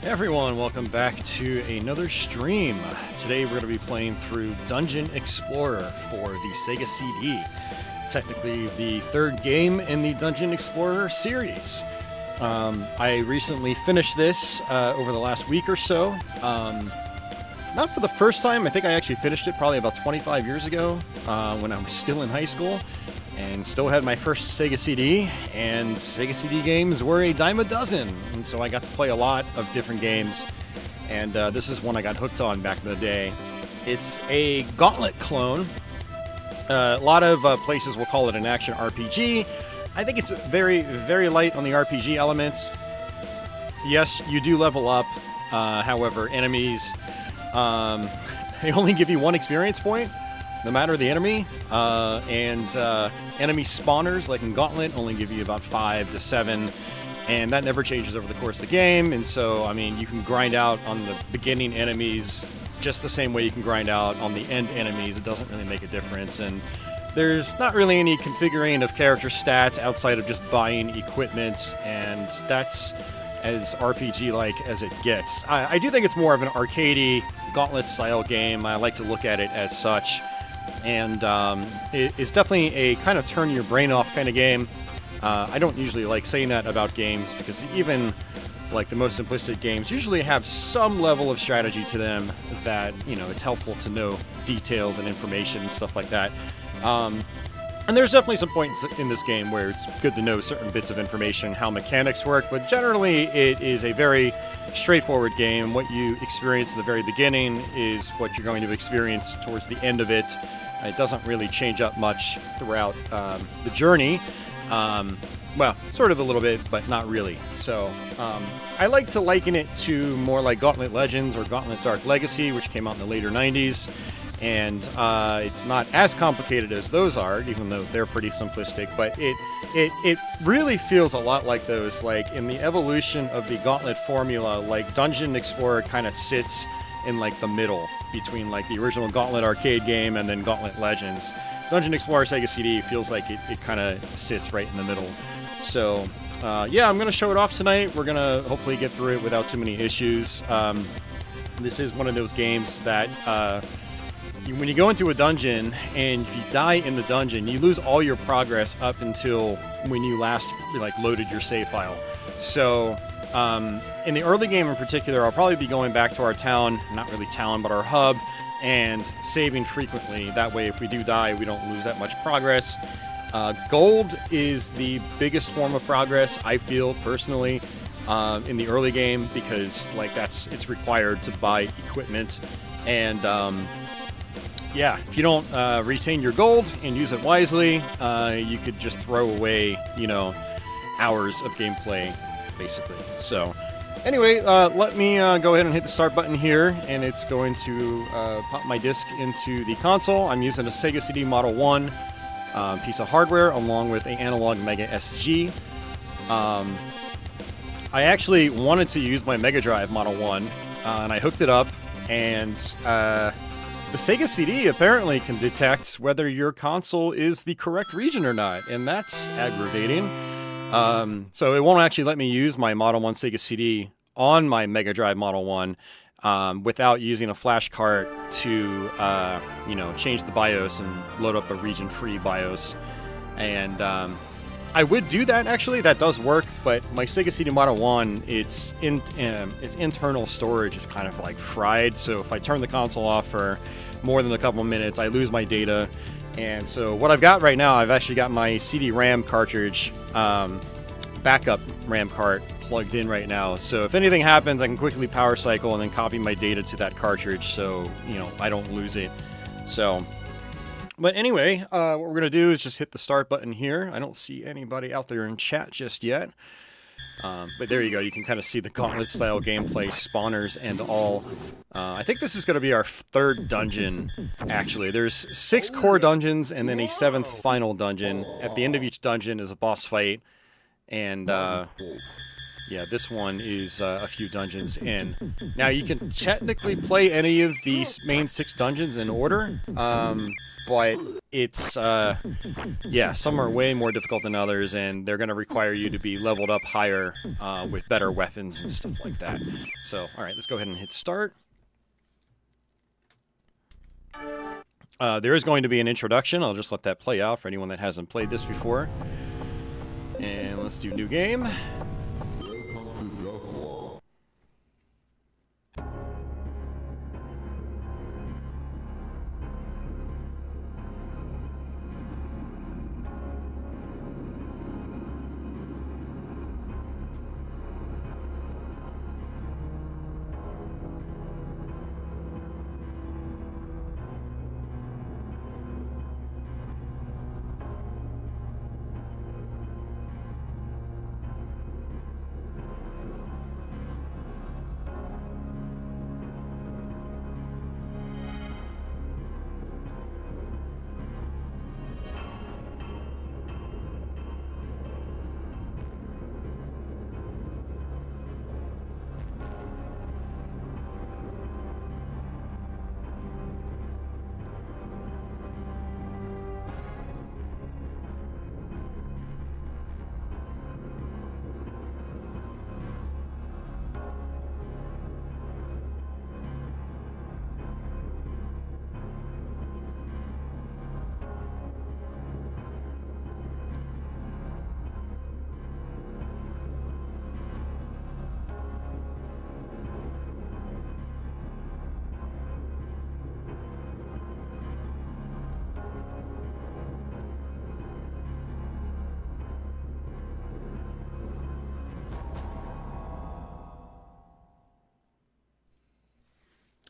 Hey everyone, welcome back to another stream. Today we're going to be playing through Dungeon Explorer for the Sega CD. Technically the third game in the Dungeon Explorer series. I recently finished this over the last week or so. Not for the first time, I think I actually finished it probably about 25 years ago when I was still in high school. And still had my first Sega CD, and Sega CD games were a dime a dozen, and so I got to play a lot of different games, and this is one I got hooked on back in the day. It's a Gauntlet clone. A lot of places will call it an action RPG. I think it's very, very light on the RPG elements. Yes, you do level up, however, enemies, they only give you one experience point, no matter the enemy, and enemy spawners, like in Gauntlet, only give you about 5 to 7, and that never changes over the course of the game, and so, I mean, you can grind out on the beginning enemies just the same way you can grind out on the end enemies. It doesn't really make a difference, and there's not really any configuring of character stats outside of just buying equipment, and that's as RPG-like as it gets. I do think it's more of an arcadey, Gauntlet-style game. I like to look at it as such. And it's definitely a kind of turn your brain off kind of game. I don't usually like saying that about games because even like the most simplistic games usually have some level of strategy to them that, you know, it's helpful to know details and information and stuff like that. And there's definitely some points in this game where it's good to know certain bits of information, how mechanics work, but generally it is a very straightforward game. What you experience in the very beginning is what you're going to experience towards the end of it. It doesn't really change up much throughout the journey. Well, sort of a little bit, but not really. So I like to liken it to more like Gauntlet Legends or Gauntlet Dark Legacy, which came out in the later 90s. And it's not as complicated as those are, even though they're pretty simplistic, but it really feels a lot like those. Like, in the evolution of the Gauntlet formula, like, Dungeon Explorer kind of sits in, like, the middle between, like, the original Gauntlet arcade game and then Gauntlet Legends. Dungeon Explorer Sega CD feels like it kind of sits right in the middle. So, yeah, I'm going to show it off tonight. We're going to hopefully get through it without too many issues. This is one of those games that when you go into a dungeon and if you die in the dungeon, you lose all your progress up until when you last loaded your save file. So in the early game in particular, I'll probably be going back to our town, not really town, but our hub, and saving frequently. That way, if we do die, we don't lose that much progress. Gold is the biggest form of progress, I feel, personally, in the early game, because it's required to buy equipment. And yeah, if you don't retain your gold and use it wisely, you could just throw away, hours of gameplay, basically. So, anyway, let me go ahead and hit the start button here, and it's going to pop my disc into the console. I'm using a Sega CD Model 1 piece of hardware, along with an Analog Mega SG. I actually wanted to use my Mega Drive Model 1, and I hooked it up, and the Sega CD apparently can detect whether your console is the correct region or not, and that's aggravating. So it won't actually let me use my Model 1 Sega CD on my Mega Drive Model 1 without using a flash cart to, change the BIOS and load up a region-free BIOS. And I would do that, actually. That does work, but my Sega CD Model 1, its internal storage is kind of like fried, so if I turn the console off for more than a couple of minutes, I lose my data. And so what I've got right now, I've actually got my CD-RAM cartridge, backup RAM cart, plugged in right now. So if anything happens, I can quickly power cycle and then copy my data to that cartridge so, I don't lose it. So, but anyway, what we're going to do is just hit the start button here. I don't see anybody out there in chat just yet. But there you go. You can kind of see the Gauntlet-style gameplay, spawners and all. I think this is going to be our third dungeon, actually. There's 6 core dungeons and then a 7th final dungeon. At the end of each dungeon is a boss fight. And Yeah, this one is a few dungeons in. Now, you can technically play any of the main 6 dungeons in order, but it's, yeah, some are way more difficult than others, and they're going to require you to be leveled up higher with better weapons and stuff like that. So, alright, let's go ahead and hit start. There is going to be an introduction. I'll just let that play out for anyone that hasn't played this before. And let's do new game.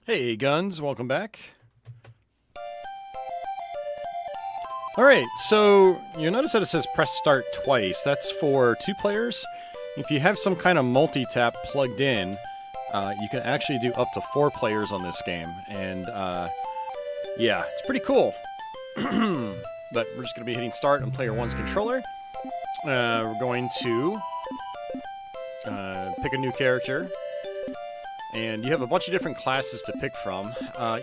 Hey guns, welcome back. Alright, so you'll notice that it says press start twice. That's for 2 players. If you have some kind of multi-tap plugged in, you can actually do up to 4 players on this game. And yeah, it's pretty cool. But we're just going to be hitting start on player 1's controller. We're going to pick a new character. And you have a bunch of different classes to pick from.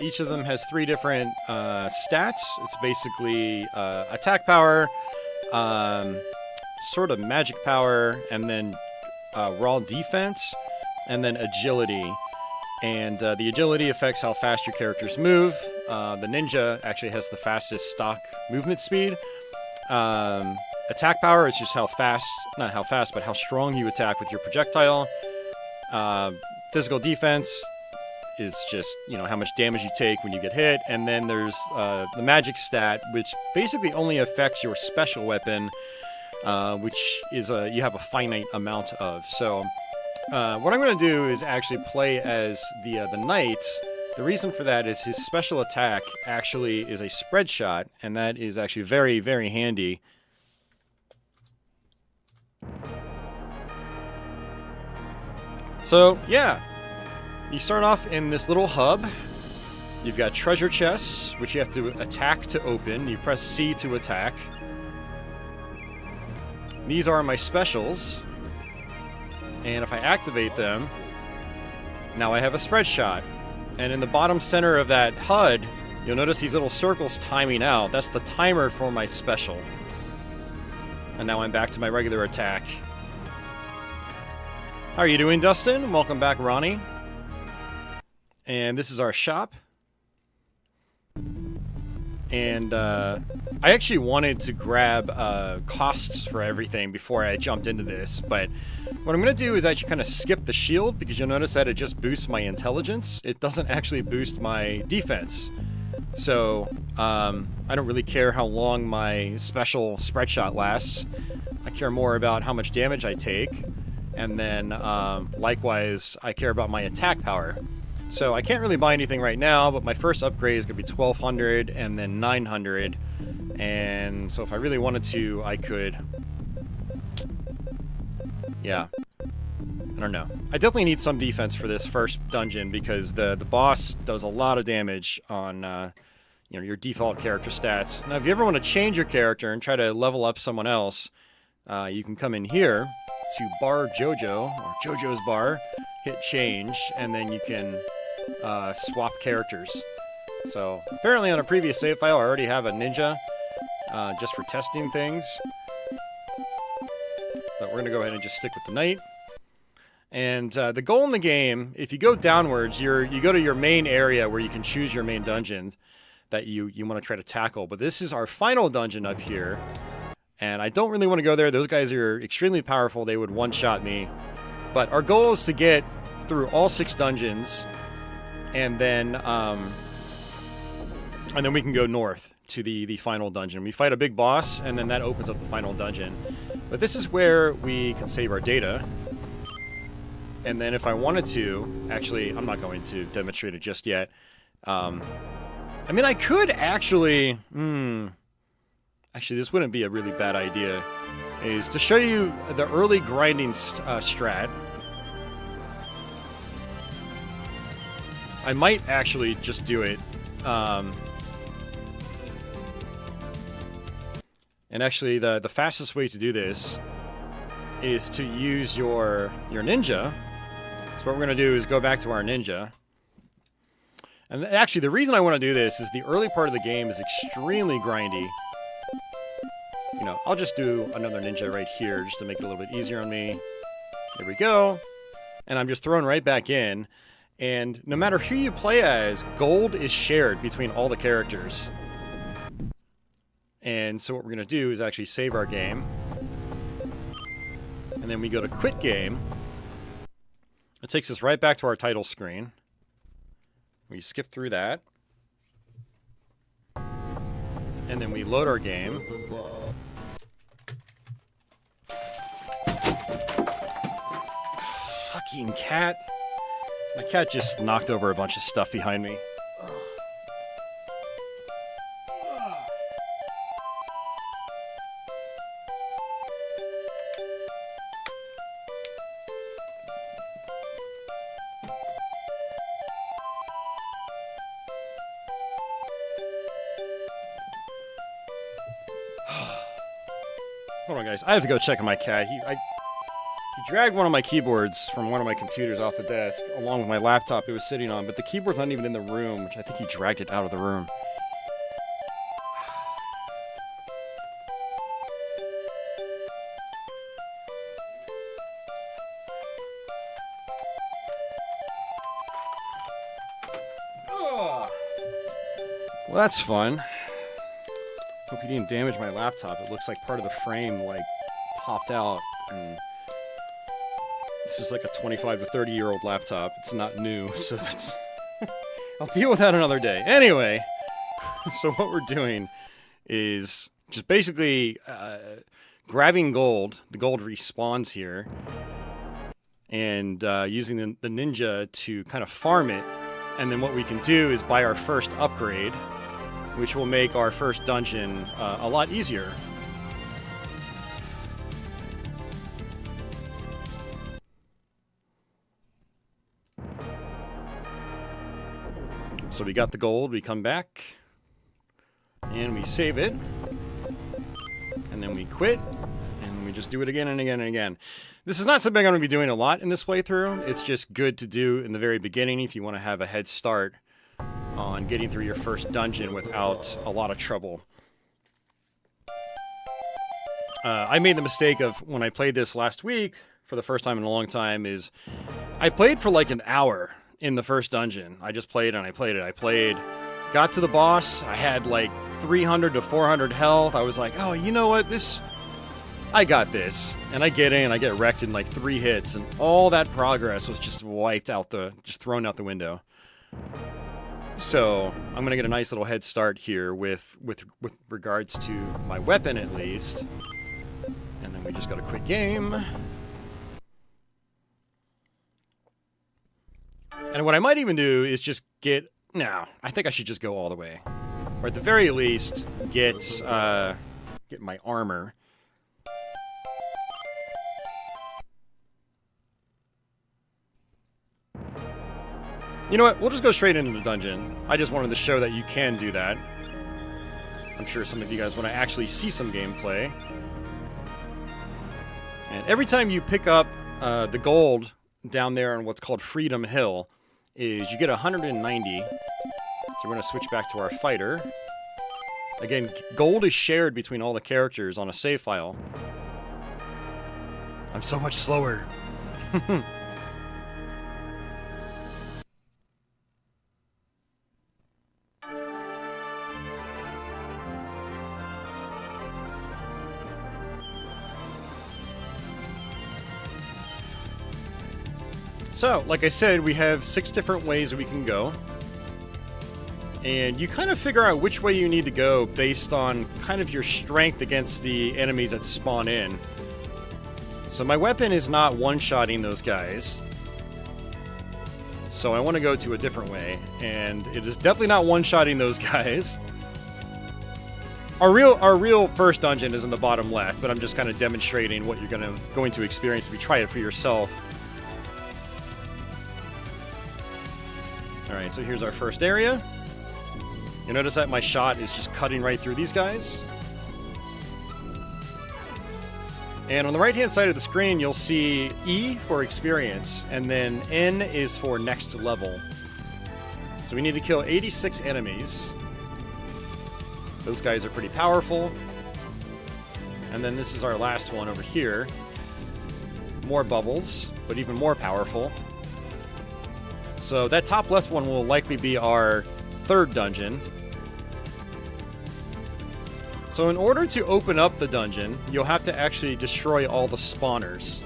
Each of them has 3 different stats. It's basically attack power, sort of magic power, and then raw defense, and then agility. And the agility affects how fast your characters move. The ninja actually has the fastest stock movement speed. Attack power is just how fast, not how fast, but how strong you attack with your projectile. Physical defense is just, you know, how much damage you take when you get hit. And then there's the magic stat, which basically only affects your special weapon, which is you have a finite amount of. So what I'm going to do is actually play as the knight. The reason for that is his special attack actually is a spread shot, and that is actually very, very handy. So, yeah, you start off in this little hub. You've got treasure chests, which you have to attack to open. You press C to attack. These are my specials. And if I activate them, now I have a spread shot. And in the bottom center of that HUD, you'll notice these little circles timing out. That's the timer for my special. And now I'm back to my regular attack. How are you doing, Dustin? Welcome back, Ronnie. And this is our shop. And I actually wanted to grab costs for everything before I jumped into this, but what I'm going to do is actually kind of skip the shield, because you'll notice that it just boosts my intelligence. It doesn't actually boost my defense. So I don't really care how long my special spread shot lasts. I care more about how much damage I take. And then, likewise, I care about my attack power. So I can't really buy anything right now, but my first upgrade is going to be 1200 and then 900. And so if I really wanted to, I could... Yeah. I don't know. I definitely need some defense for this first dungeon, because the boss does a lot of damage on, you know, your default character stats. Now, if you ever want to change your character and try to level up someone else, you can come in here. to bar Jojo, or Jojo's bar, hit change, and then you can swap characters. So apparently on a previous save file I already have a ninja just for testing things. But we're going to go ahead and just stick with the knight. And the goal in the game, if you go downwards, you go to your main area where you can choose your main dungeon that you want to try to tackle. But this is our final dungeon up here. And I don't really want to go there. Those guys are extremely powerful. They would one-shot me. But our goal is to get through all 6 dungeons. And then we can go north to the final dungeon. We fight a big boss, and then that opens up the final dungeon. But this is where we can save our data. And then if I wanted to, actually, I'm not going to demonstrate it just yet. I mean, I could actually... Actually, this wouldn't be a really bad idea. Is to show you the early grinding strat. I might actually just do it. And actually, the fastest way to do this is to use your ninja. So what we're going to do is go back to our ninja. And actually, the reason I want to do this is the early part of the game is extremely grindy. You know, I'll just do another ninja right here just to make it a little bit easier on me. There we go. And I'm just thrown right back in. And no matter who you play as, gold is shared between all the characters. And so what we're going to do is actually save our game. And then we go to quit game. It takes us right back to our title screen. We skip through that. And then we load our game. Fucking cat. My cat just knocked over a bunch of stuff behind me. Hold on, guys. I have to go check on my cat. He dragged one of my keyboards from one of my computers off the desk, along with my laptop it was sitting on, but the keyboard's not even in the room, which I think he dragged it out of the room. Well, that's fun. Hope he didn't damage my laptop. It looks like part of the frame, like, popped out. And this is like a 25 to 30-year-old laptop. It's not new, so that's... I'll deal with that another day. Anyway, so what we're doing is just basically grabbing gold. The gold respawns here. And using the ninja to kind of farm it. And then what we can do is buy our first upgrade, which will make our first dungeon a lot easier. So we got the gold, we come back, and we save it, and then we quit, and we just do it again and again and again. This is not something I'm going to be doing a lot in this playthrough. It's just good to do in the very beginning if you want to have a head start on getting through your first dungeon without a lot of trouble. I made the mistake of, when I played this last week, for the first time in a long time, is I played for like an hour in the first dungeon. I just played and I played it. I played, got to the boss, I had like 300 to 400 health. I was like, oh, you know what, I got this. And I get in and I get wrecked in like 3 hits, and all that progress was just wiped out just thrown out the window. So I'm gonna get a nice little head start here with regards to my weapon at least. And then we just gotta quit game. And what I might even do is just get... No, I think I should just go all the way. Or at the very least, get my armor. You know what? We'll just go straight into the dungeon. I just wanted to show that you can do that. I'm sure some of you guys want to actually see some gameplay. And every time you pick up the gold down there on what's called Freedom Hill, is you get 190. So we're going to switch back to our fighter. Again, gold is shared between all the characters on a save file. I'm so much slower. So, like I said, we have 6 different ways that we can go. And you kind of figure out which way you need to go based on kind of your strength against the enemies that spawn in. So my weapon is not one-shotting those guys. So I want to go to a different way. And it is definitely not one-shotting those guys. Our real first dungeon is in the bottom left, but I'm just kind of demonstrating what you're going to experience if you try it for yourself. Alright, so here's our first area. You notice that my shot is just cutting right through these guys. And on the right-hand side of the screen, you'll see E for experience, and then N is for next level. So we need to kill 86 enemies. Those guys are pretty powerful. And then this is our last one over here. More bubbles, but even more powerful. So that top left one will likely be our third dungeon. So in order to open up the dungeon, you'll have to actually destroy all the spawners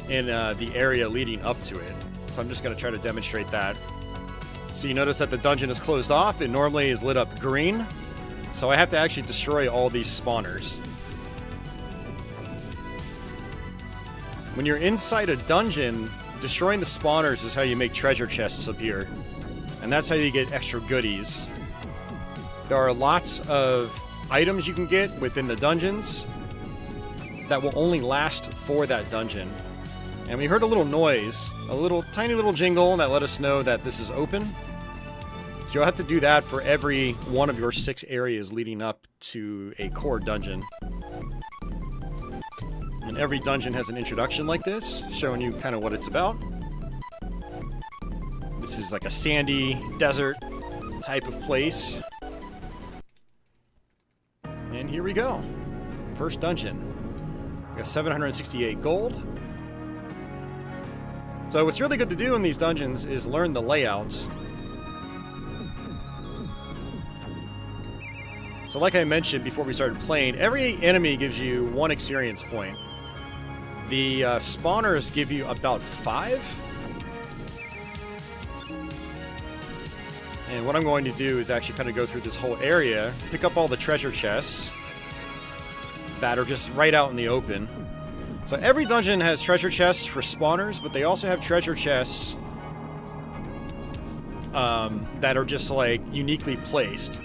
in the area leading up to it. So I'm just going to try to demonstrate that. So you notice that the dungeon is closed off. It normally is lit up green. So I have to actually destroy all these spawners. When you're inside a dungeon, destroying the spawners is how you make treasure chests appear. And that's how you get extra goodies. There are lots of items you can get within the dungeons that will only last for that dungeon. And we heard a little noise, a little tiny little jingle that let us know that this is open. So you'll have to do that for every one of your 6 areas leading up to a core dungeon. And every dungeon has an introduction like this, showing you kind of what it's about. This is like a sandy desert type of place. And here we go. First dungeon. We got 768 gold. So what's really good to do in these dungeons is learn the layouts. So like I mentioned before we started playing, every enemy gives you 1 experience point. The spawners give you about 5. And what I'm going to do is actually kind of go through this whole area, pick up all the treasure chests that are just right out in the open. So every dungeon has treasure chests for spawners, but they also have treasure chests that are just like uniquely placed.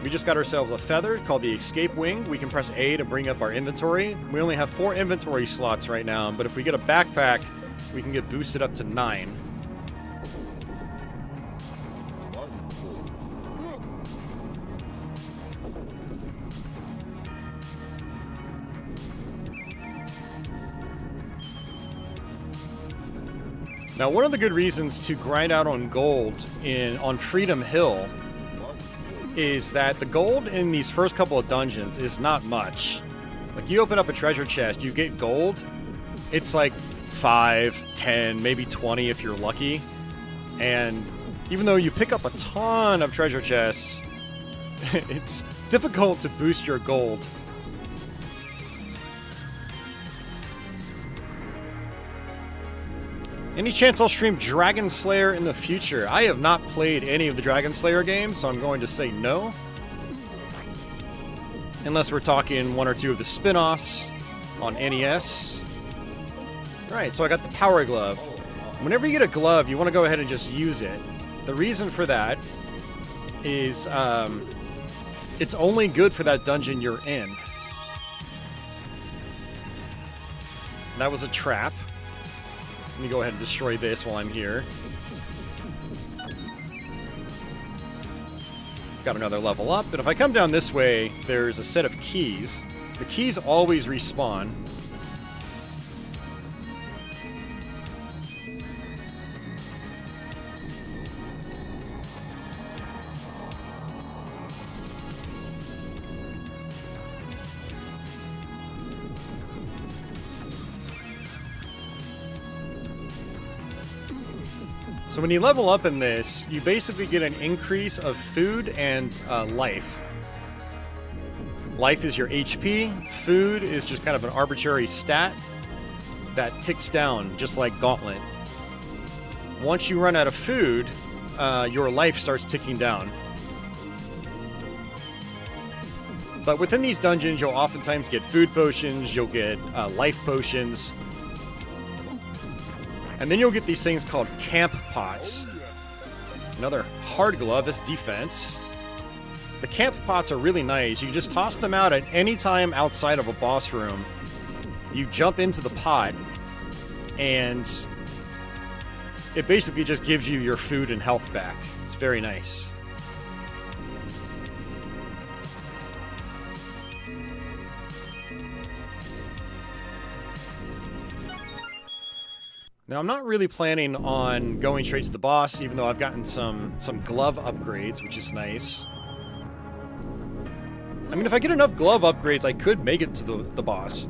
We just got ourselves a feather called the Escape Wing. We can press A to bring up our inventory. We only have 4 inventory slots right now, but if we get a backpack, we can get boosted up to 9. Now, one of the good reasons to grind out on gold on Freedom Hill is that the gold in these first couple of dungeons is not much. Like, you open up a treasure chest, you get gold, it's like 5, 10, maybe 20 if you're lucky. And even though you pick up a ton of treasure chests, it's difficult to boost your gold. Any chance I'll stream Dragon Slayer in the future? I have not played any of the Dragon Slayer games, so I'm going to say no. Unless we're talking 1 or 2 of the spin-offs on NES. Alright, so I got the Power Glove. Whenever you get a glove, you want to go ahead and just use it. The reason for that is it's only good for that dungeon you're in. That was a trap. Let me go ahead and destroy this while I'm here. Got another level up, and if I come down this way, there's a set of keys. The keys always respawn. So when you level up in this, you basically get an increase of food and life. Life is your HP. Food is just kind of an arbitrary stat that ticks down, just like Gauntlet. Once you run out of food, your life starts ticking down. But within these dungeons, you'll oftentimes get food potions, you'll get life potions, and then you'll get these things called camp pots. Another hard glove is defense. The camp pots are really nice. You can just toss them out at any time outside of a boss room. You jump into the pot, and it basically just gives you your food and health back. It's very nice. Now, I'm not really planning on going straight to the boss, even though I've gotten some glove upgrades, which is nice. I mean, if I get enough glove upgrades, I could make it to the boss.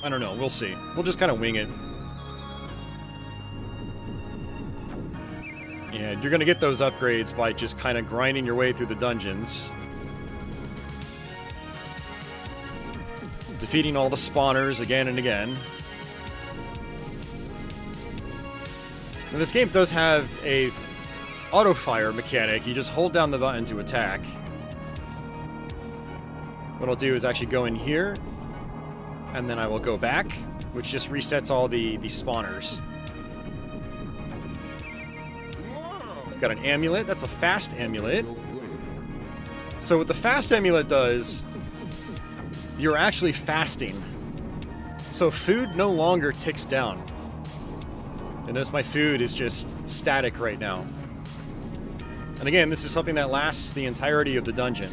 I don't know, we'll see. We'll just kind of wing it. And you're gonna get those upgrades by just kind of grinding your way through the dungeons. Defeating all the spawners again and again. Now, this game does have a auto-fire mechanic. You just hold down the button to attack. What I'll do is actually go in here, and then I will go back, which just resets all the spawners. Got an amulet. That's a fast amulet. So what the fast amulet does, you're actually fasting. So food no longer ticks down. And notice my food is just static right now. And again, this is something that lasts the entirety of the dungeon.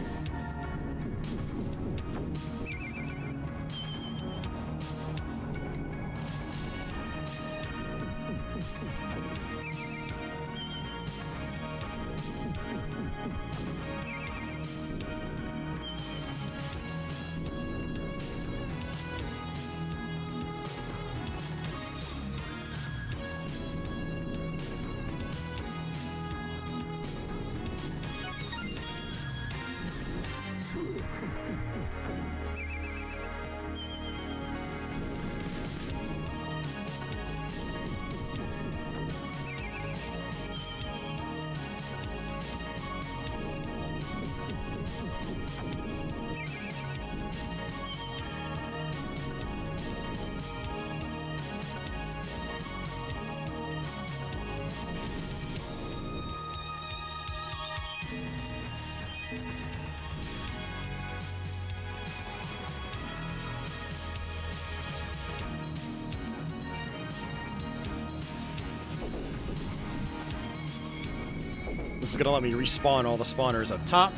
This is going to let me respawn all the spawners up top.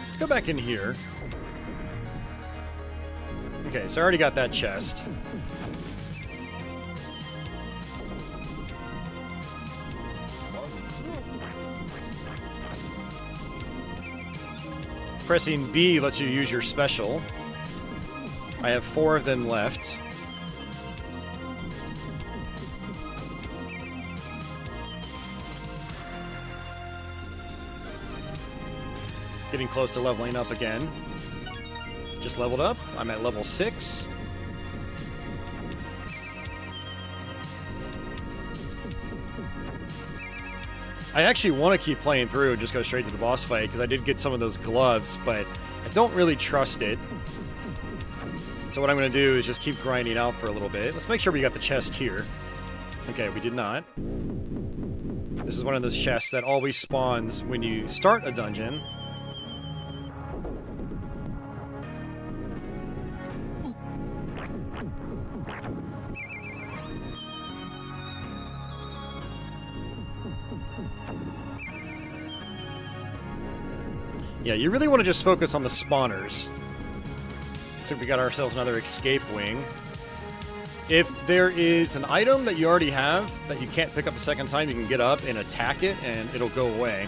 Let's go back in here. Okay, so I already got that chest. Pressing B lets you use your special. I have 4 of them left. Getting close to leveling up again. Just leveled up. I'm at level 6. I actually want to keep playing through and just go straight to the boss fight, because I did get some of those gloves, but I don't really trust it. So what I'm going to do is just keep grinding out for a little bit. Let's make sure we got the chest here. Okay, we did not. This is one of those chests that always spawns when you start a dungeon. Yeah, you really want to just focus on the spawners. So we got ourselves another escape wing. If there is an item that you already have that you can't pick up a second time, you can get up and attack it, and it'll go away.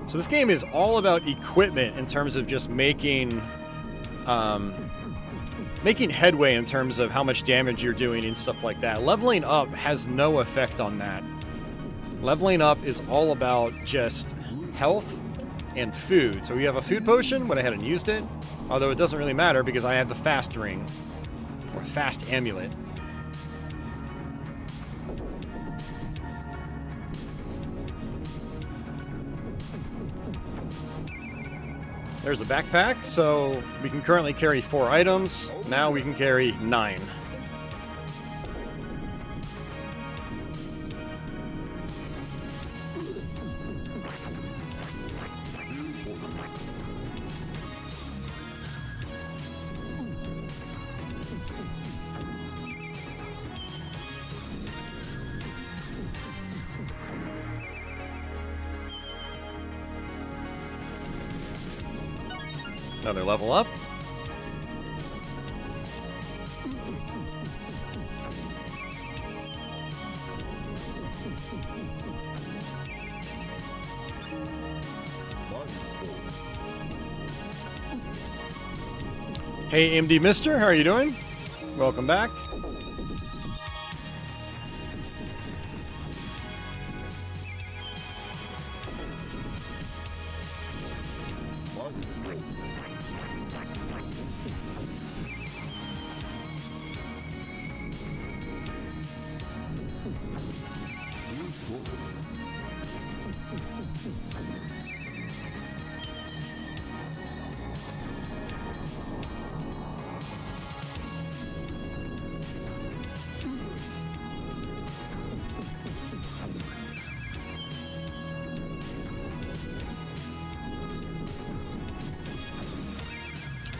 So this game is all about equipment in terms of just making headway in terms of how much damage you're doing and stuff like that. Leveling up has no effect on that. Leveling up is all about just health and food. So we have a food potion, went ahead and used it. Although it doesn't really matter because I have the fast ring, or fast amulet. There's a backpack, so we can currently carry 4 items. Now we can carry 9. Another level up. Hey, MD Mister, how are you doing? Welcome back.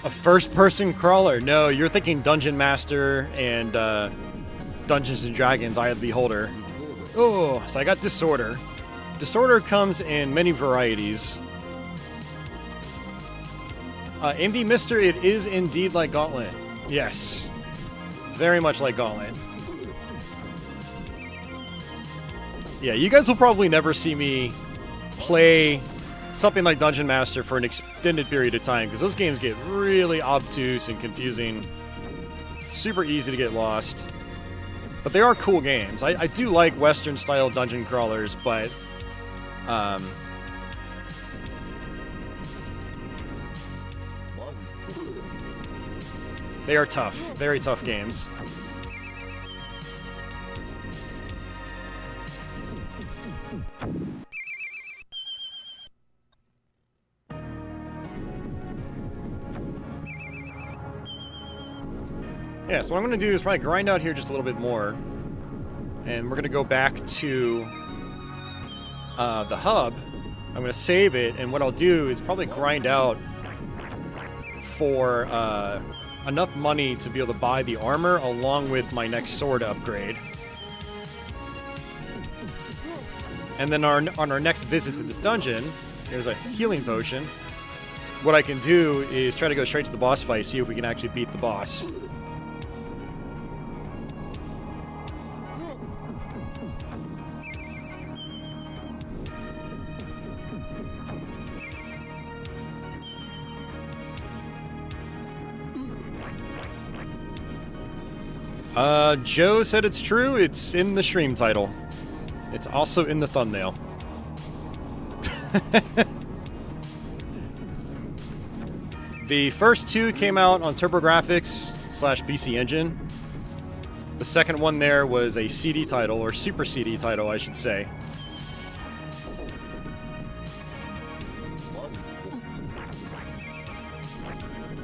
A first-person crawler? No, you're thinking Dungeon Master and Dungeons and Dragons, Eye of the Beholder. Oh, so I got Disorder. Disorder comes in many varieties. MD Mister, it is indeed like Gauntlet. Yes. Very much like Gauntlet. Yeah, you guys will probably never see me play something like Dungeon Master for an extended period of time, because those games get really obtuse and confusing. It's super easy to get lost. But they are cool games. I do like Western-style dungeon crawlers, but they are tough. Very tough games. Yeah, so what I'm going to do is probably grind out here just a little bit more. And we're going to go back to the hub. I'm going to save it, and what I'll do is probably grind out for enough money to be able to buy the armor along with my next sword upgrade. And then on our next visit to this dungeon, there's a healing potion. What I can do is try to go straight to the boss fight, see if we can actually beat the boss. Joe said it's true. It's in the stream title. It's also in the thumbnail. The first 2 came out on Turbo Grafx / PC Engine. The second one there was a CD title, or Super CD title, I should say.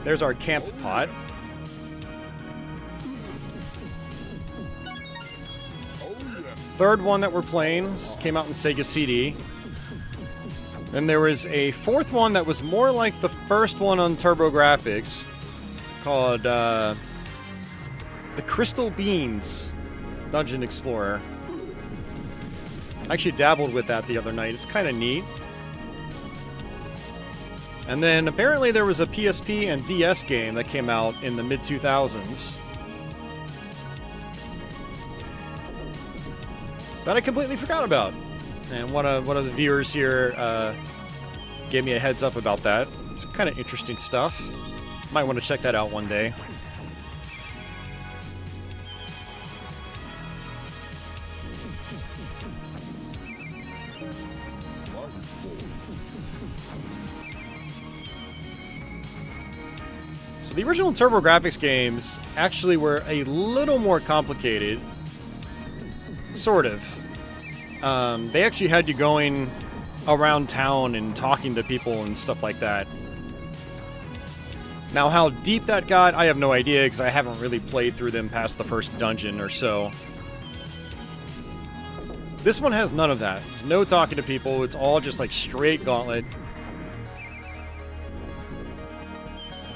There's our camp pot. Third one that we're playing came out in Sega CD. Then there was a 4th one that was more like the first one on Turbo Grafx, called the Crystal Beans Dungeon Explorer. I actually dabbled with that the other night. It's kind of neat. And then apparently there was a PSP and DS game that came out in the mid-2000s that I completely forgot about. And one of the viewers here gave me a heads up about that. It's kind of interesting stuff. Might want to check that out one day. So the original Turbo Grafx games actually were a little more complicated. Sort of. They actually had you going around town and talking to people and stuff like that. Now, how deep that got, I have no idea, because I haven't really played through them past the first dungeon or so. This one has none of that. There's no talking to people. It's all just like straight Gauntlet.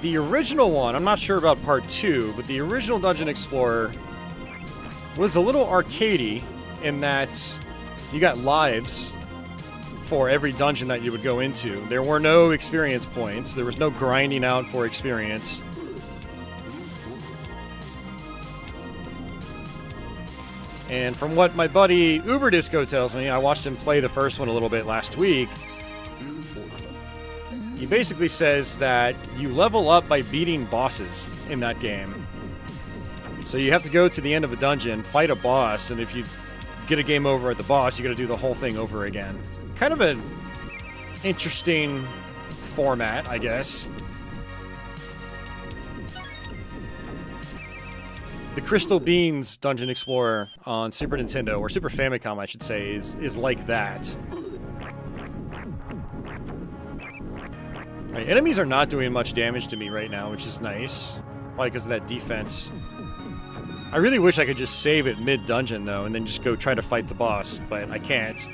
The original one, I'm not sure about part 2, but the original Dungeon Explorer was a little arcadey in that you got lives for every dungeon that you would go into. There were no experience points. There was no grinding out for experience. And from what my buddy Uber Disco tells me, I watched him play the first one a little bit last week. He basically says that you level up by beating bosses in that game. So you have to go to the end of a dungeon, fight a boss, and if you get a game over at the boss, you got to do the whole thing over again. Kind of an interesting format, I guess. The Crystal Beans Dungeon Explorer on Super Nintendo, or Super Famicom, I should say, is like that. Right, enemies are not doing much damage to me right now, which is nice. Probably because of that defense. I really wish I could just save it mid-dungeon, though, and then just go try to fight the boss, but I can't.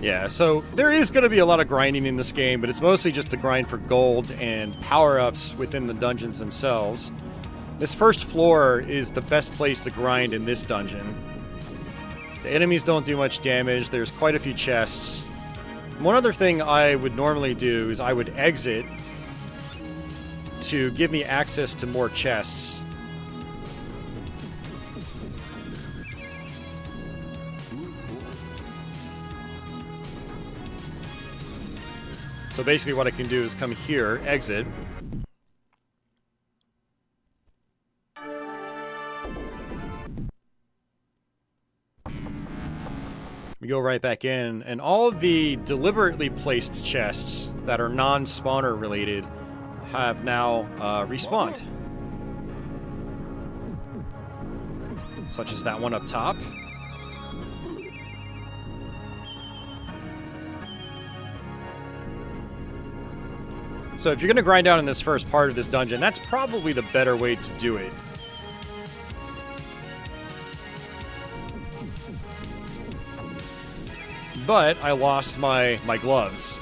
Yeah, so there is going to be a lot of grinding in this game, but it's mostly just to grind for gold and power-ups within the dungeons themselves. This first floor is the best place to grind in this dungeon. The enemies don't do much damage, there's quite a few chests. One other thing I would normally do is I would exit to give me access to more chests. So basically what I can do is come here, exit. We go right back in, and all of the deliberately placed chests that are non-spawner related have now respawned. Such as that one up top. So if you're going to grind out in this first part of this dungeon, that's probably the better way to do it. But I lost my gloves.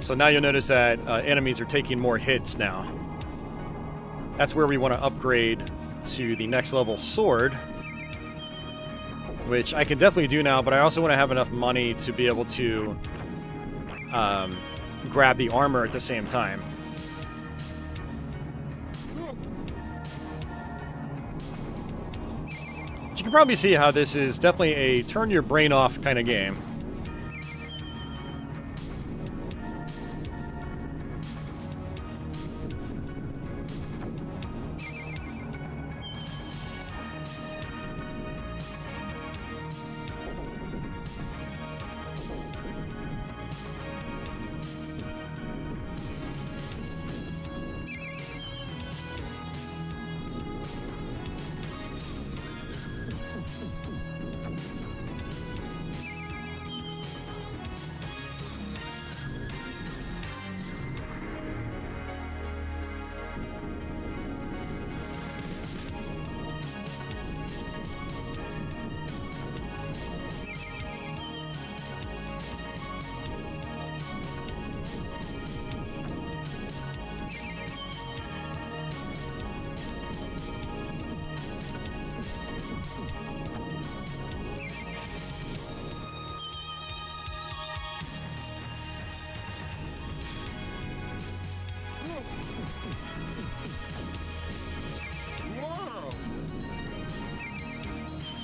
So now you'll notice that enemies are taking more hits now. That's where we want to upgrade to the next level sword, which I can definitely do now, but I also want to have enough money to be able to grab the armor at the same time. But you can probably see how this is definitely a turn your brain off kind of game.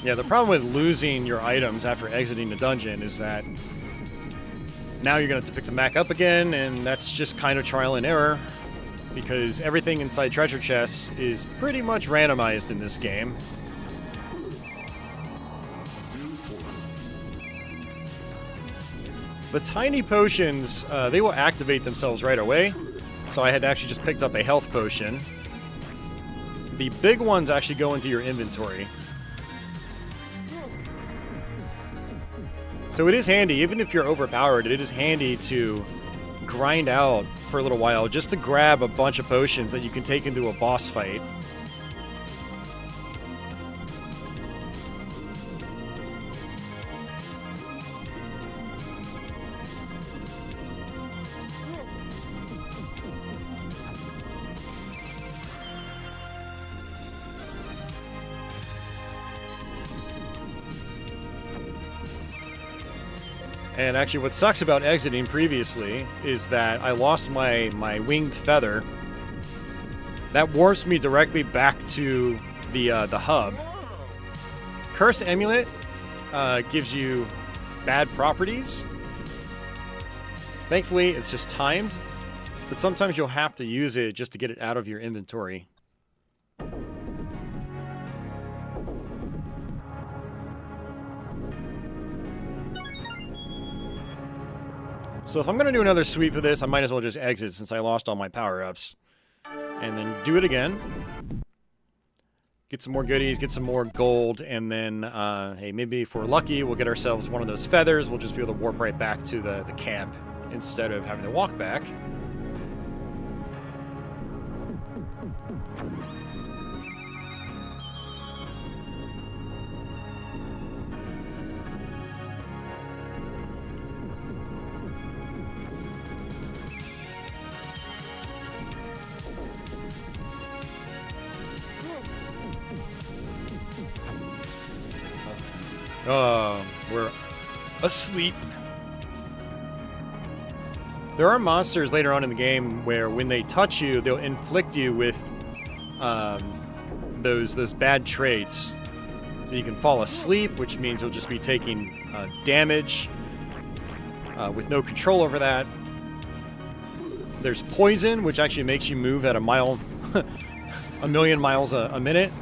Yeah, the problem with losing your items after exiting the dungeon is that now you're going to have to pick them back up again, and that's just kind of trial and error, because everything inside treasure chests is pretty much randomized in this game. The tiny potions, they will activate themselves right away, so I had actually just picked up a health potion. The big ones actually go into your inventory. So it is handy, even if you're overpowered, it is handy to grind out for a little while just to grab a bunch of potions that you can take into a boss fight. And actually what sucks about exiting previously is that I lost my winged feather. That warps me directly back to the hub. Cursed Amulet gives you bad properties. Thankfully, it's just timed, but sometimes you'll have to use it just to get it out of your inventory. So if I'm going to do another sweep of this, I might as well just exit since I lost all my power-ups. And then do it again. Get some more goodies, get some more gold, and then, hey, maybe if we're lucky, we'll get ourselves one of those feathers. We'll just be able to warp right back to the camp instead of having to walk back. We're asleep. There are monsters later on in the game where when they touch you, they'll inflict you with those bad traits. So you can fall asleep, which means you'll just be taking damage with no control over that. There's poison, which actually makes you move at a million miles a minute.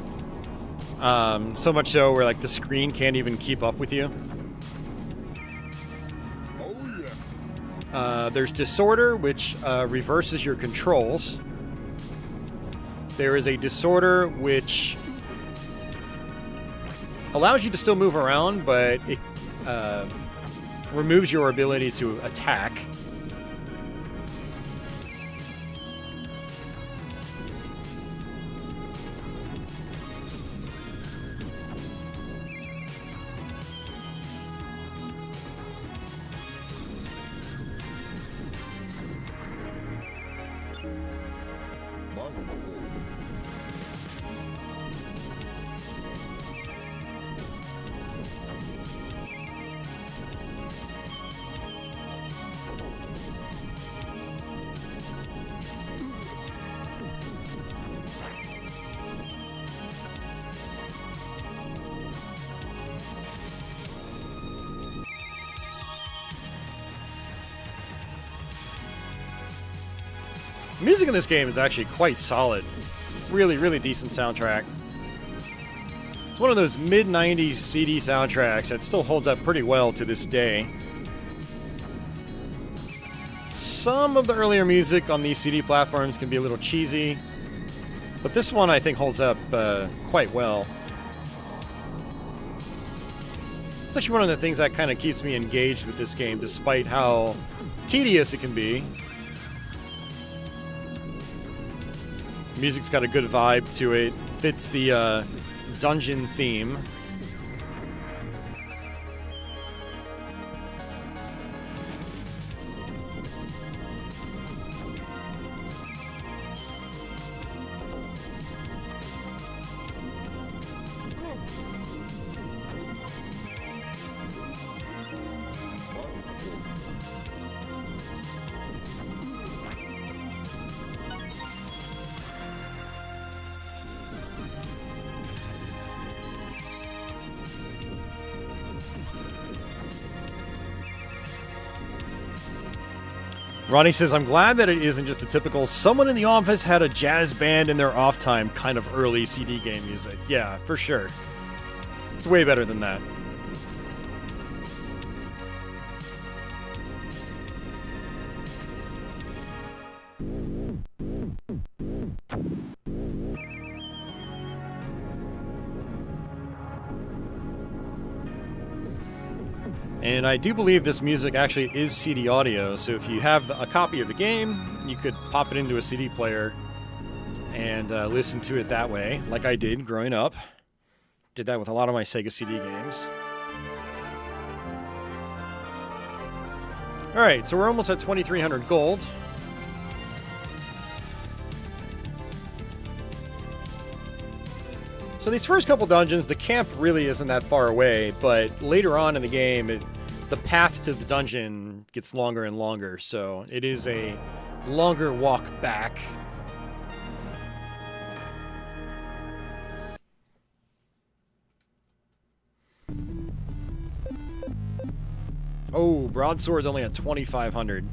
So much so where like the screen can't even keep up with you. There's disorder, which reverses your controls. There is a disorder which allows you to still move around, but it removes your ability to attack. Music in this game is actually quite solid. It's a really, really decent soundtrack. It's one of those mid-90s CD soundtracks that still holds up pretty well to this day. Some of the earlier music on these CD platforms can be a little cheesy, but this one I think holds up quite well. It's actually one of the things that kind of keeps me engaged with this game, despite how tedious it can be. Music's got a good vibe to it. Fits the dungeon theme. Ronnie says, I'm glad that it isn't just the typical someone in the office had a jazz band in their off time kind of early CD game music. Yeah, for sure. It's way better than that. And I do believe this music actually is CD audio, so if you have a copy of the game, you could pop it into a CD player and listen to it that way, like I did growing up. Did that with a lot of my Sega CD games. Alright, so we're almost at 2,300 gold. So these first couple dungeons, the camp really isn't that far away, but later on in the game, the path to the dungeon gets longer and longer, so it is a longer walk back. Oh, broadsword's only at 2,500.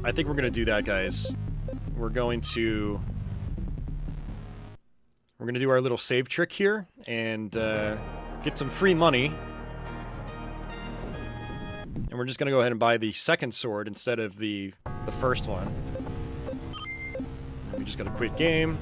I think we're going to do that, guys. We're going to do our little save trick here and get some free money. And we're just going to go ahead and buy the second sword instead of the first one. And we just got to quit game.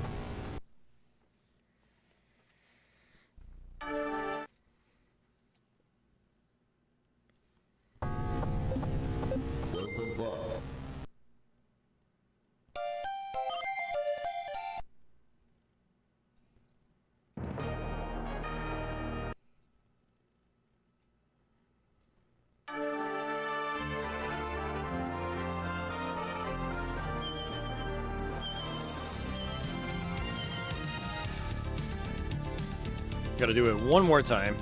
Gotta do it one more time.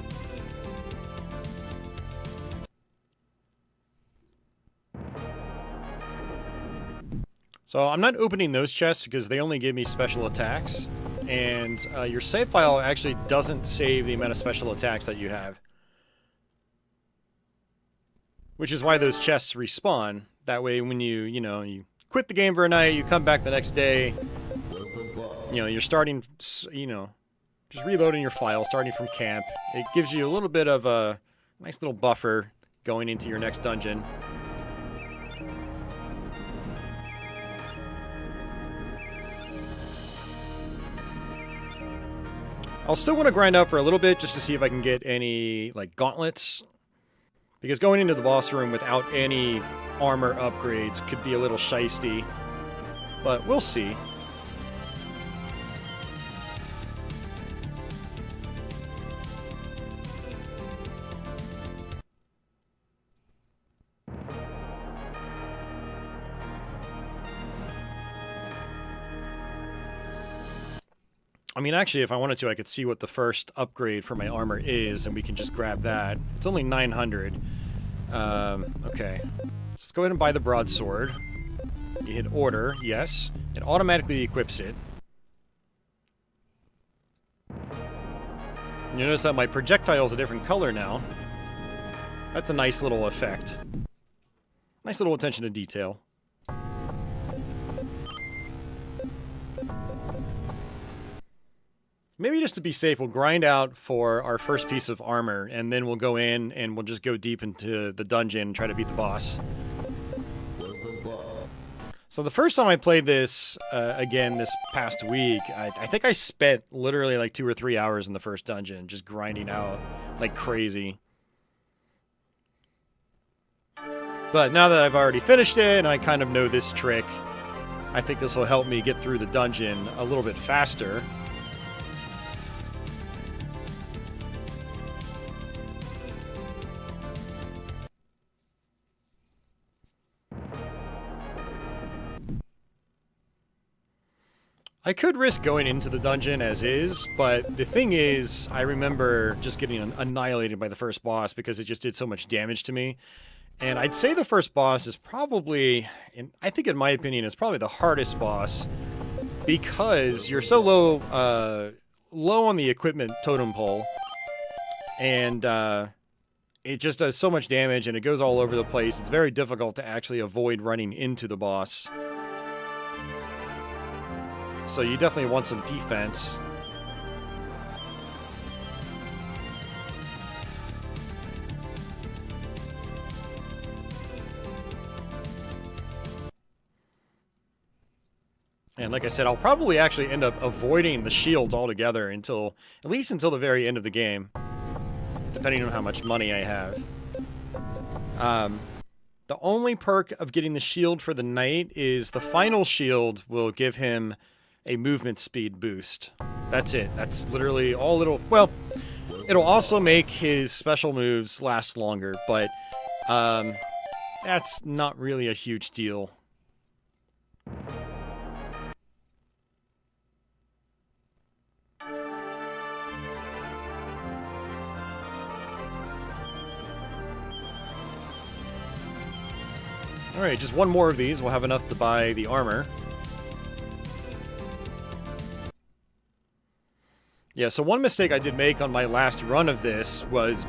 So I'm not opening those chests because they only give me special attacks. And your save file actually doesn't save the amount of special attacks that you have. Which is why those chests respawn. That way when you quit the game for a night, you come back the next day, you're starting, just reloading your file, starting from camp. It gives you a little bit of a nice little buffer going into your next dungeon. I'll still want to grind out for a little bit just to see if I can get any, like, gauntlets. Because going into the boss room without any armor upgrades could be a little shisty. But we'll see. I mean, actually, if I wanted to, I could see what the first upgrade for my armor is, and we can just grab that. It's only 900. Okay. Let's go ahead and buy the broadsword. You hit order, yes. It automatically equips it. You notice that my projectile's a different color now. That's a nice little effect. Nice little attention to detail. Maybe just to be safe, we'll grind out for our first piece of armor, and then we'll go in and we'll just go deep into the dungeon and try to beat the boss. So the first time I played this, again, this past week, I think I spent literally like 2 or 3 hours in the first dungeon, just grinding out like crazy. But now that I've already finished it, and I kind of know this trick, I think this will help me get through the dungeon a little bit faster. I could risk going into the dungeon as is, but the thing is, I remember just getting annihilated by the first boss because it just did so much damage to me. And I'd say the first boss is probably, I think in my opinion, it's probably the hardest boss because you're so low on the equipment totem pole. And it just does so much damage and it goes all over the place. It's very difficult to actually avoid running into the boss. So you definitely want some defense. And like I said, I'll probably actually end up avoiding the shields altogether until, at least until the very end of the game, depending on how much money I have. The only perk of getting the shield for the knight is the final shield will give him a movement speed boost. That's it. That's literally all it'll... Well, it'll also make his special moves last longer, but that's not really a huge deal. Alright, just one more of these. We'll have enough to buy the armor. Yeah, so one mistake I did make on my last run of this was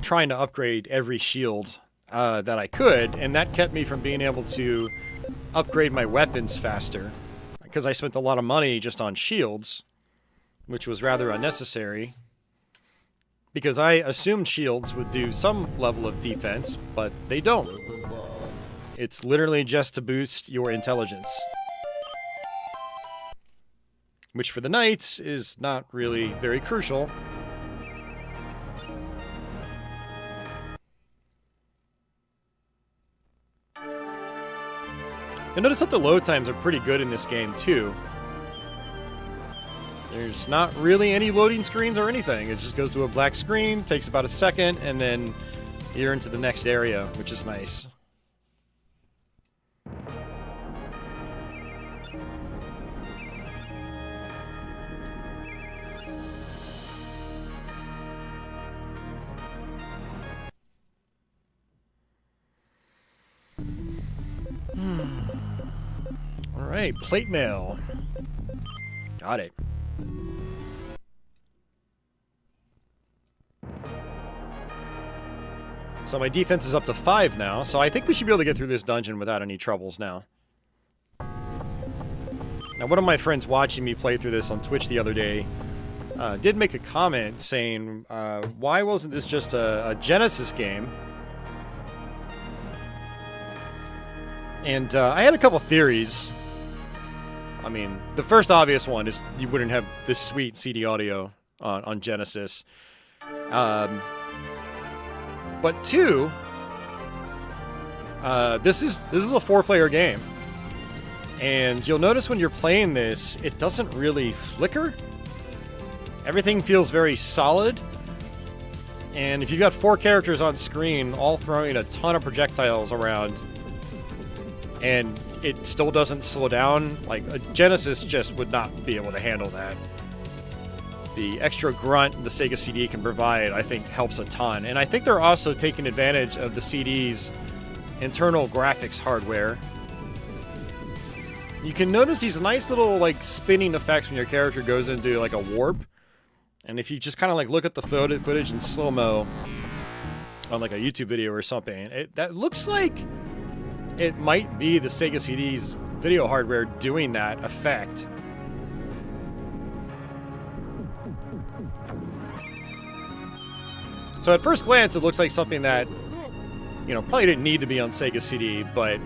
trying to upgrade every shield that I could, and that kept me from being able to upgrade my weapons faster, because I spent a lot of money just on shields, which was rather unnecessary, because I assumed shields would do some level of defense, but they don't. It's literally just to boost your intelligence. Which for the knights is not really very crucial. You'll notice that the load times are pretty good in this game too. There's not really any loading screens or anything. It just goes to a black screen, takes about a second, and then you're into the next area, which is nice. Alright, plate mail. Got it. So my defense is up to 5 now, so I think we should be able to get through this dungeon without any troubles now. Now, one of my friends watching me play through this on Twitch the other day did make a comment saying, why wasn't this just a Genesis game? And I had a couple theories. I mean, the first obvious one is you wouldn't have this sweet CD audio on Genesis. But two, this is a 4-player game. And you'll notice when you're playing this, it doesn't really flicker. Everything feels very solid. And if you've got 4 characters on screen, all throwing a ton of projectiles around, and it still doesn't slow down, like, a Genesis just would not be able to handle that. The extra grunt the Sega CD can provide, I think, helps a ton. And I think they're also taking advantage of the CD's internal graphics hardware. You can notice these nice little, like, spinning effects when your character goes into, like, a warp. And if you just kind of, like, look at the footage in slow-mo on, like, a YouTube video or something, that looks like it might be the Sega CD's video hardware doing that effect. So at first glance, it looks like something that, you know, probably didn't need to be on Sega CD, but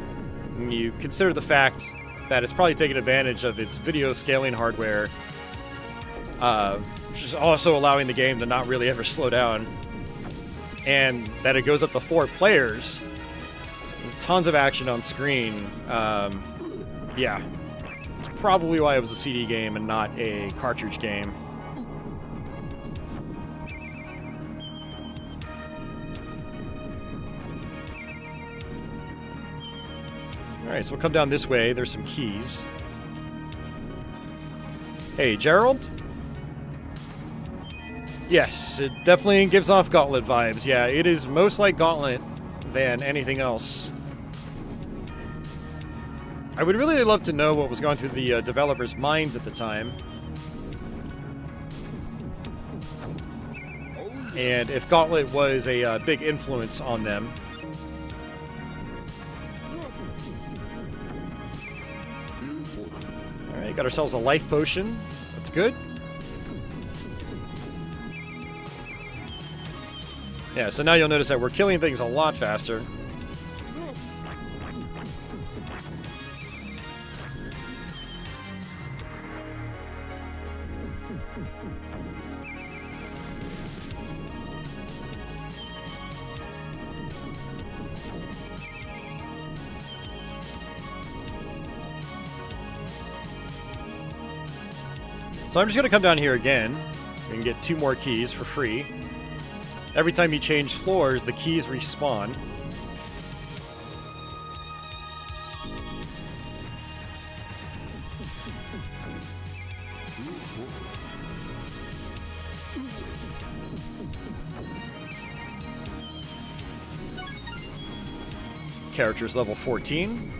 when you consider the fact that it's probably taking advantage of its video scaling hardware, which is also allowing the game to not really ever slow down, and that it goes up to 4 players, tons of action on screen, yeah, it's probably why it was a CD game and not a cartridge game. Alright, so we'll come down this way. There's some keys. Hey, Gerald? Yes, it definitely gives off Gauntlet vibes. Yeah, it is most like Gauntlet than anything else. I would really love to know what was going through the developers' minds at the time. and if Gauntlet was a big influence on them. Alright, got ourselves a life potion. That's good. Yeah, so now you'll notice that we're killing things a lot faster. So I'm just going to come down here again and get 2 more keys for free. Every time you change floors, the keys respawn. Character's level 14.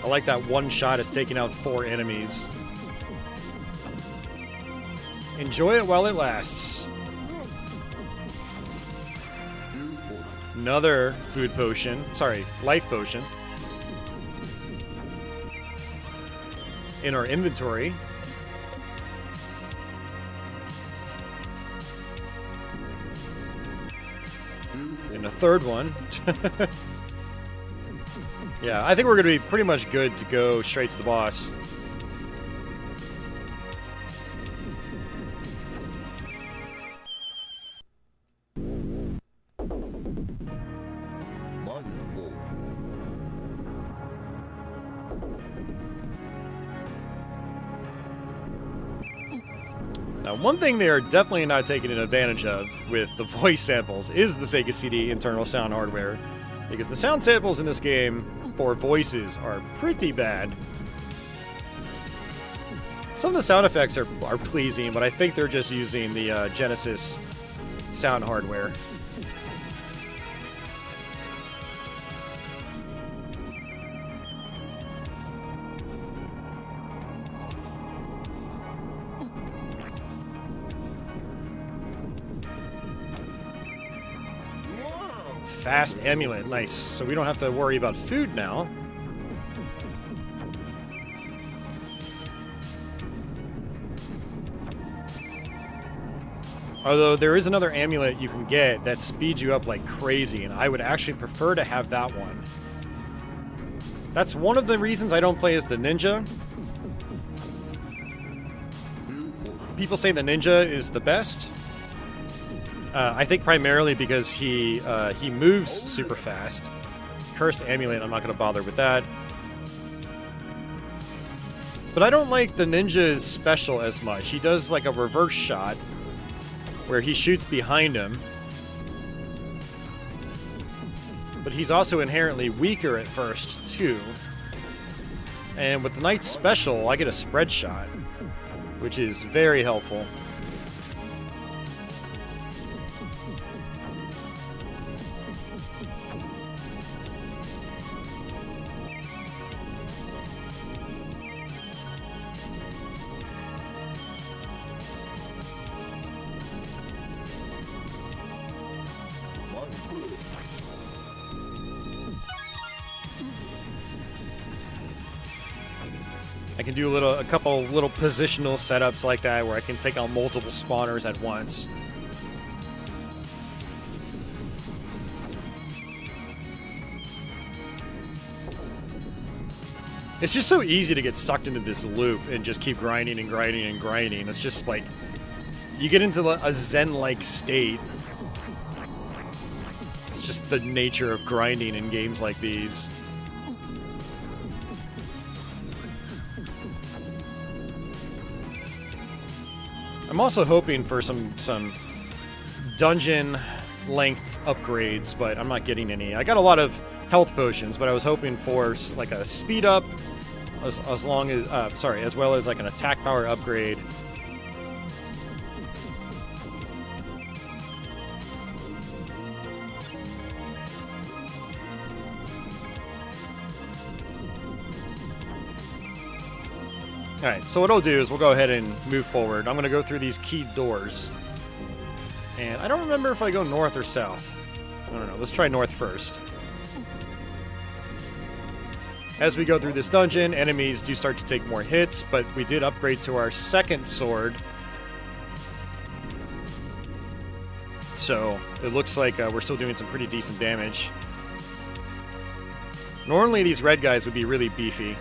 I like that one shot is taking out 4 enemies. Enjoy it while it lasts. Another food potion. Sorry, life potion. In our inventory. And a third one. Yeah, I think we're going to be pretty much good to go straight to the boss. Now, one thing they are definitely not taking advantage of with the voice samples is the Sega CD internal sound hardware, because the sound samples in this game for voices are pretty bad. Some of the sound effects are pleasing, but I think they're just using the Genesis sound hardware. Fast amulet, nice. So we don't have to worry about food now. Although there is another amulet you can get that speeds you up like crazy, and I would actually prefer to have that one. That's one of the reasons I don't play as the ninja. People say the ninja is the best. I think primarily because he moves super fast. Cursed amulet, I'm not going to bother with that. But I don't like the ninja's special as much. He does like a reverse shot where he shoots behind him. But he's also inherently weaker at first, too. And with the knight's special, I get a spread shot, which is very helpful. I can do a couple little positional setups like that where I can take on multiple spawners at once. It's just so easy to get sucked into this loop and just keep grinding and grinding and grinding. It's just like, you get into a zen-like state. It's just the nature of grinding in games like these. I'm also hoping for some dungeon length upgrades, but I'm not getting any. I got a lot of health potions, but I was hoping for like a speed up, as long as as well as like an attack power upgrade. Alright, so what I'll do is we'll go ahead and move forward. I'm going to go through these keyed doors. And I don't remember if I go north or south. I don't know. Let's try north first. As we go through this dungeon, enemies do start to take more hits, but we did upgrade to our second sword. So it looks like we're still doing some pretty decent damage. Normally these red guys would be really beefy.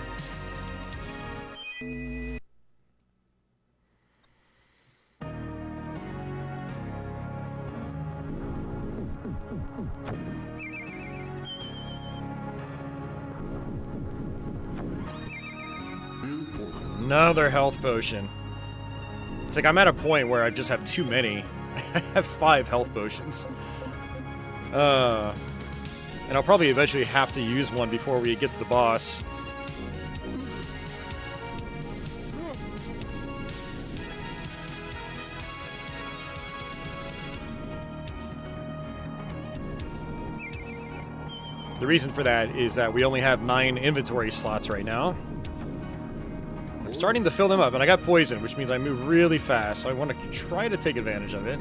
Another health potion. It's like I'm at a point where I just have too many. I have 5 health potions. And I'll probably eventually have to use one before we get to the boss. The reason for that is that we only have 9 inventory slots right now. I'm starting to fill them up, and I got poison, which means I move really fast, so I want to try to take advantage of it.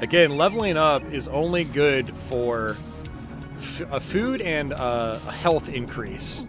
Again, leveling up is only good for a food and a health increase.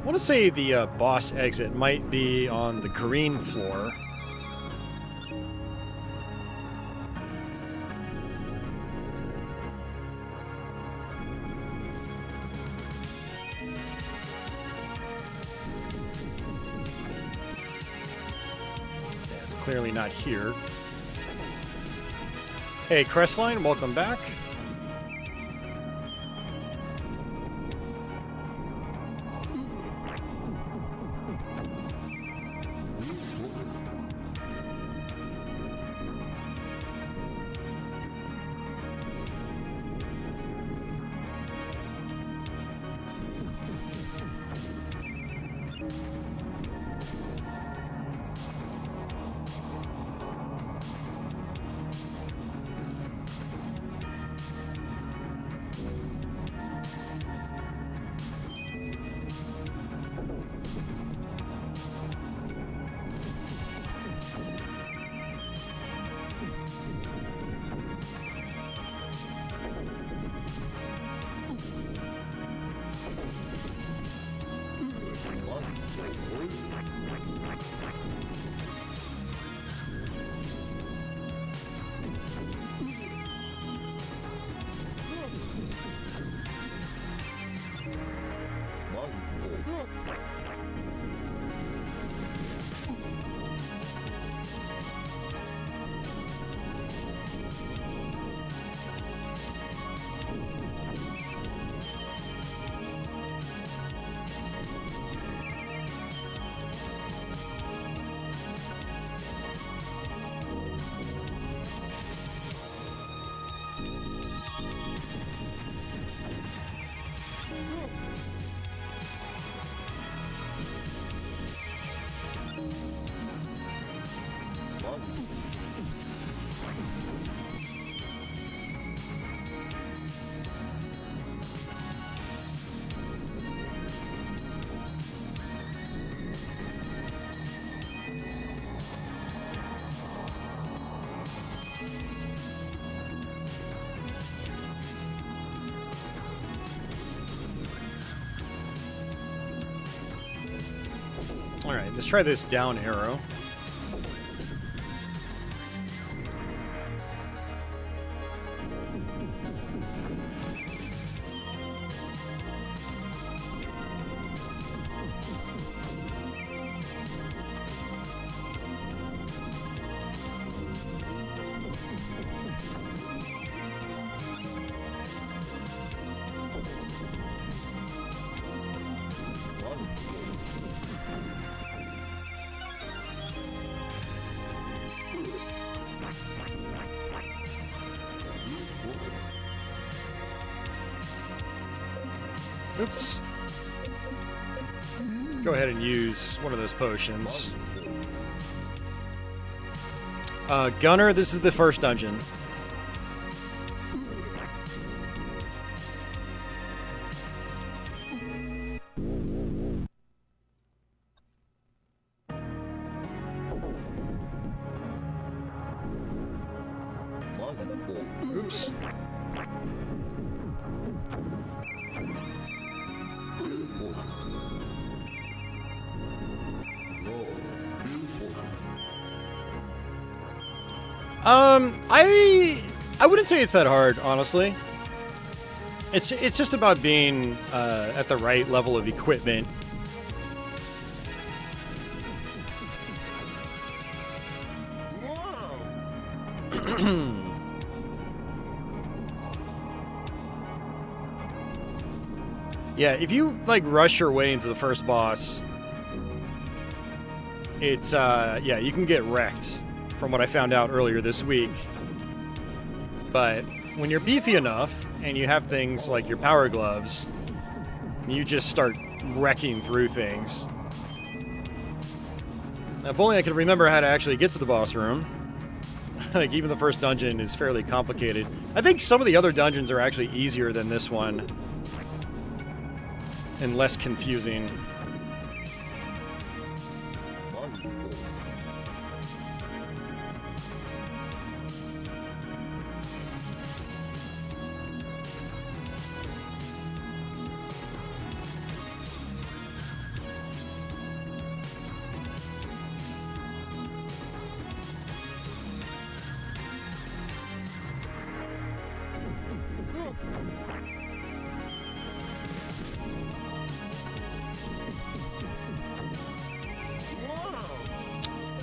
I want to say the boss exit might be on the green floor. Yeah, it's clearly not here. Hey, Crestline, welcome back. Alright, let's try this down arrow. Oops. Go ahead and use one of those potions. Gunner, this is the first dungeon. Oops. I wouldn't say it's that hard, honestly. It's just about being at the right level of equipment. Yeah, if you like rush your way into the first boss, it's yeah, you can get wrecked, from what I found out earlier this week. But when you're beefy enough and you have things like your power gloves, you just start wrecking through things. Now, if only I could remember how to actually get to the boss room. Like, even the first dungeon is fairly complicated. I think some of the other dungeons are actually easier than this one. And less confusing.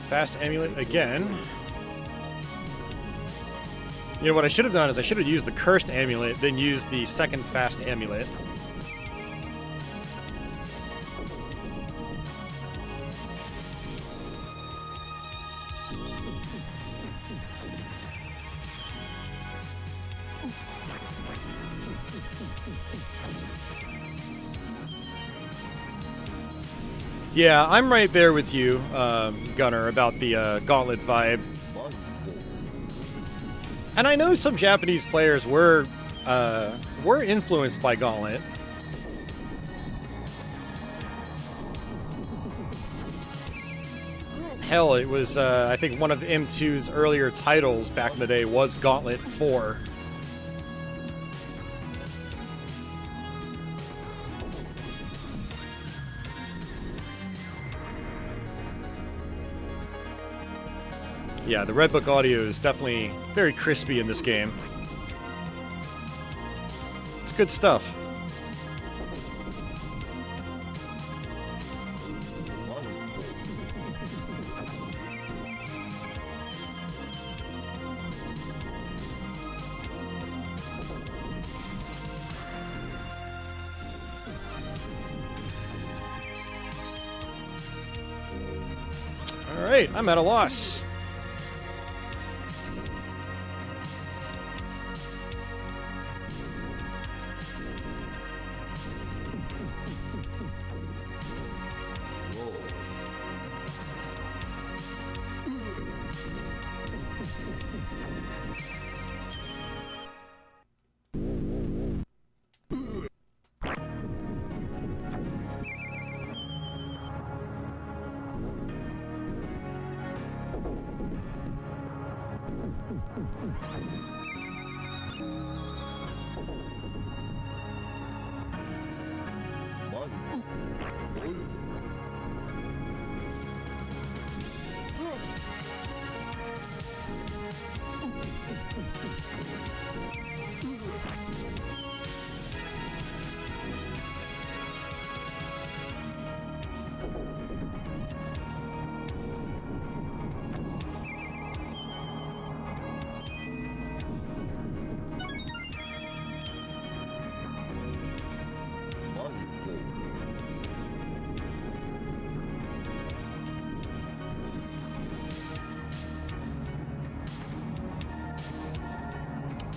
fast amulet again. You know, what I should have done is I should have used the cursed amulet, then used the second fast amulet. Yeah, I'm right there with you, Gunner, about the Gauntlet vibe. And I know some Japanese players were influenced by Gauntlet. Hell, it was, I think one of M2's earlier titles back in the day was Gauntlet 4. Yeah, the Red Book audio is definitely very crispy in this game. It's good stuff. All right, I'm at a loss.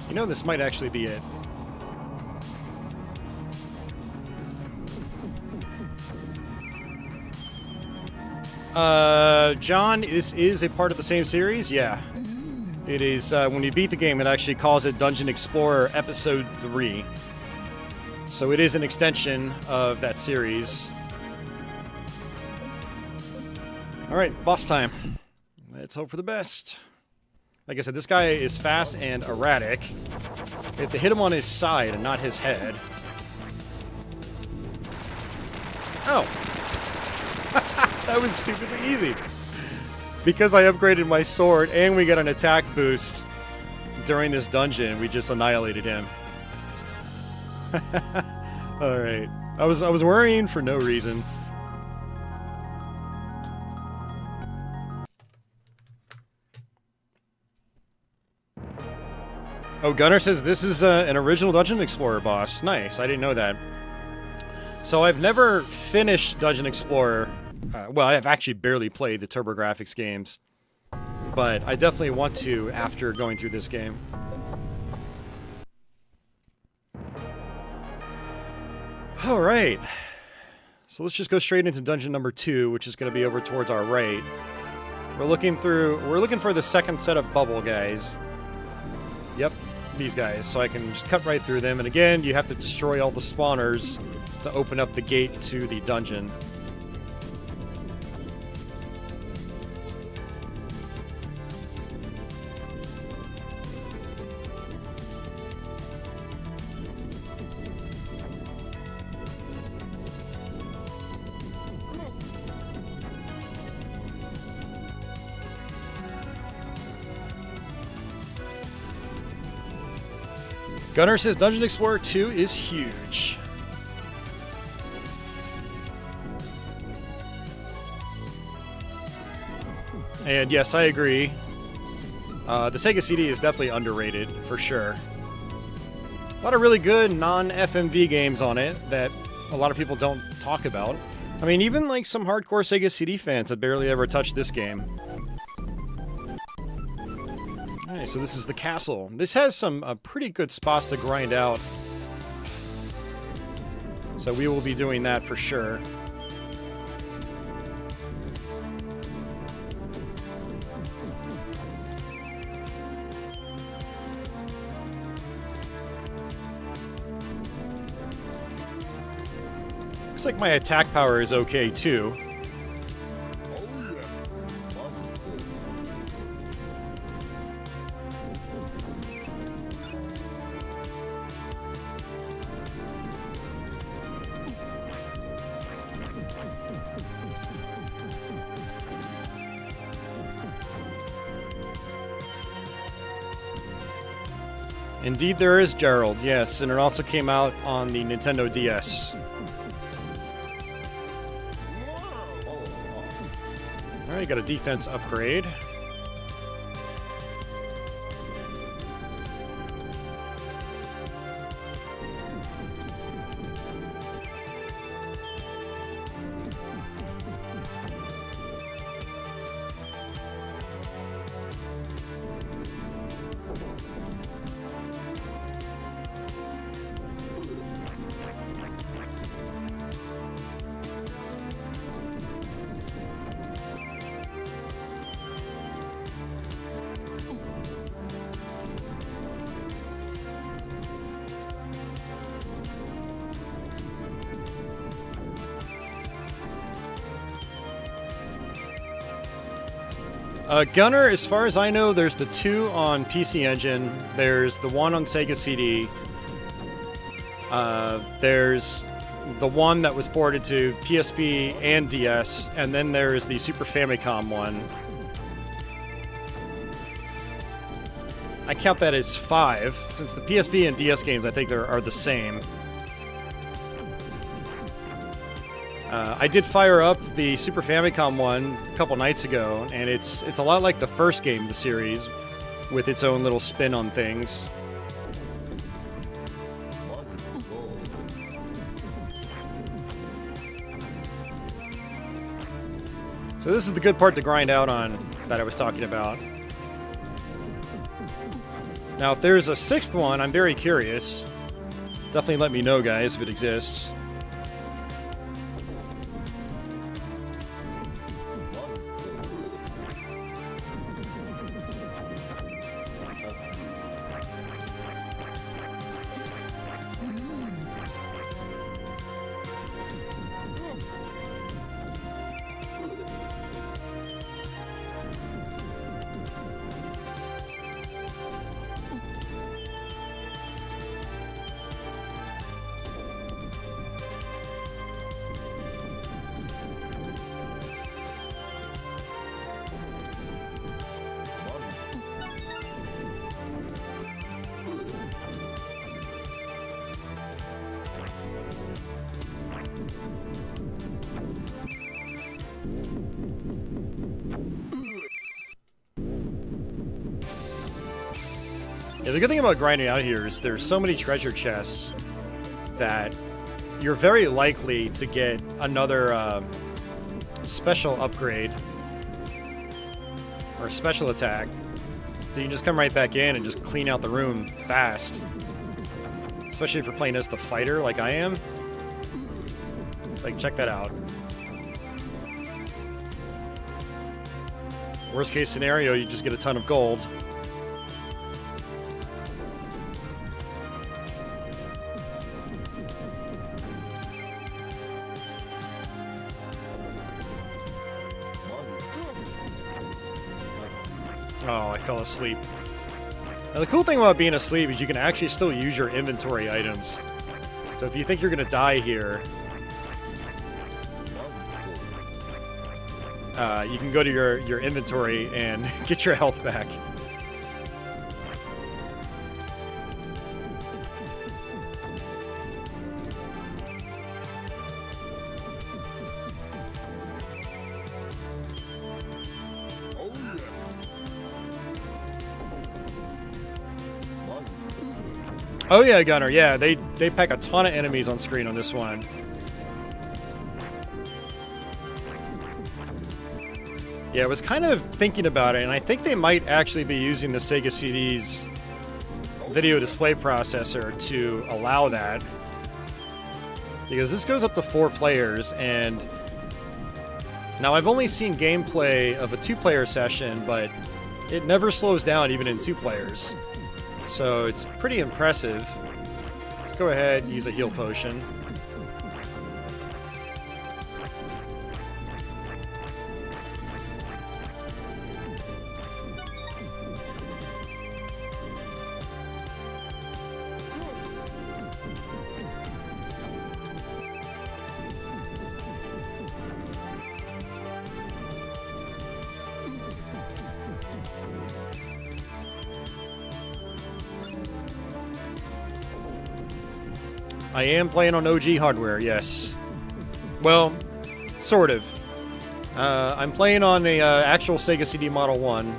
You know, this might actually be it. John, this is a part of the same series? Yeah. It is, when you beat the game, it actually calls it Dungeon Explorer Episode 3. So it is an extension of that series. Alright, boss time. Let's hope for the best. Like I said, this guy is fast and erratic. You have to hit him on his side and not his head. Oh! That was stupidly easy. Because I upgraded my sword and we got an attack boost during this dungeon, we just annihilated him. Alright. I was worrying for no reason. Oh, Gunner says this is an original Dungeon Explorer boss. Nice, I didn't know that. So I've never finished Dungeon Explorer. Well, I've actually barely played the Turbo Grafx games. But I definitely want to after going through this game. Alright. So let's just go straight into dungeon number 2, which is going to be over towards our right. We're looking for the second set of bubble guys. Yep, these guys. So I can just cut right through them. And again, you have to destroy all the spawners to open up the gate to the dungeon. Gunner says Dungeon Explorer 2 is huge. And yes, I agree. The Sega CD is definitely underrated, for sure. A lot of really good non-FMV games on it that a lot of people don't talk about. I mean, even like some hardcore Sega CD fans have barely ever touched this game. Alright, so this is the castle. This has some pretty good spots to grind out. So we will be doing that for sure. Looks like my attack power is okay too. Indeed there is Gerald, yes, and it also came out on the Nintendo DS. Alright, got a defense upgrade. Gunner, as far as I know, there's the 2 on PC Engine. There's the 1 on Sega CD. There's the 1 that was ported to PSP and DS, and then there's the Super Famicom one. I count that as 5, since the PSP and DS games I think are the same. I did fire up the Super Famicom one a couple nights ago, and it's a lot like the first game of the series, with its own little spin on things. So this is the good part to grind out on that I was talking about. Now, if there's a 6th one, I'm very curious. Definitely let me know, guys, if it exists. Yeah, the good thing about grinding out here is there's so many treasure chests that you're very likely to get another special upgrade or special attack. So you can just come right back in and just clean out the room fast. Especially if you're playing as the fighter like I am. Like, check that out. Worst case scenario, you just get a ton of gold. Oh, I fell asleep. Now, the cool thing about being asleep is you can actually still use your inventory items. So if you think you're going to die here, you can go to your inventory and get your health back. Oh yeah, Gunner. Yeah, they pack a ton of enemies on screen on this one. Yeah, I was kind of thinking about it, and I think they might actually be using the Sega CD's video display processor to allow that. Because this goes up to 4 players, and now I've only seen gameplay of a 2-player session, but it never slows down even in 2 players. So it's pretty impressive. Let's go ahead and use a heal potion. I am playing on OG hardware, yes. Well, sort of. I'm playing on a actual Sega CD Model 1,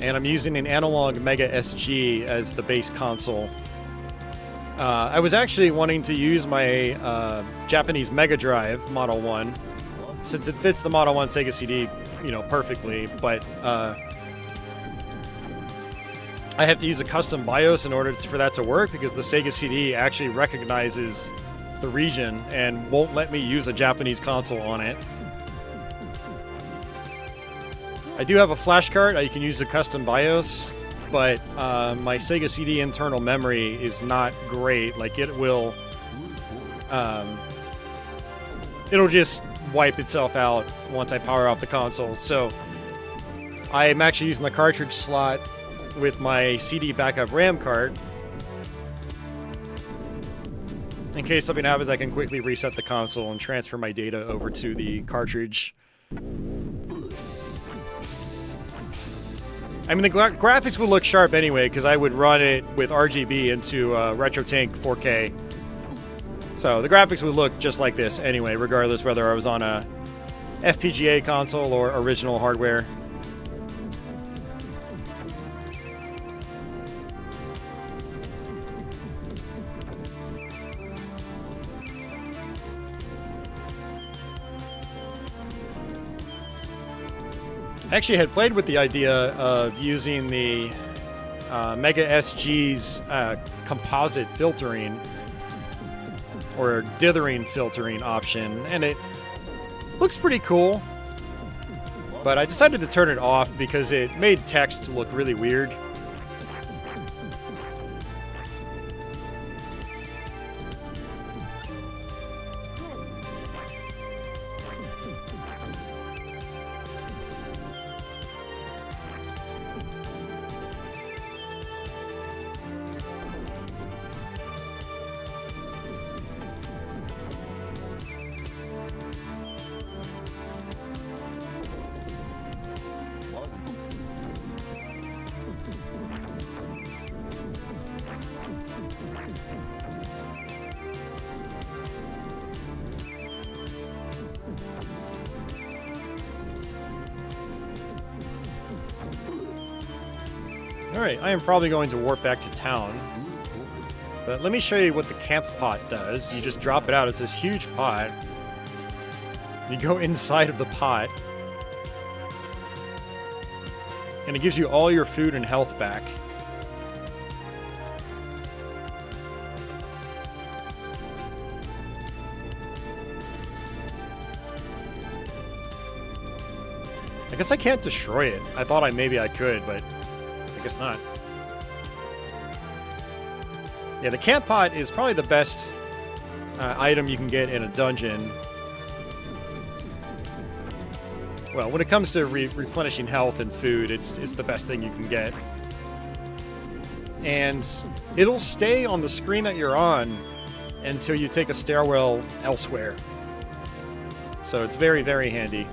and I'm using an analog Mega SG as the base console. I was actually wanting to use my Japanese Mega Drive Model 1, since it fits the Model 1 Sega CD, you know, perfectly, but I have to use a custom BIOS in order for that to work, because the Sega CD actually recognizes the region and won't let me use a Japanese console on it. I do have a flash card. I can use a custom BIOS, but my Sega CD internal memory is not great. Like, it will... it'll just wipe itself out once I power off the console. So I'm actually using the cartridge slot with my CD backup RAM card. In case something happens, I can quickly reset the console and transfer my data over to the cartridge. I mean, the graphics would look sharp anyway, because I would run it with RGB into RetroTank 4K. So the graphics would look just like this anyway, regardless whether I was on a FPGA console or original hardware. I actually had played with the idea of using the Mega SG's composite filtering or dithering filtering option, and it looks pretty cool, but I decided to turn it off because it made text look really weird. Alright, I am probably going to warp back to town. But let me show you what the camp pot does. You just drop it out. It's this huge pot. You go inside of the pot. And it gives you all your food and health back. I guess I can't destroy it. I thought maybe I could, but I guess not. Yeah, the camp pot is probably the best item you can get in a dungeon. Well, when it comes to replenishing health and food, it's the best thing you can get. And it'll stay on the screen that you're on until you take a stairwell elsewhere. So it's very, very handy.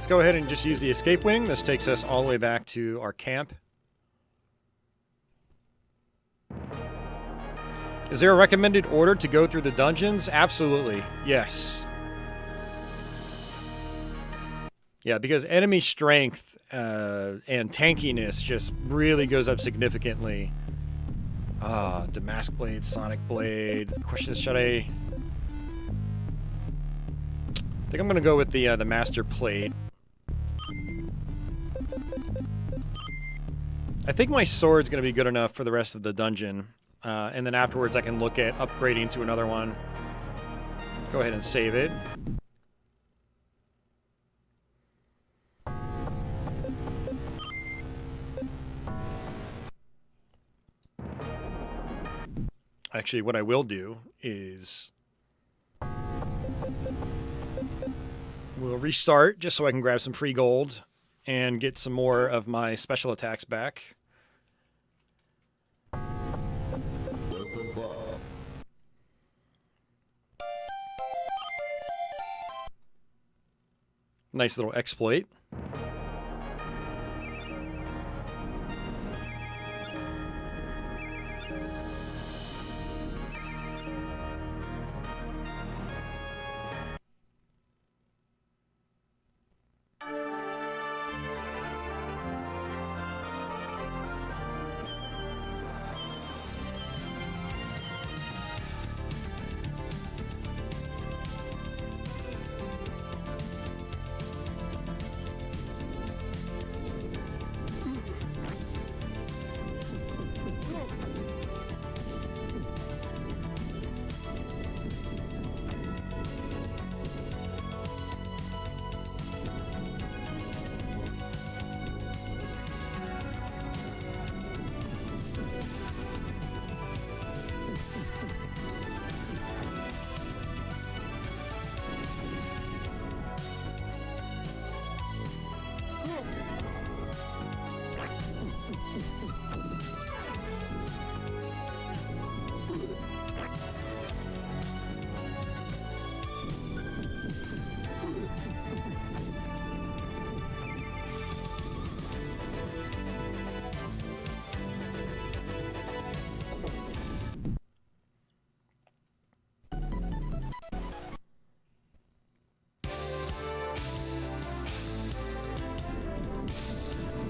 go ahead and just use the escape wing. This takes us all the way back to our camp. Is there a recommended order to go through the dungeons? Absolutely. Yes. Yeah, because enemy strength and tankiness just really goes up significantly. Damask Blade, Sonic Blade. The question is, should I think I'm going to go with the Master Plate. I think my sword's going to be good enough for the rest of the dungeon. And then afterwards I can look at upgrading to another one. Let's go ahead and save it. Actually, what I will do is we'll restart just so I can grab some free gold and get some more of my special attacks back. Nice little exploit.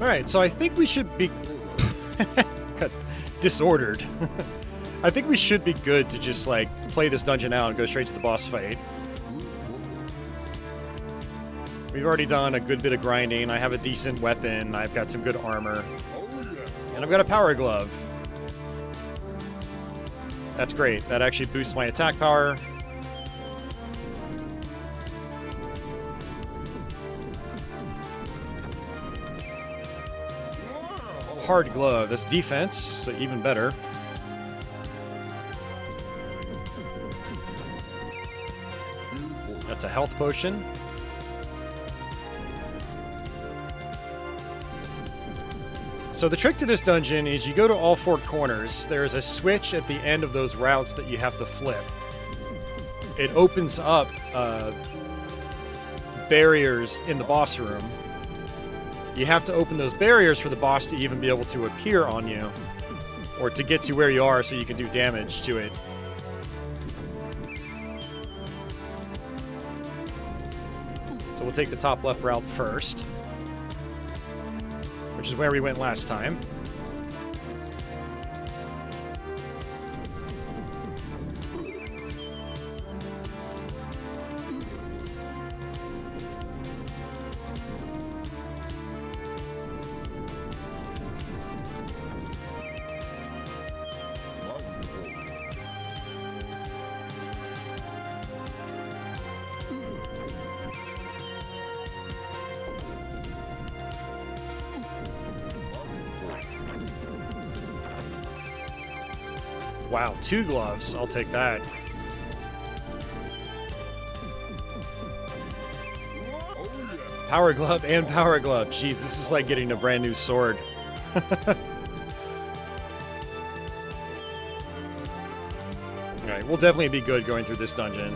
Alright, so I think we should be... got disordered. I think we should be good to just, like, play this dungeon out and go straight to the boss fight. We've already done a good bit of grinding. I have a decent weapon. I've got some good armor. And I've got a power glove. That's great. That actually boosts my attack power. Hard glove. That's defense, so even better. That's a health potion. So the trick to this dungeon is you go to all four corners. There's a switch at the end of those routes that you have to flip. It opens up barriers in the boss room. You have to open those barriers for the boss to even be able to appear on you, or to get to where you are so you can do damage to it. So we'll take the top left route first, which is where we went last time. Wow, 2 gloves. I'll take that. Power glove and power glove. Jeez, this is like getting a brand new sword. Alright, we'll definitely be good going through this dungeon.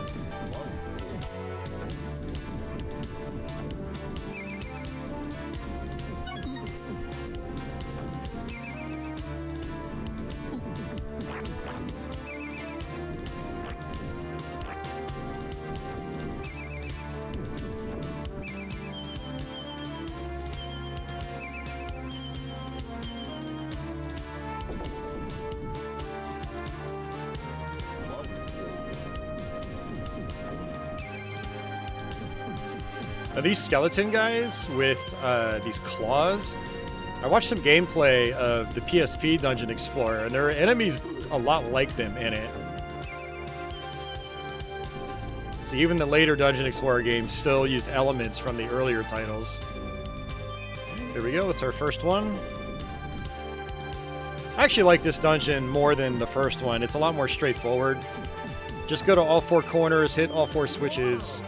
Now, these skeleton guys with these claws, I watched some gameplay of the PSP Dungeon Explorer, and there are enemies a lot like them in it. So even the later Dungeon Explorer games still used elements from the earlier titles. Here we go, it's our first one. I actually like this dungeon more than the first one. It's a lot more straightforward. Just go to all 4 corners, hit all 4 switches,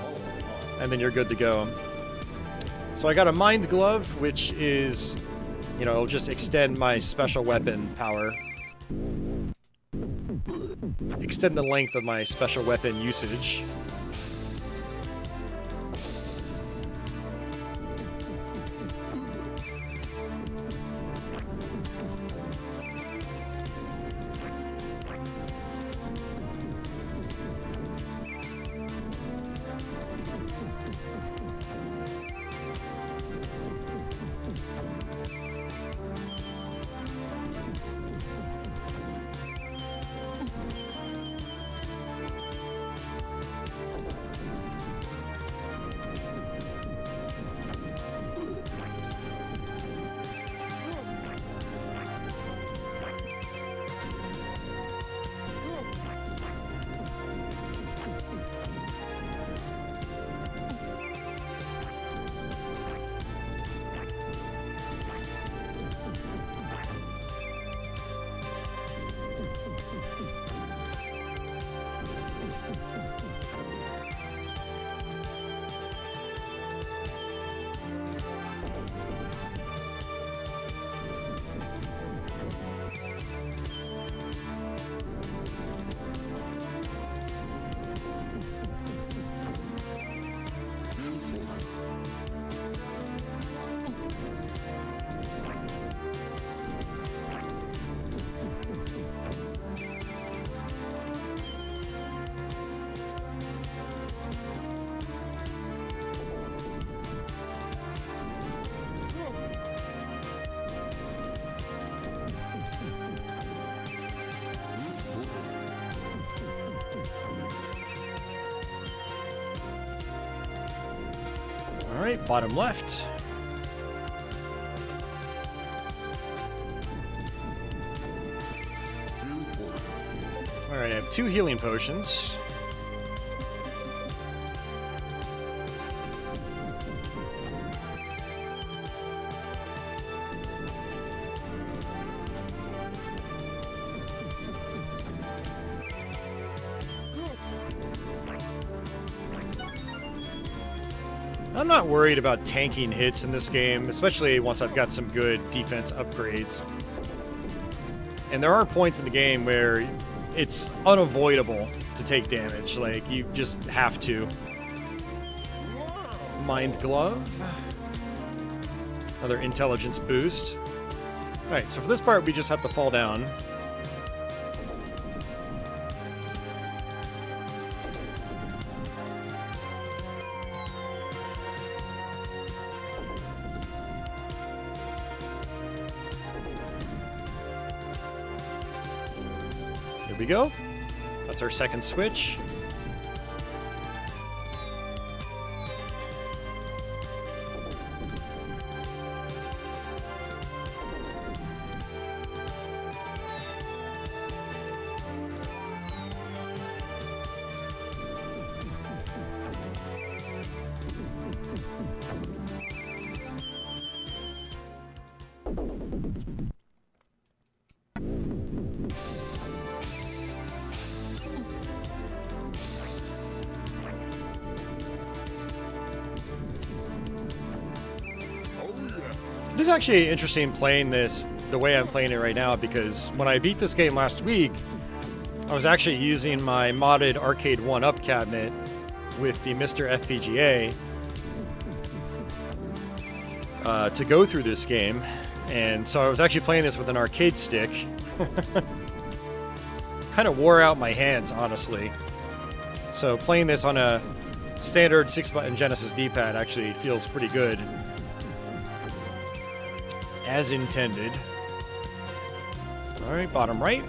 and then you're good to go. So I got a Mind Glove, which is, you know, it'll just extend my special weapon power. Extend the length of my special weapon usage. Alright, bottom left. Alright, I have 2 healing potions. I'm not worried about tanking hits in this game, especially once I've got some good defense upgrades. And there are points in the game where it's unavoidable to take damage, like you just have to. Mind Glove. Another intelligence boost. Alright, so for this part we just have to fall down. Here we go. That's our second switch. It is actually interesting playing this the way I'm playing it right now, because when I beat this game last week, I was actually using my modded Arcade 1-Up cabinet with the Mr. FPGA to go through this game, and so I was actually playing this with an arcade stick. Kind of wore out my hands, honestly. So playing this on a standard 6-button Genesis D-pad actually feels pretty good. As intended. Alright, bottom right.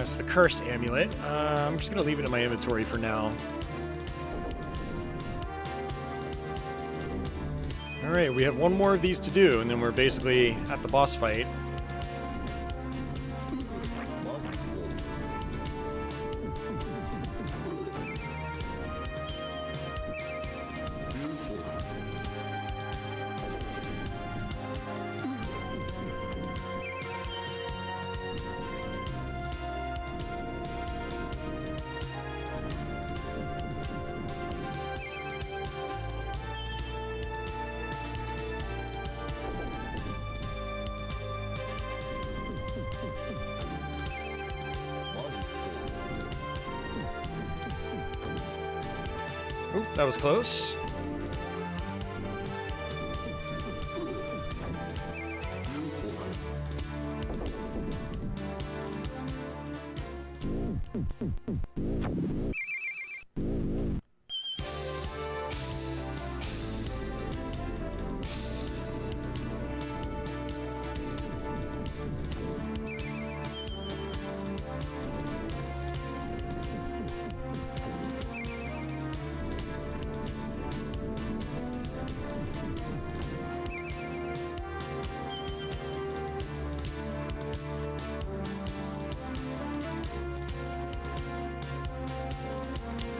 It's the cursed amulet. I'm just going to leave it in my inventory for now. Alright, we have one more of these to do, and then we're basically at the boss fight. Oop, that was close.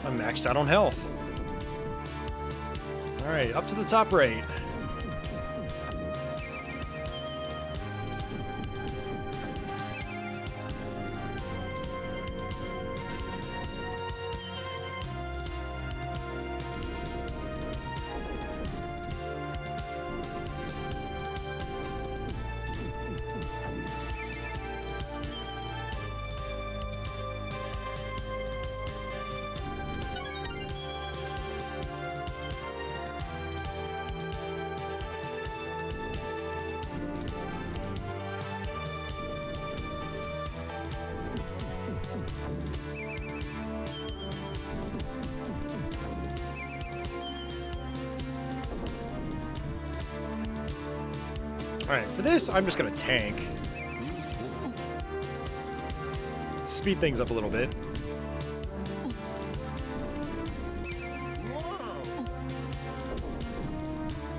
I'm maxed out on health. Alright, up to the top right. Alright, for this, I'm just going to tank. Speed things up a little bit.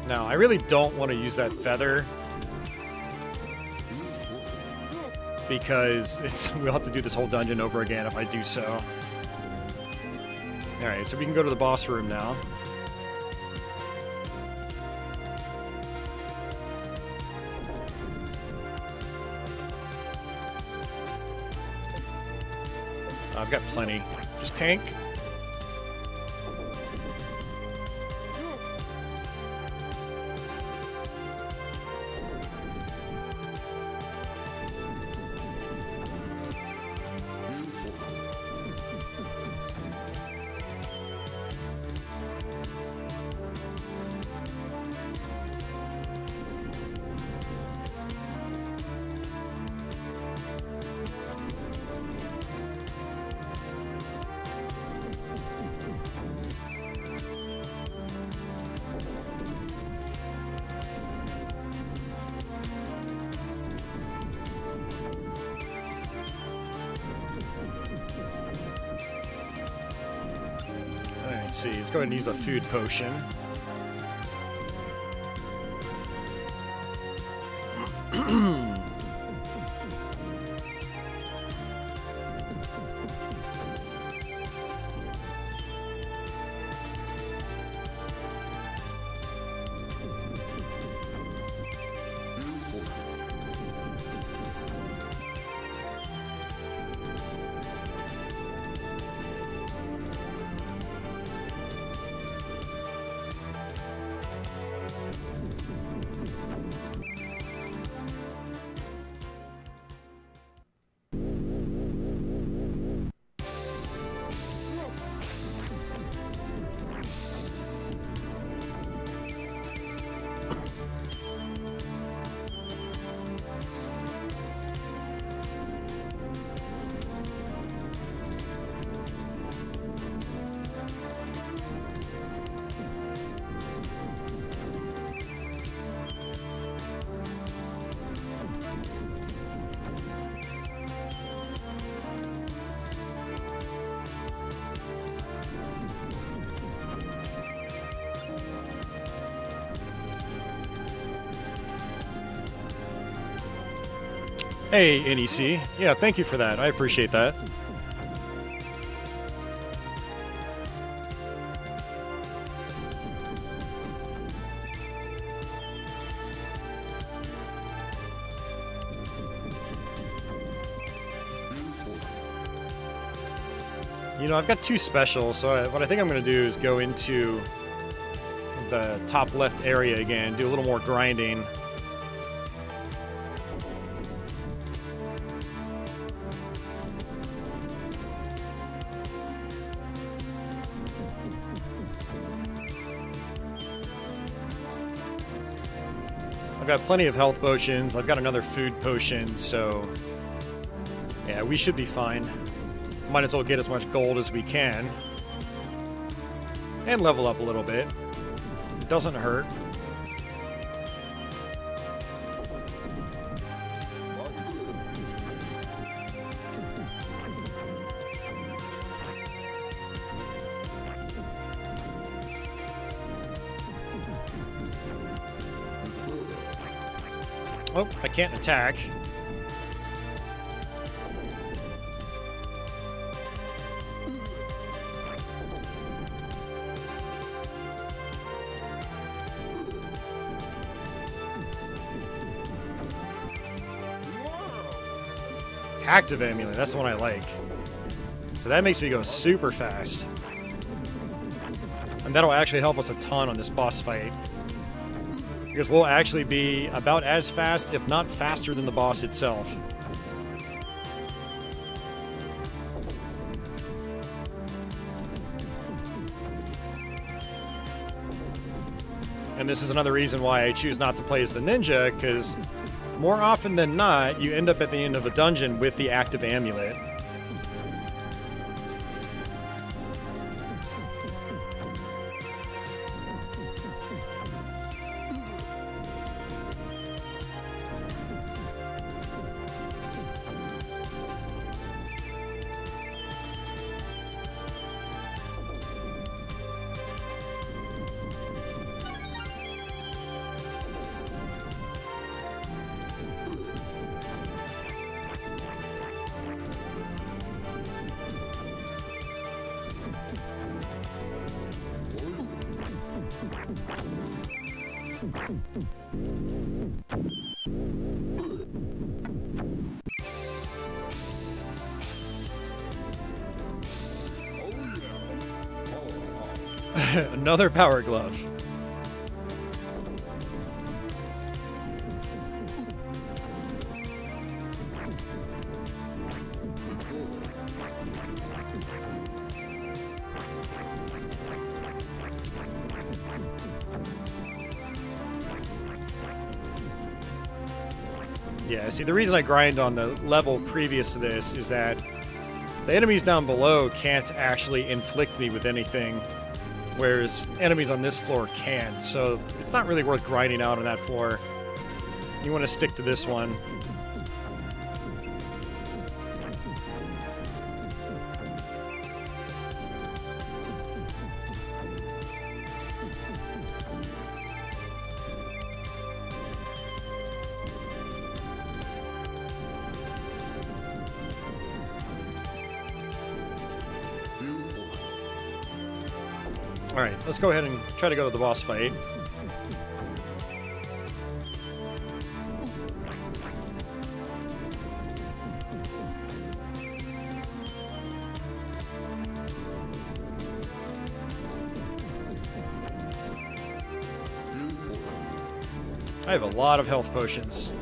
Now, I really don't want to use that feather, because we'll have to do this whole dungeon over again if I do so. Alright, so we can go to the boss room now. I've got plenty. Just tank. Let's see, let's go ahead and use a food potion. Hey, NEC. Yeah, thank you for that. I appreciate that. You know, I've got 2 specials, so what I think I'm going to do is go into the top left area again, do a little more grinding. I've got plenty of health potions. I've got another food potion, so yeah, we should be fine. Might as well get as much gold as we can. And level up a little bit. It doesn't hurt. Oh, I can't attack. Active amulet, that's the one I like. So that makes me go super fast. And that'll actually help us a ton on this boss fight. Because we'll actually be about as fast, if not faster, than the boss itself. And this is another reason why I choose not to play as the ninja, because more often than not, you end up at the end of a dungeon with the active amulet. Another power glove. Yeah, see, the reason I grind on the level previous to this is that the enemies down below can't actually inflict me with anything, whereas enemies on this floor can, so it's not really worth grinding out on that floor. You want to stick to this one. Alright, let's go ahead and try to go to the boss fight. I have a lot of health potions.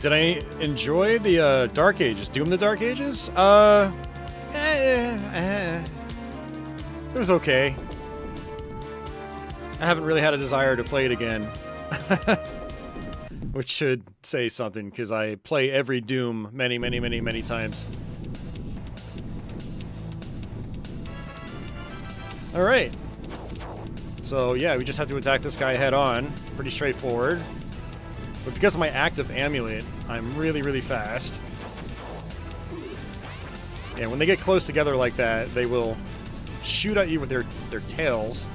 did I enjoy the Dark Ages? Doom the Dark Ages? It was okay. I haven't really had a desire to play it again. Which should say something, because I play every Doom many, many, many, many times. Alright. So, yeah, we just have to attack this guy head on. Pretty straightforward. But because of my active amulet, I'm really, really fast. And when they get close together like that, they will shoot at you with their tails.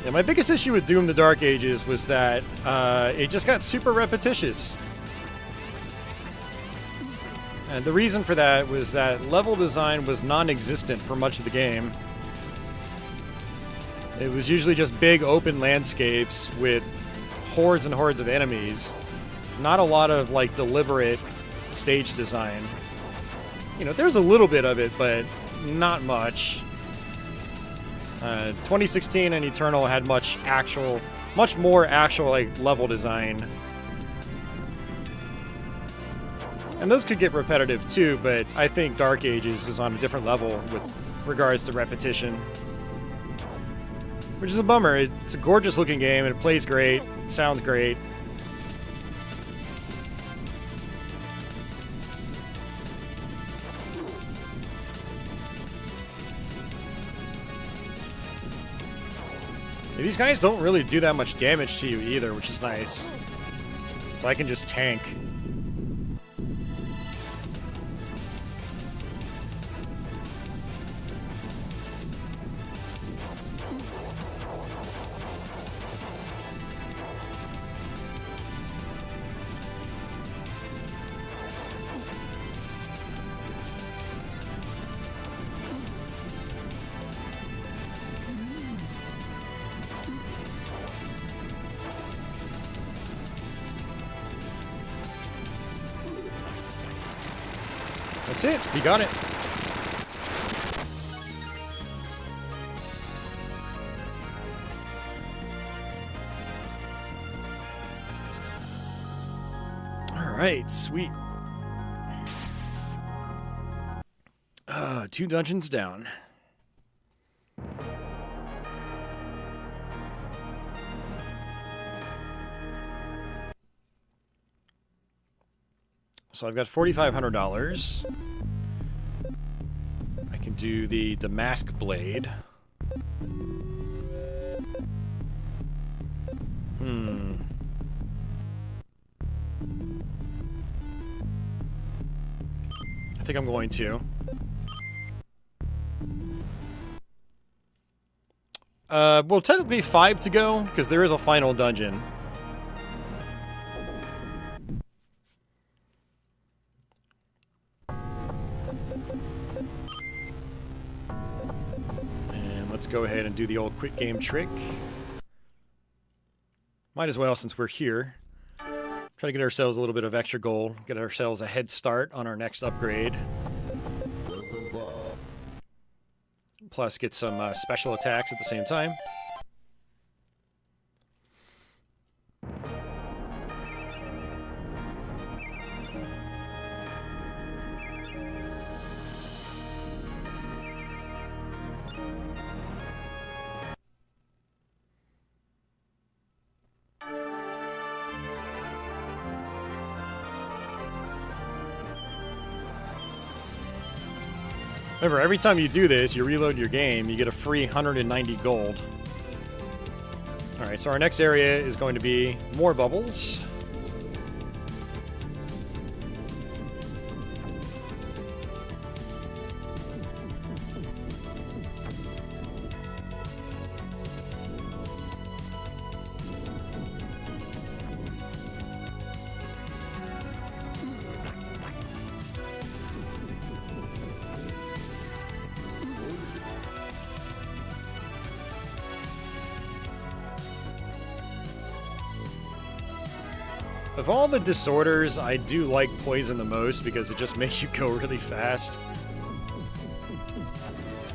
Yeah, my biggest issue with Doom the Dark Ages was that it just got super repetitious. And the reason for that was that level design was non-existent for much of the game. It was usually just big open landscapes with hordes and hordes of enemies. Not a lot of, like, deliberate stage design. You know, there's a little bit of it, but not much. 2016 and Eternal had much more actual like level design. And those could get repetitive too, but I think Dark Ages was on a different level with regards to repetition. Which is a bummer. It's a gorgeous looking game and it plays great, it sounds great. These guys don't really do that much damage to you either, which is nice. So I can just tank. That's it. You got it. All right, sweet. 2 dungeons down. So I've got $4,500. I can do the Damask Blade. I think I'm going to. Well, technically 5 to go, because there is a final dungeon. Let's go ahead and do the old quit game trick. Might as well, since we're here. Try to get ourselves a little bit of extra gold. Get ourselves a head start on our next upgrade. Plus get some special attacks at the same time. Remember, every time you do this, you reload your game, you get a free 190 gold. Alright, so our next area is going to be more bubbles. Of all the disorders, I do like poison the most because it just makes you go really fast.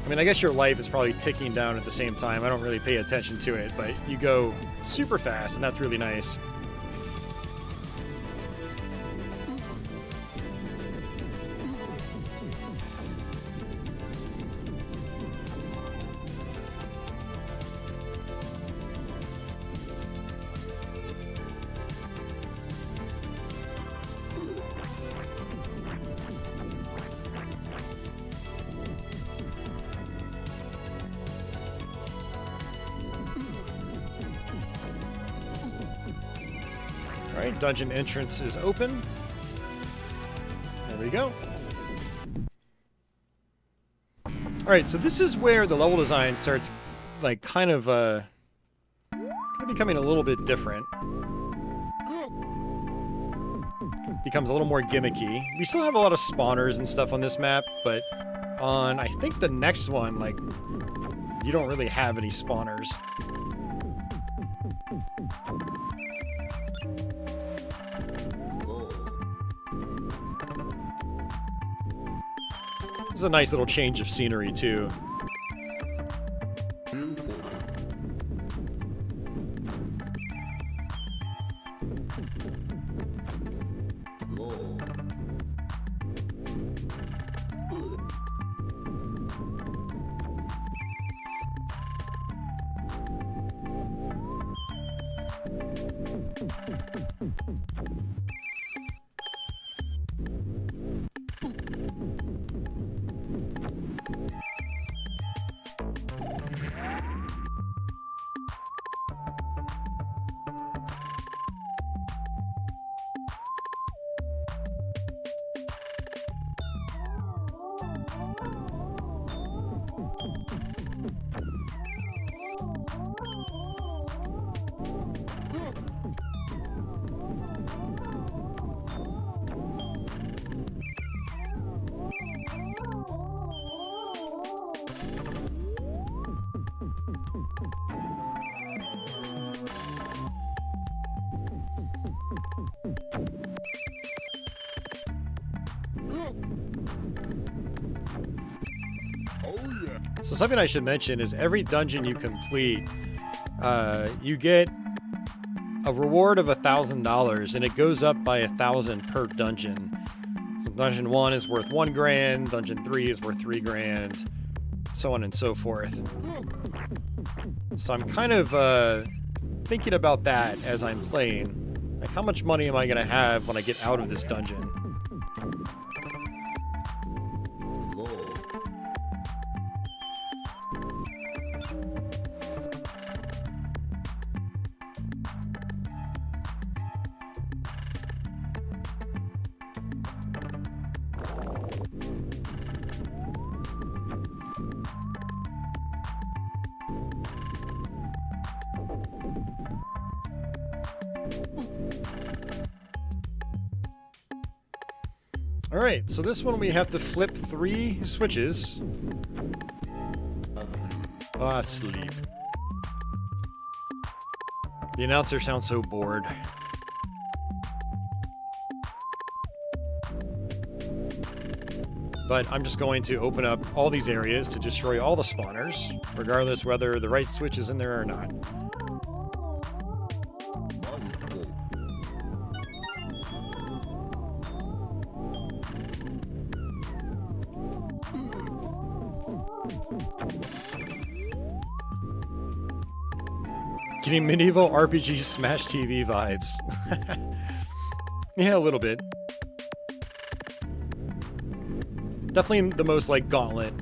I mean, I guess your life is probably ticking down at the same time. I don't really pay attention to it, but you go super fast, and that's really nice. Alright, dungeon entrance is open. There we go. Alright, so this is where the level design starts, like, kind of becoming a little bit different. Becomes a little more gimmicky. We still have a lot of spawners and stuff on this map, but on, I think, the next one, like, you don't really have any spawners. This is a nice little change of scenery, too. So something I should mention is every dungeon you complete, you get a reward of $1,000, and it goes up by 1,000 per dungeon. So dungeon 1 is worth 1 grand, dungeon 3 is worth 3 grand, so on and so forth. So I'm kind of thinking about that as I'm playing. Like, how much money am I going to have when I get out of this dungeon? Alright, so this one we have to flip 3 switches. Ah, sleep. The announcer sounds so bored. But I'm just going to open up all these areas to destroy all the spawners, regardless whether the right switch is in there or not. Getting medieval RPG Smash TV vibes. Yeah, a little bit. Definitely the most like Gauntlet.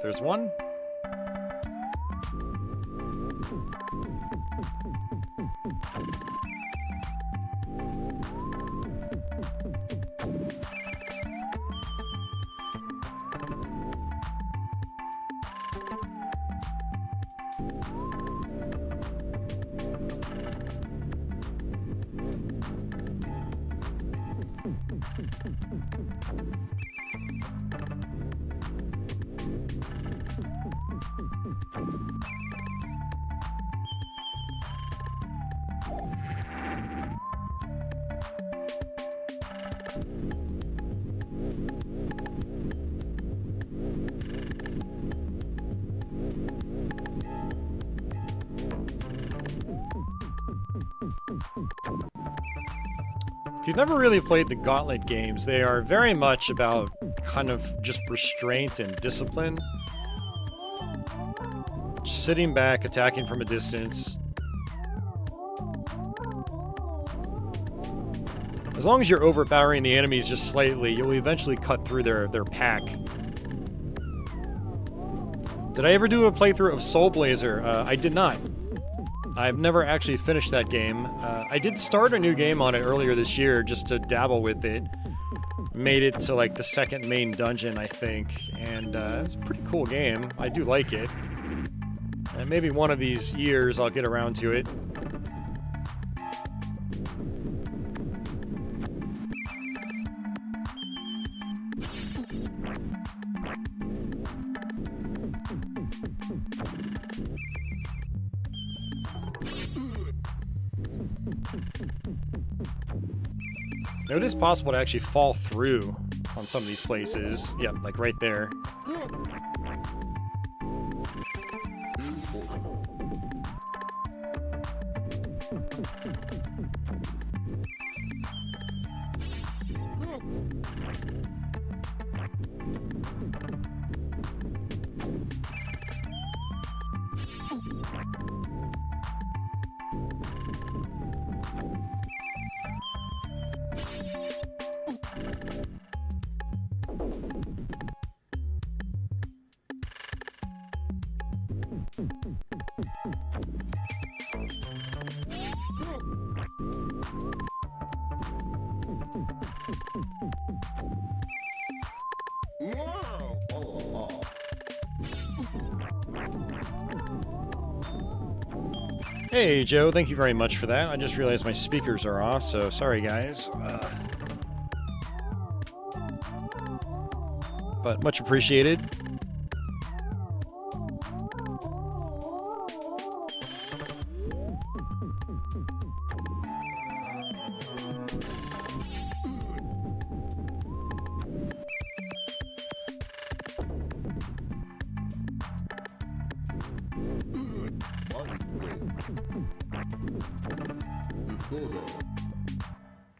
There's one. If you've never really played the Gauntlet games, they are very much about kind of just restraint and discipline. Just sitting back, attacking from a distance. As long as you're overpowering the enemies just slightly, you'll eventually cut through their pack. Did I ever do a playthrough of Soul Blazer? I did not. I've never actually finished that game. I did start a new game on it earlier this year just to dabble with it. Made it to like the second main dungeon, I think, and it's a pretty cool game. I do like it. And maybe one of these years I'll get around to it. Now, it is possible to actually fall through on some of these places. Yep, like right there. Hey, Joe, thank you very much for that. I just realized my speakers are off, so sorry, guys. But much appreciated.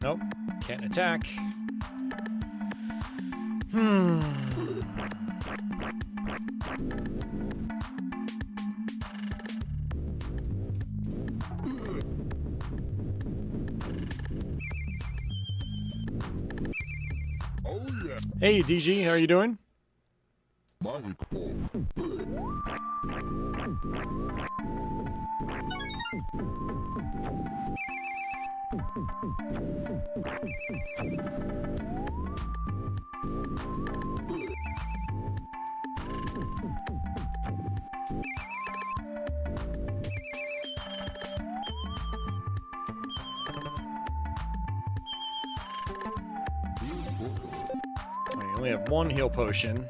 Nope, can't attack. Hey, DG, how are you doing? I only have one heal potion.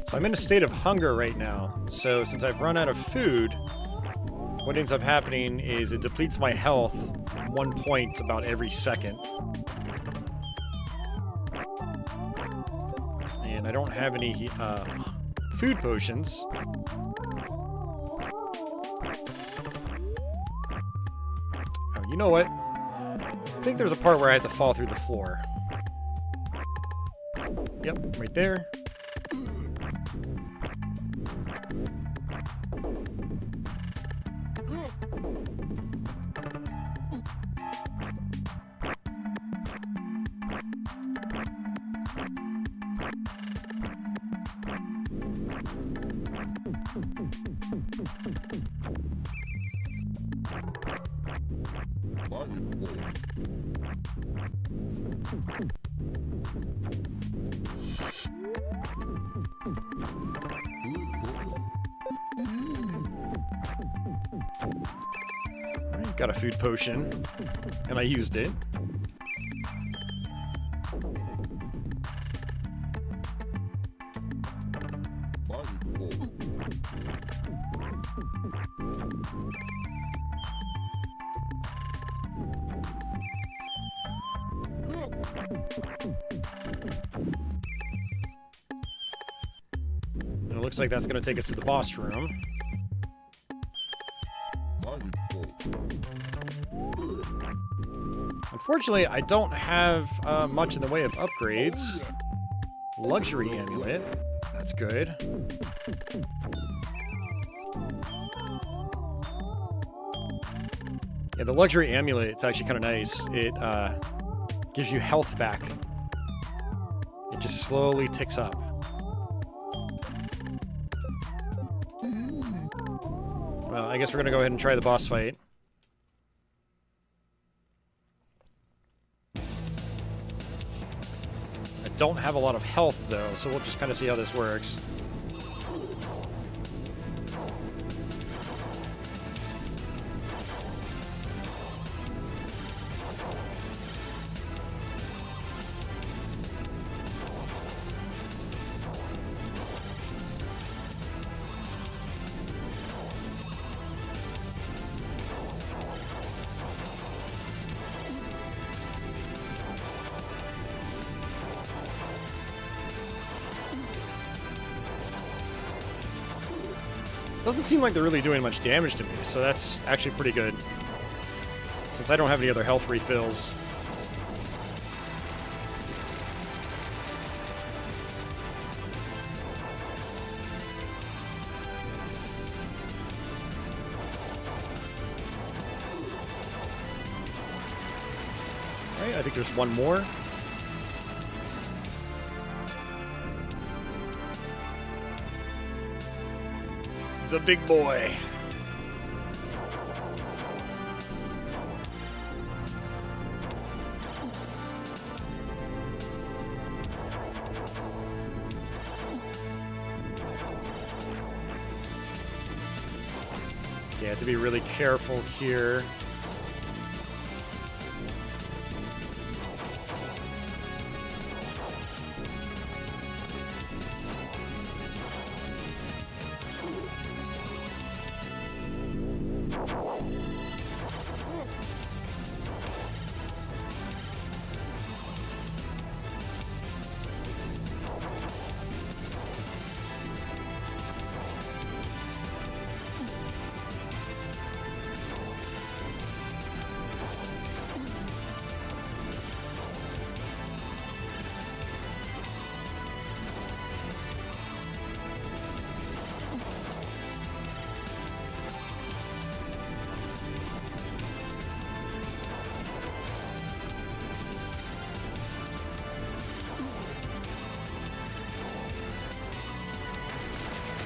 So I'm in a state of hunger right now, so since I've run out of food, what ends up happening is it depletes my health 1 point about every second. And I don't have any food potions. Oh, you know what? I think there's a part where I have to fall through the floor. Yep, right there. got a food potion, and I used it. And it looks like that's going to take us to the boss room. Unfortunately, I don't have much in the way of upgrades. Luxury amulet. That's good. Yeah, the luxury amulet, it's actually kind of nice. It gives you health back. It just slowly ticks up. Well, I guess we're going to go ahead and try the boss fight. Don't have a lot of health though, so we'll just kind of see how this works. Doesn't seem like they're really doing much damage to me, so that's actually pretty good. Since I don't have any other health refills. Alright, I think there's one more. He's a big boy. Yeah, have to be really careful here.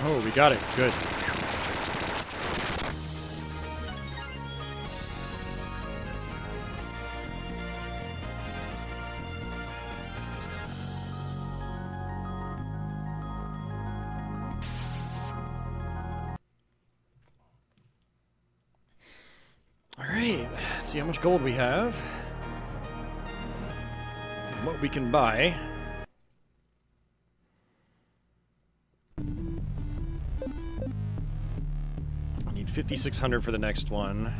Oh, we got it. Good. All right, let's see how much gold we have and what we can buy. I need 5,600 for the next one.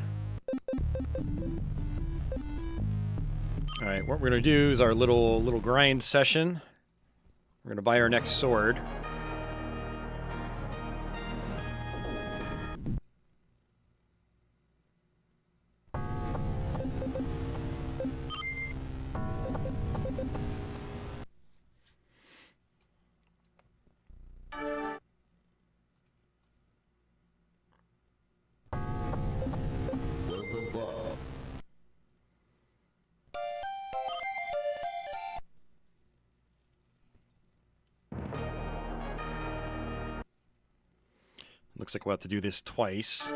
All right, what we're gonna do is our little grind session. We're gonna buy our next sword. Looks like we'll have to do this twice.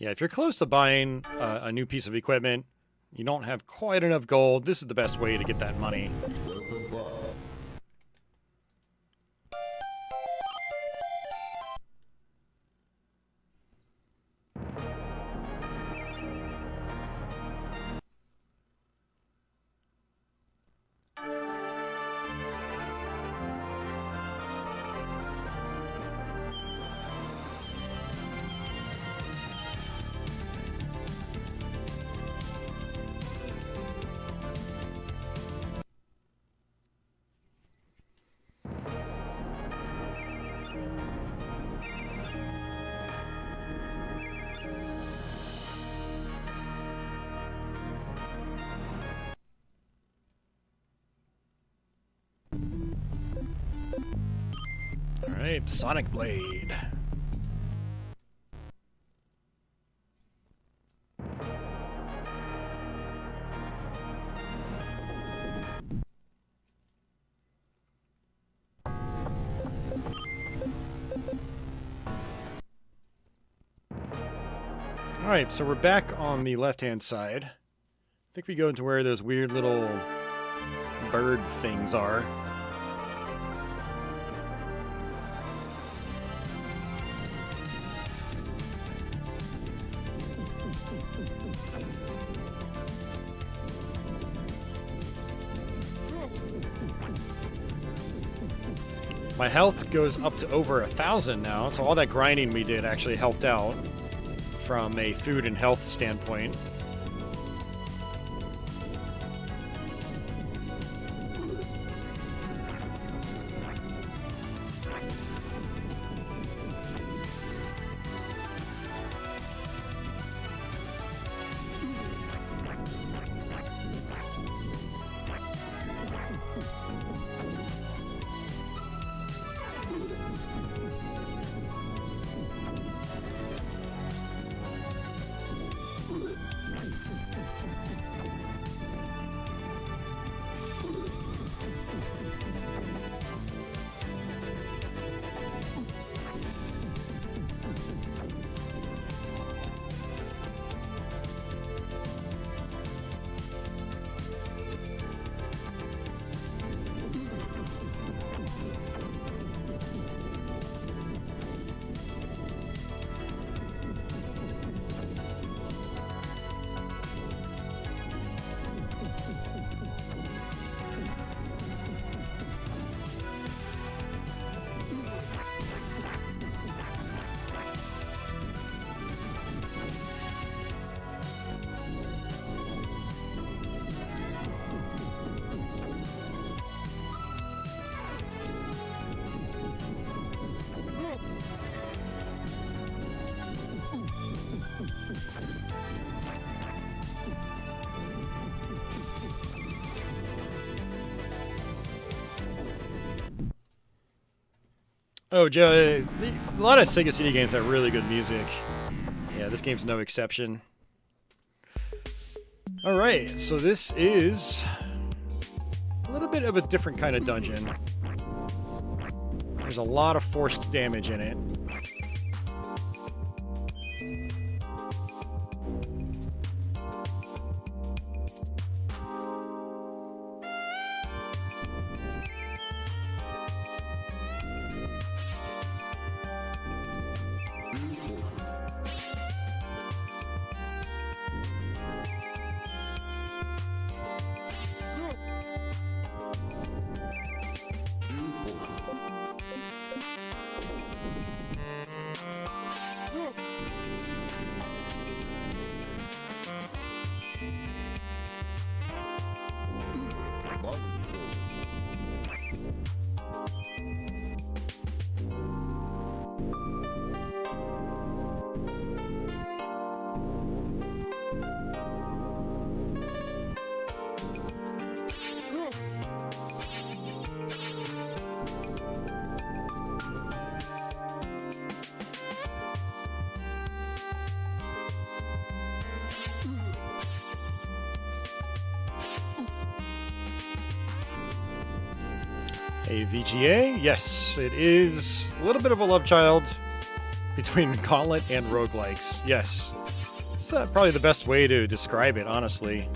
Yeah, if you're close to buying a new piece of equipment, you don't have quite enough gold, this is the best way to get that money. Alright, Sonic Blade. Alright, so we're back on the left-hand side. I think we go into where those weird little bird things are. My health goes up to over 1,000 now, so all that grinding we did actually helped out from a food and health standpoint. Oh, Joe, a lot of Sega CD games have really good music. Yeah, this game's no exception. Alright, so this is a little bit of a different kind of dungeon. There's a lot of forced damage in it. A VGA? Yes, it is a little bit of a love child between Gauntlet and roguelikes. Yes. It's probably the best way to describe it, honestly.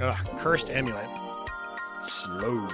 Ugh, cursed amulet. Slow.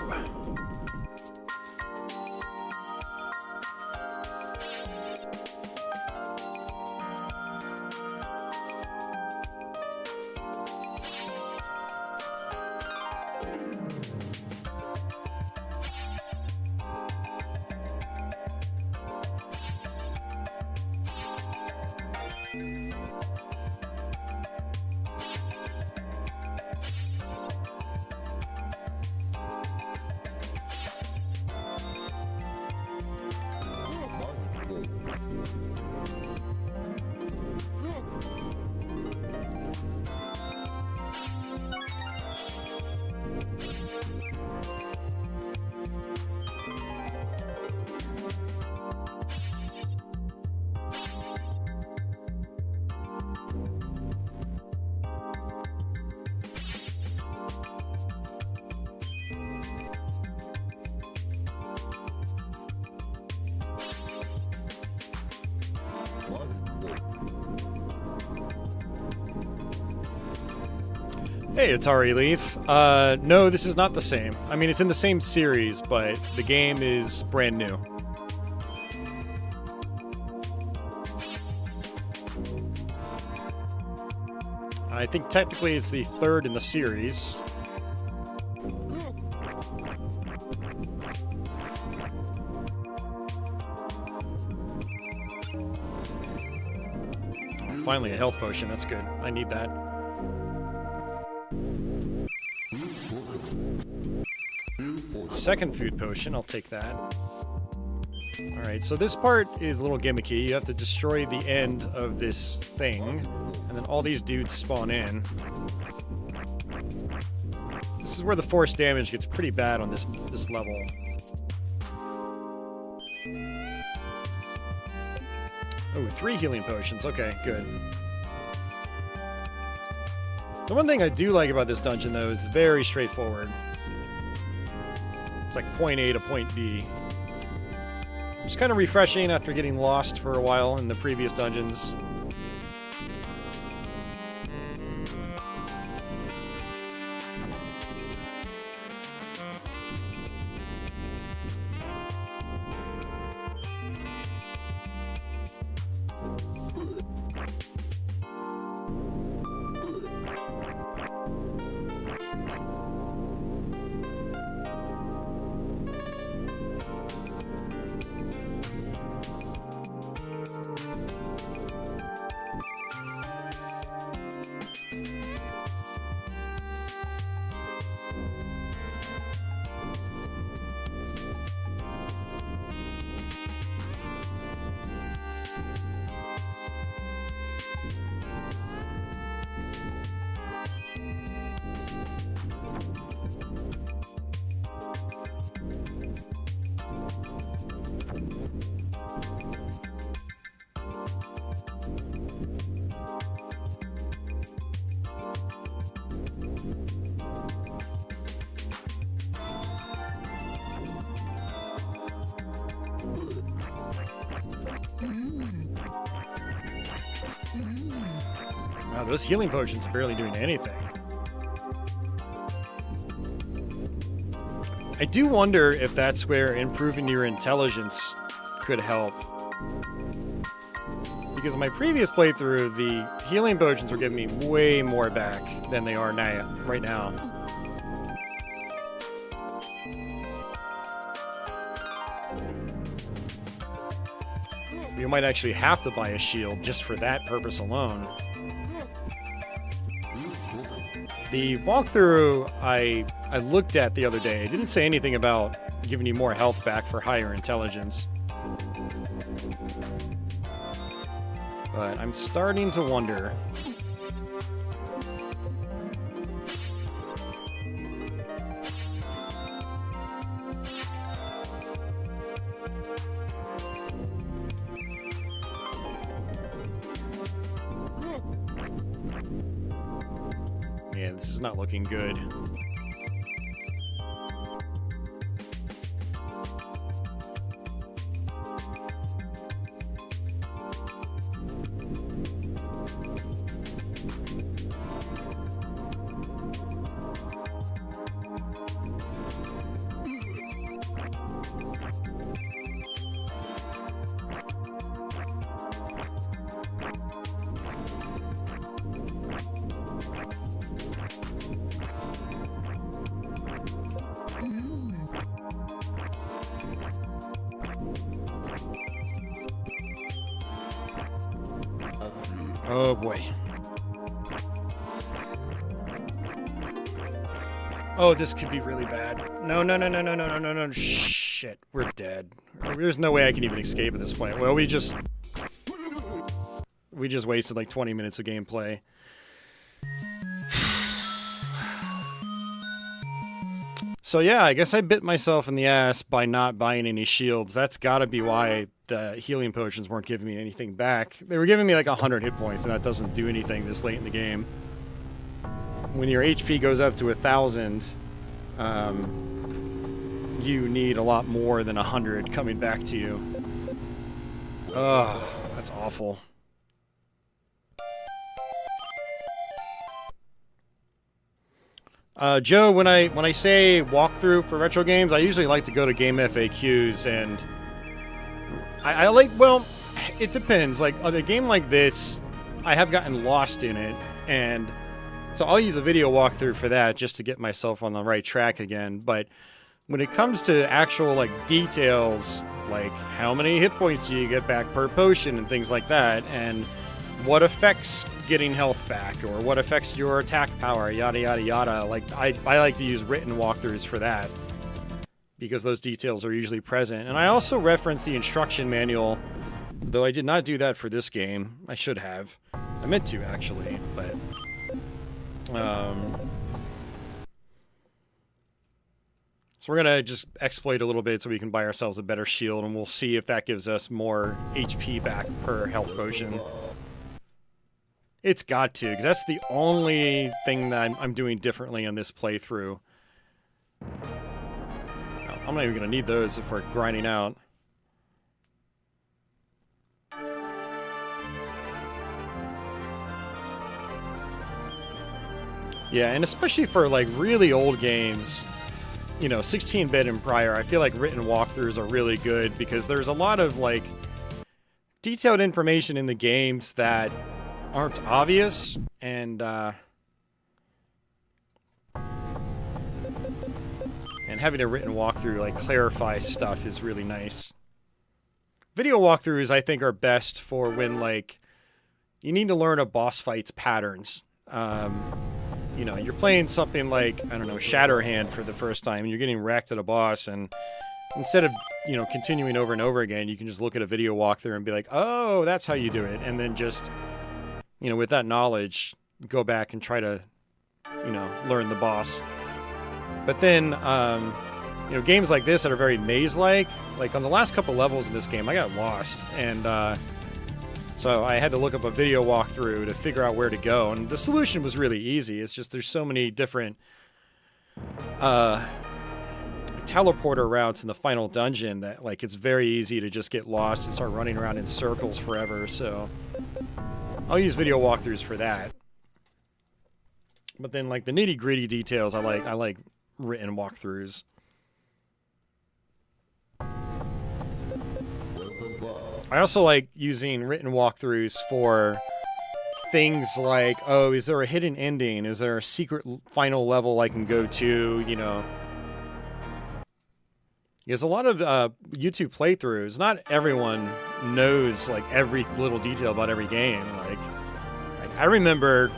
Hey, Atari Leaf. No, this is not the same. I mean, it's in the same series, but the game is brand new. I think technically it's the third in the series. Finally, a health potion. That's good. I need that. Second food potion. I'll take that. Alright, so this part is a little gimmicky. You have to destroy the end of this thing, and then all these dudes spawn in. This is where the force damage gets pretty bad on this level. Oh, 3 healing potions. Okay, good. The one thing I do like about this dungeon, though, is very straightforward. It's like point A to point B. It's kind of refreshing after getting lost for a while in the previous dungeons. Wow, those healing potions are barely doing anything. I do wonder if that's where improving your intelligence could help. Because in my previous playthrough, the healing potions were giving me way more back than they are now, right now. You might actually have to buy a shield just for that purpose alone. The walkthrough I looked at the other day, it didn't say anything about giving you more health back for higher intelligence. But I'm starting to wonder. this is not looking good. Oh boy. Oh, this could be really bad. No, no, no, no, no, no, no, no, no. Shit, we're dead. There's no way I can even escape at this point. Well, we just wasted like 20 minutes of gameplay. So yeah, I guess I bit myself in the ass by not buying any shields. That's gotta be why the healing potions weren't giving me anything back. They were giving me like 100 hit points, and that doesn't do anything this late in the game. When your HP goes up to 1,000, you need a lot more than 100 coming back to you. Ugh, that's awful. Joe, when I say walkthrough for retro games, I usually like to go to game FAQs, and I like, well, it depends. Like, on a game like this, I have gotten lost in it, and so I'll use a video walkthrough for that just to get myself on the right track again. But when it comes to actual, like, details, like how many hit points do you get back per potion and things like that, and what affects getting health back, or what affects your attack power, yada yada yada. Like, I like to use written walkthroughs for that, because those details are usually present. And I also reference the instruction manual, though I did not do that for this game. I should have. I meant to, actually, but so we're gonna just exploit a little bit so we can buy ourselves a better shield, and we'll see if that gives us more HP back per health potion. It's got to, because that's the only thing that I'm doing differently on this playthrough. I'm not even going to need those if we're grinding out. Yeah, and especially for, like, really old games, you know, 16-bit and prior, I feel like written walkthroughs are really good, because there's a lot of, like, detailed information in the games that aren't obvious, and having a written walkthrough, like, clarify stuff is really nice. Video walkthroughs, I think, are best for when, like, you need to learn a boss fight's patterns. You know, you're playing something like, I don't know, Shatterhand for the first time, and you're getting wrecked at a boss, and instead of, you know, continuing over and over again, you can just look at a video walkthrough and be like, oh, that's how you do it, and then just, you know, with that knowledge, go back and try to, you know, learn the boss. But then, you know, games like this that are very maze-like, like on the last couple levels of this game, I got lost, and so I had to look up a video walkthrough to figure out where to go, and the solution was really easy. It's just there's so many different teleporter routes in the final dungeon that, like, it's very easy to just get lost and start running around in circles forever, so I'll use video walkthroughs for that. But then, like, the nitty-gritty details, I like written walkthroughs. I also like using written walkthroughs for things like, oh, is there a hidden ending? Is there a secret final level I can go to, you know? Because a lot of YouTube playthroughs, not everyone knows, like, every little detail about every game. Like I remember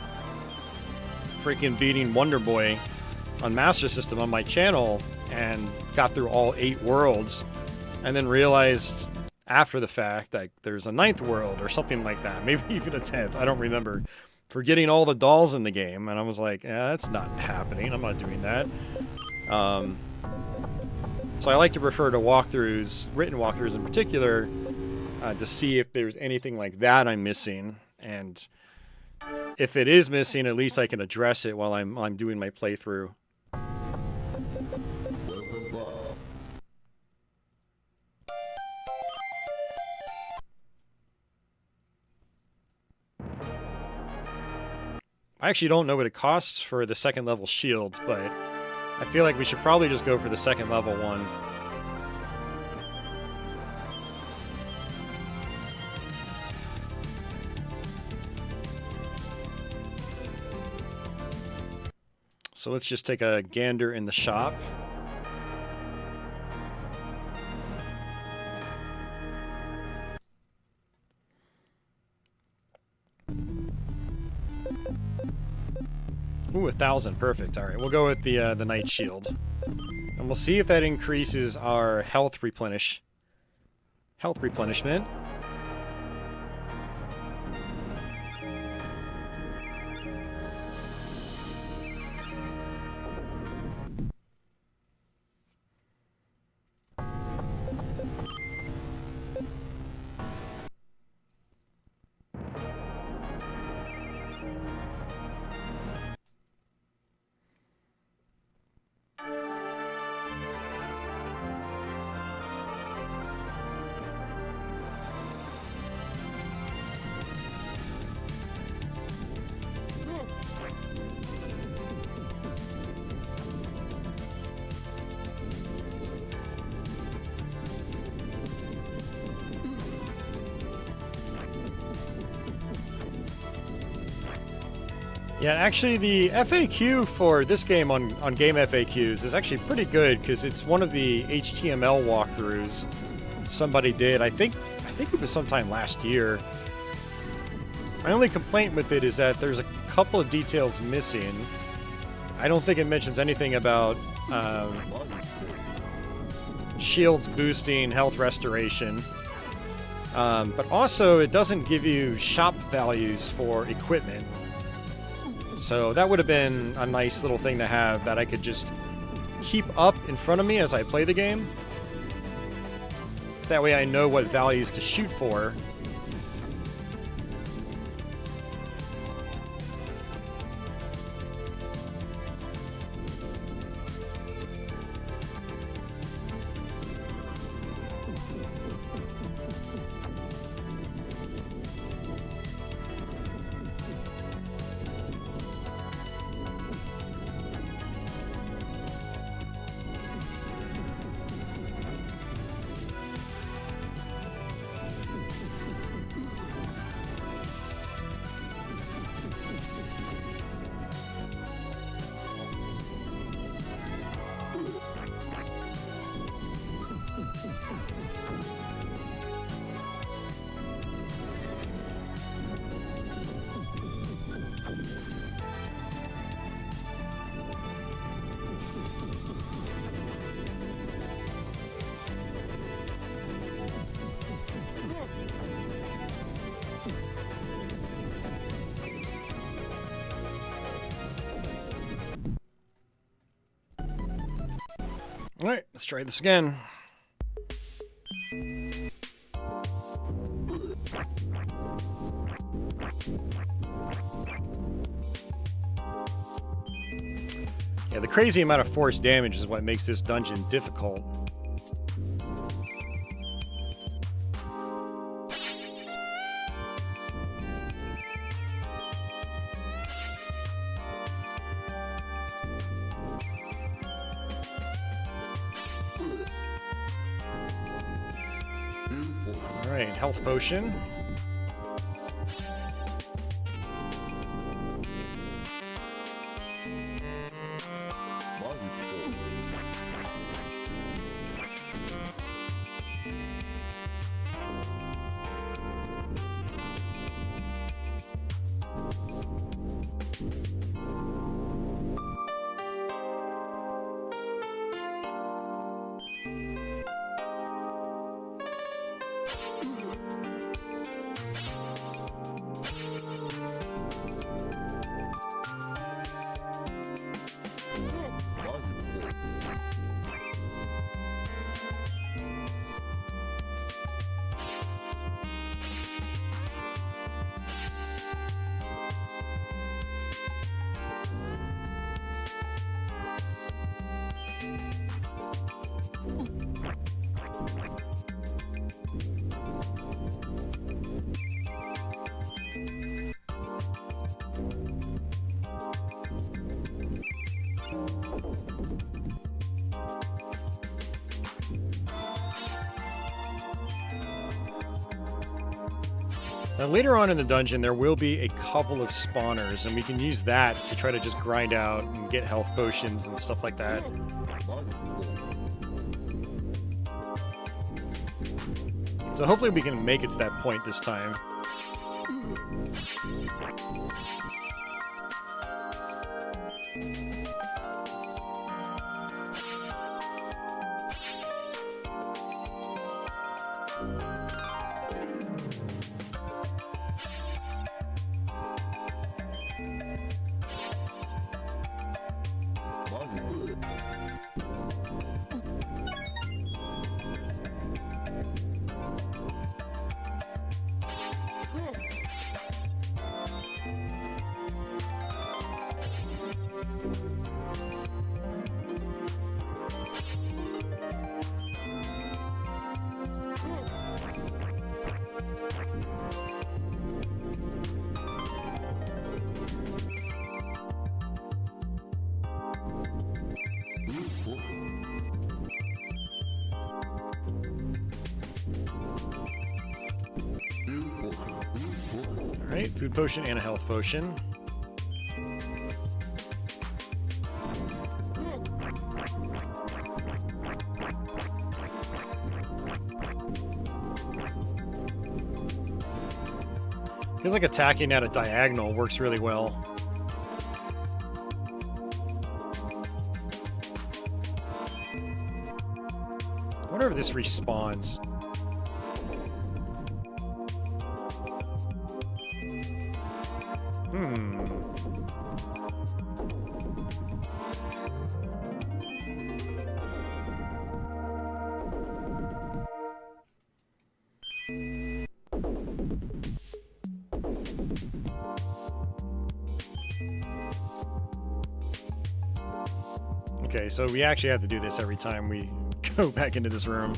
freaking beating Wonder Boy on Master System on my channel and got through all 8 worlds, and then realized after the fact that there's a 9th world or something like that, maybe even a 10th, I don't remember, for getting all the dolls in the game, and I was like, that's not happening, I'm not doing that. So I like to refer to walkthroughs, written walkthroughs in particular, to see if there's anything like that I'm missing, and if it is missing, at least I can address it while I'm doing my playthrough. I actually don't know what it costs for the second level shield, but I feel like we should probably just go for the second level one. So let's just take a gander in the shop. Ooh, 1,000, perfect. All right, we'll go with the Knight Shield, and we'll see if that increases our health replenishment. Yeah, actually the FAQ for this game on Game FAQs is actually pretty good because it's one of the HTML walkthroughs somebody did. I think it was sometime last year. My only complaint with it is that there's a couple of details missing. I don't think it mentions anything about shields boosting health restoration. But also it doesn't give you shop values for equipment. So that would have been a nice little thing to have that I could just keep up in front of me as I play the game. That way I know what values to shoot for. Alright, let's try this again. Yeah, the crazy amount of force damage is what makes this dungeon difficult. Alright, health potion. Now, later on in the dungeon, there will be a couple of spawners, and we can use that to try to just grind out and get health potions and stuff like that. So hopefully we can make it to that point this time. Alright, food potion and a health potion. Feels like attacking at a diagonal works really well. I wonder if this respawns. Okay, so we actually have to do this every time we go back into this room.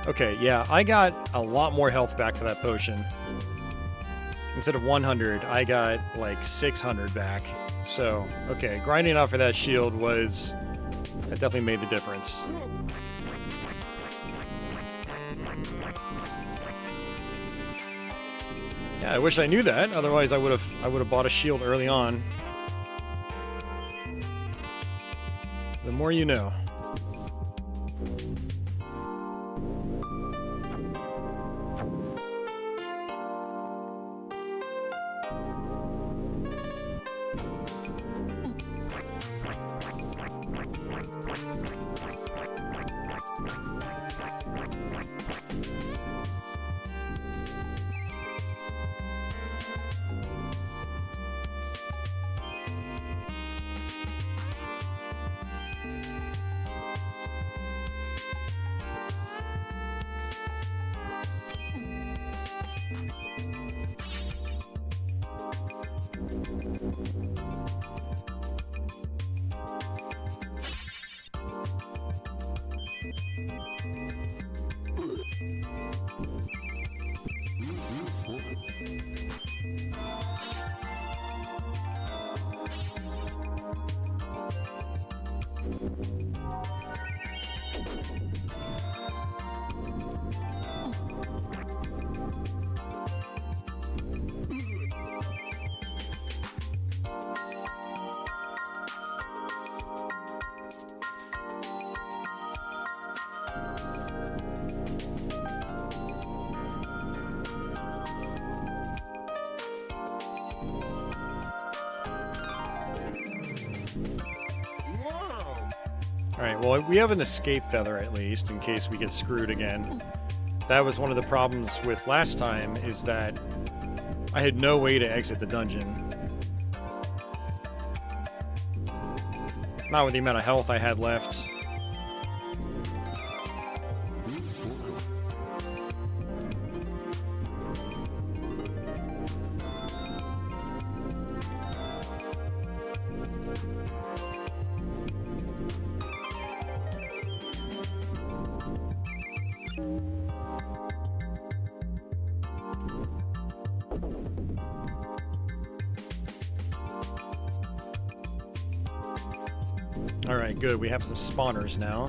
Okay, yeah, I got a lot more health back for that potion. Instead of 100, I got like 600 back. So, okay, grinding out for that shield was... that definitely made the difference. Yeah, I wish I knew that. Otherwise, I would have bought a shield early on. The more you know. Alright, well, we have an escape feather at least, in case we get screwed again. That was one of the problems with last time, is that I had no way to exit the dungeon. Not with the amount of health I had left. Alright, good. We have some spawners now.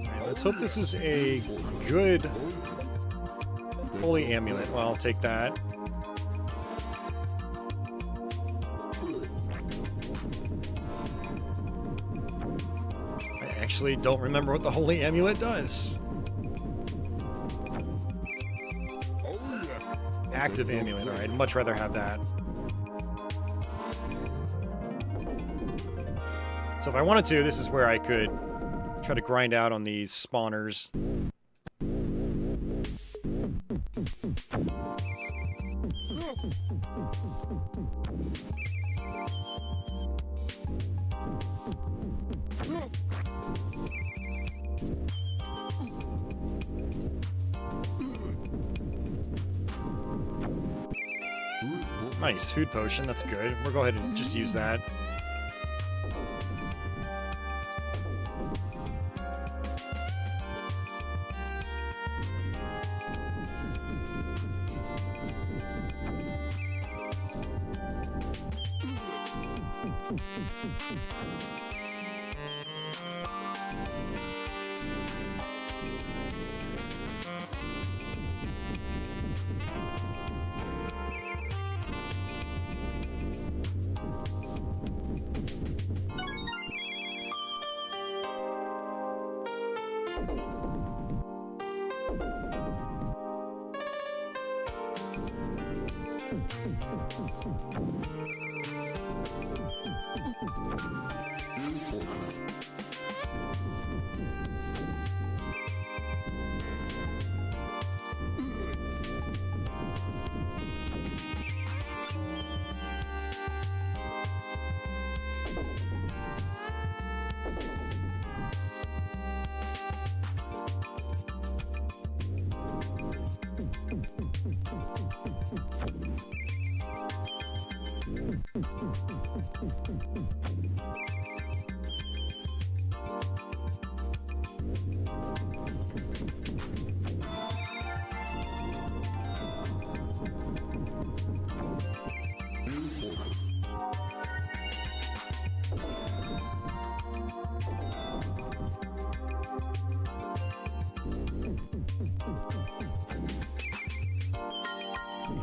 Alright, let's hope this is a good holy amulet. Well, I'll take that. I actually don't remember what the holy amulet does. Active amulet. Alright, I'd much rather have that. So if I wanted to, this is where I could try to grind out on these spawners. Nice, food potion, that's good. We'll go ahead and just use that.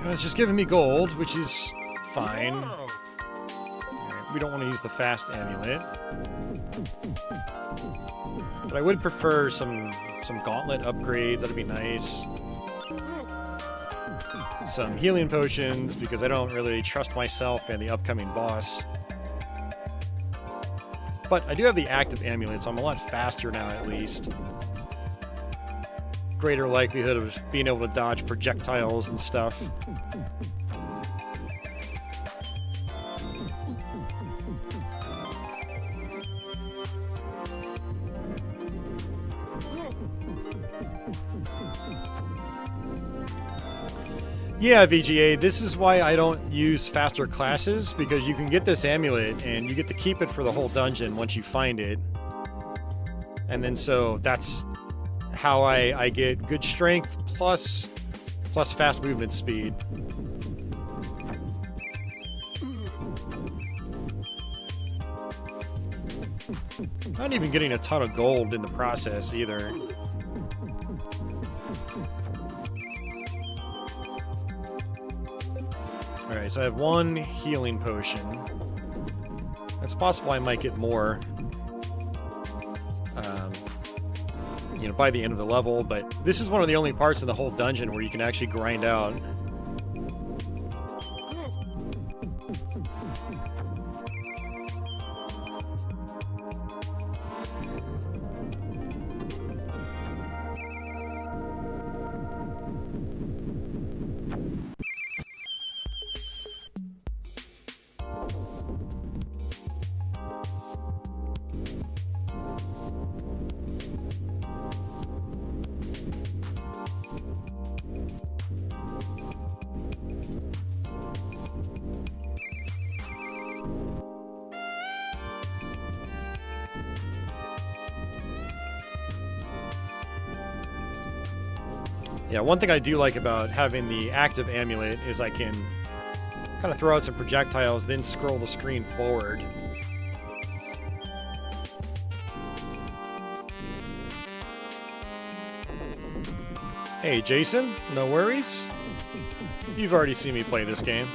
It's just giving me gold, which is fine. Right, we don't want to use the fast amulet. But I would prefer some gauntlet upgrades, that'd be nice. Some healing potions, because I don't really trust myself and the upcoming boss. But I do have the active amulet, so I'm a lot faster now at least. Greater likelihood of being able to dodge projectiles and stuff. Yeah, VGA, this is why I don't use faster classes, because you can get this amulet and you get to keep it for the whole dungeon once you find it. And then so that's how I get good strength plus fast movement speed. Not even getting a ton of gold in the process either. Alright, so I have one healing potion. It's possible I might get more, you know, by the end of the level, but this is one of the only parts of the whole dungeon where you can actually grind out. Yeah, one thing I do like about having the active amulet is I can kind of throw out some projectiles, then scroll the screen forward. Hey, Jason, no worries. You've already seen me play this game.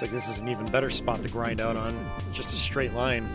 Looks like this is an even better spot to grind out on. It's just a straight line.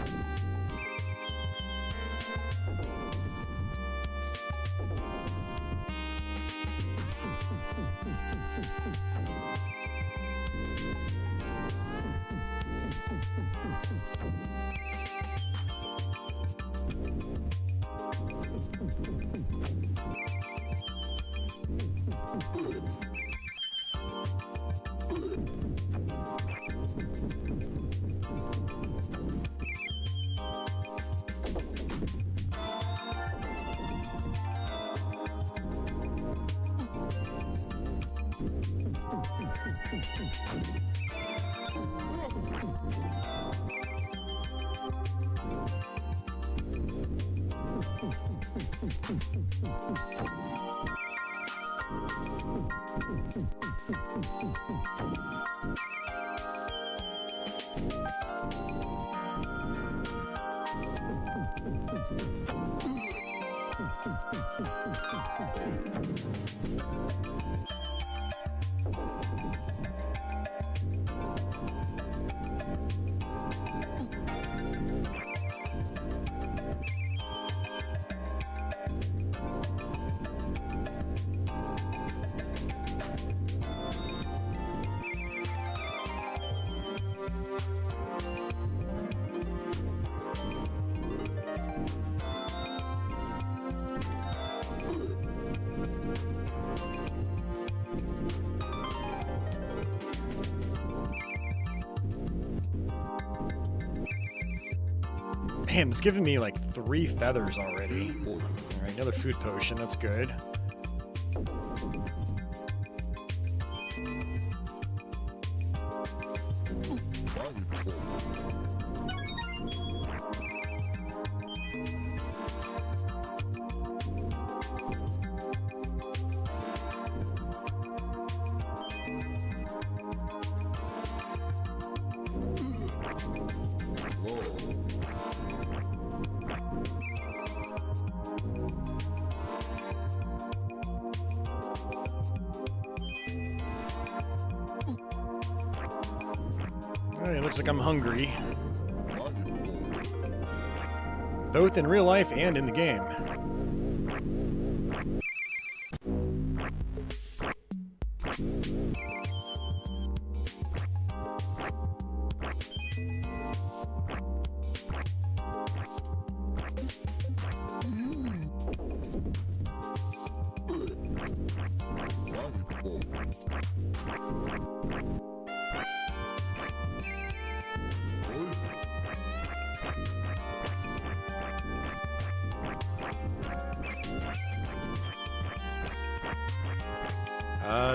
Man, it's giving me like 3 feathers already. Alright, another food potion, that's good. Alright, looks like I'm hungry. Both in real life and in the game.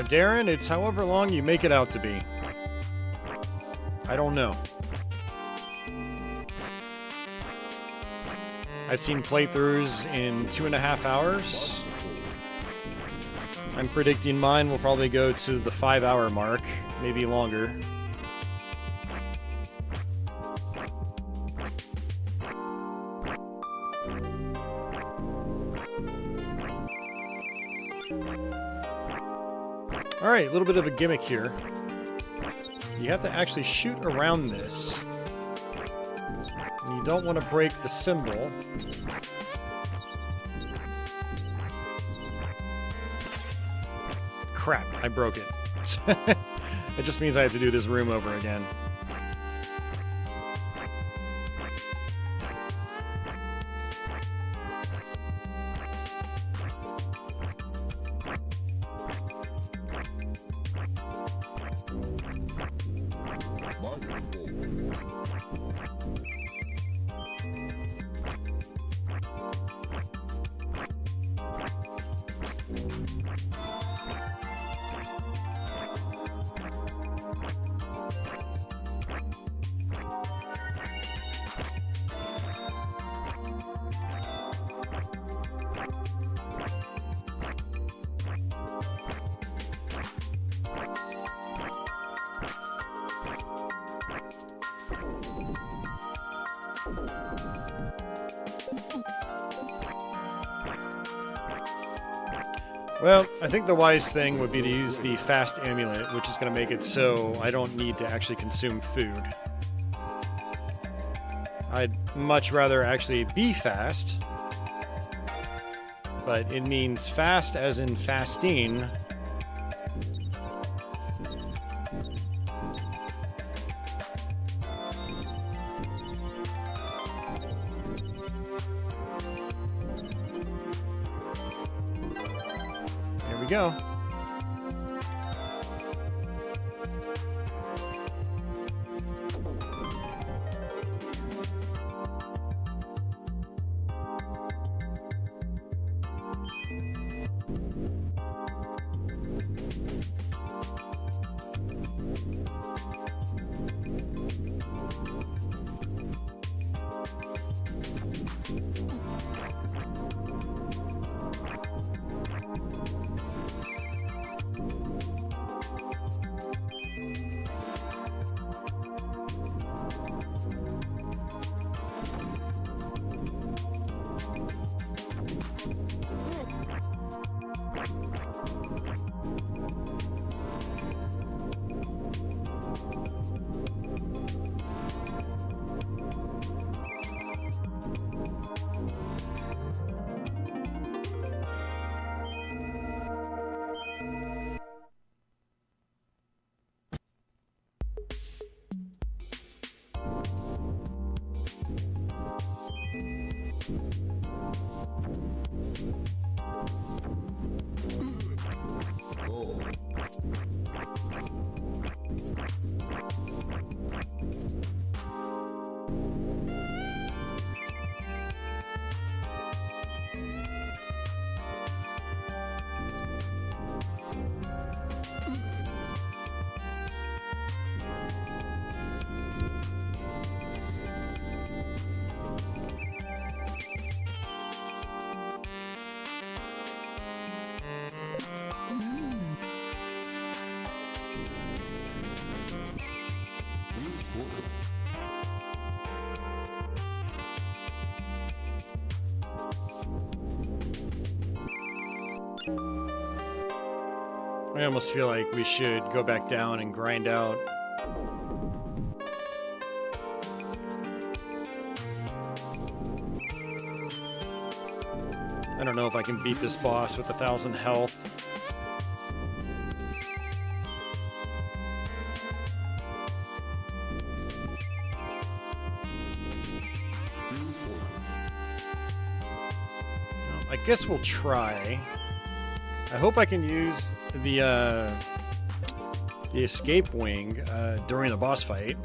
Darren, it's however long you make it out to be. I don't know. I've seen playthroughs in 2.5 hours. I'm predicting mine will probably go to the 5-hour mark, maybe longer. Alright, a little bit of a gimmick here. You have to actually shoot around this. And you don't want to break the symbol. Crap, I broke it. It just means I have to do this room over again. Well, I think the wise thing would be to use the fast amulet, which is going to make it so I don't need to actually consume food. I'd much rather actually be fast, but it means fast as in fasting. Here we go. I almost feel like we should go back down and grind out. I don't know if I can beat this boss with 1,000 health. Well, I guess we'll try. I hope I can use the escape wing during the boss fight.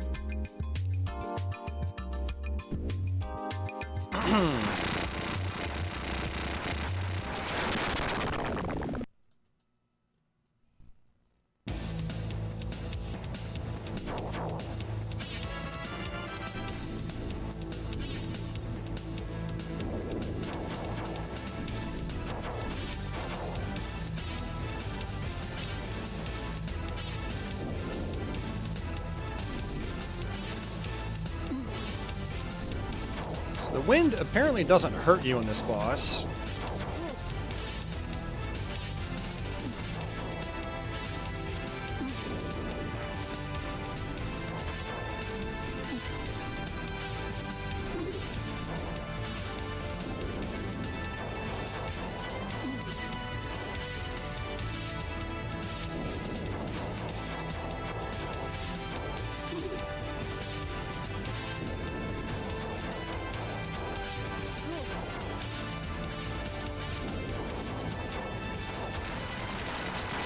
The wind apparently doesn't hurt you in this boss.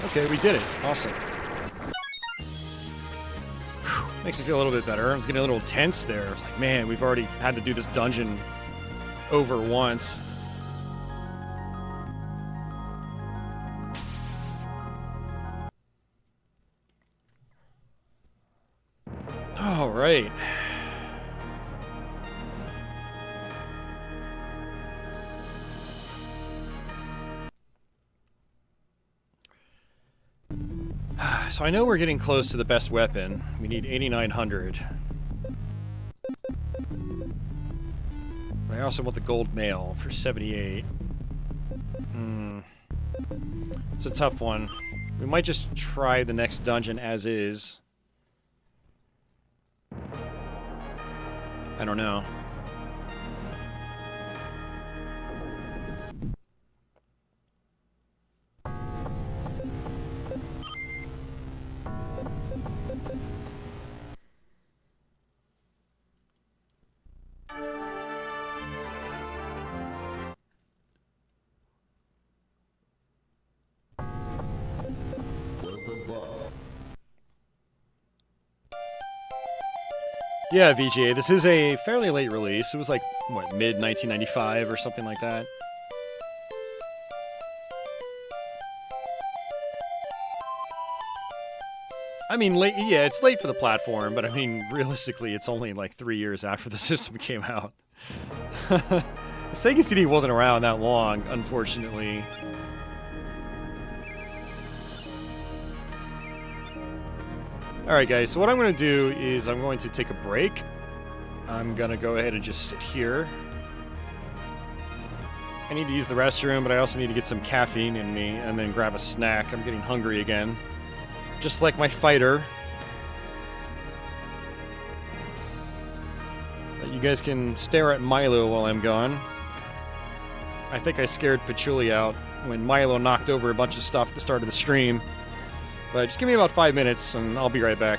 Okay, we did it. Awesome. Whew, makes me feel a little bit better. I was getting a little tense there. I was like, man, we've already had to do this dungeon over once. All right. So I know we're getting close to the best weapon. We need 8,900. But I also want the gold mail for 78. It's a tough one. We might just try the next dungeon as is. I don't know. Yeah, VGA, this is a fairly late release. It was like, what, mid-1995 or something like that? I mean, late, yeah, it's late for the platform, but I mean, realistically, it's only like 3 years after the system came out. The Sega CD wasn't around that long, unfortunately. Alright guys, so what I'm going to do is I'm going to take a break. I'm going to go ahead and just sit here. I need to use the restroom, but I also need to get some caffeine in me and then grab a snack. I'm getting hungry again. Just like my fighter. But you guys can stare at Milo while I'm gone. I think I scared Patchouli out when Milo knocked over a bunch of stuff at the start of the stream. But just give me about 5 minutes, and I'll be right back.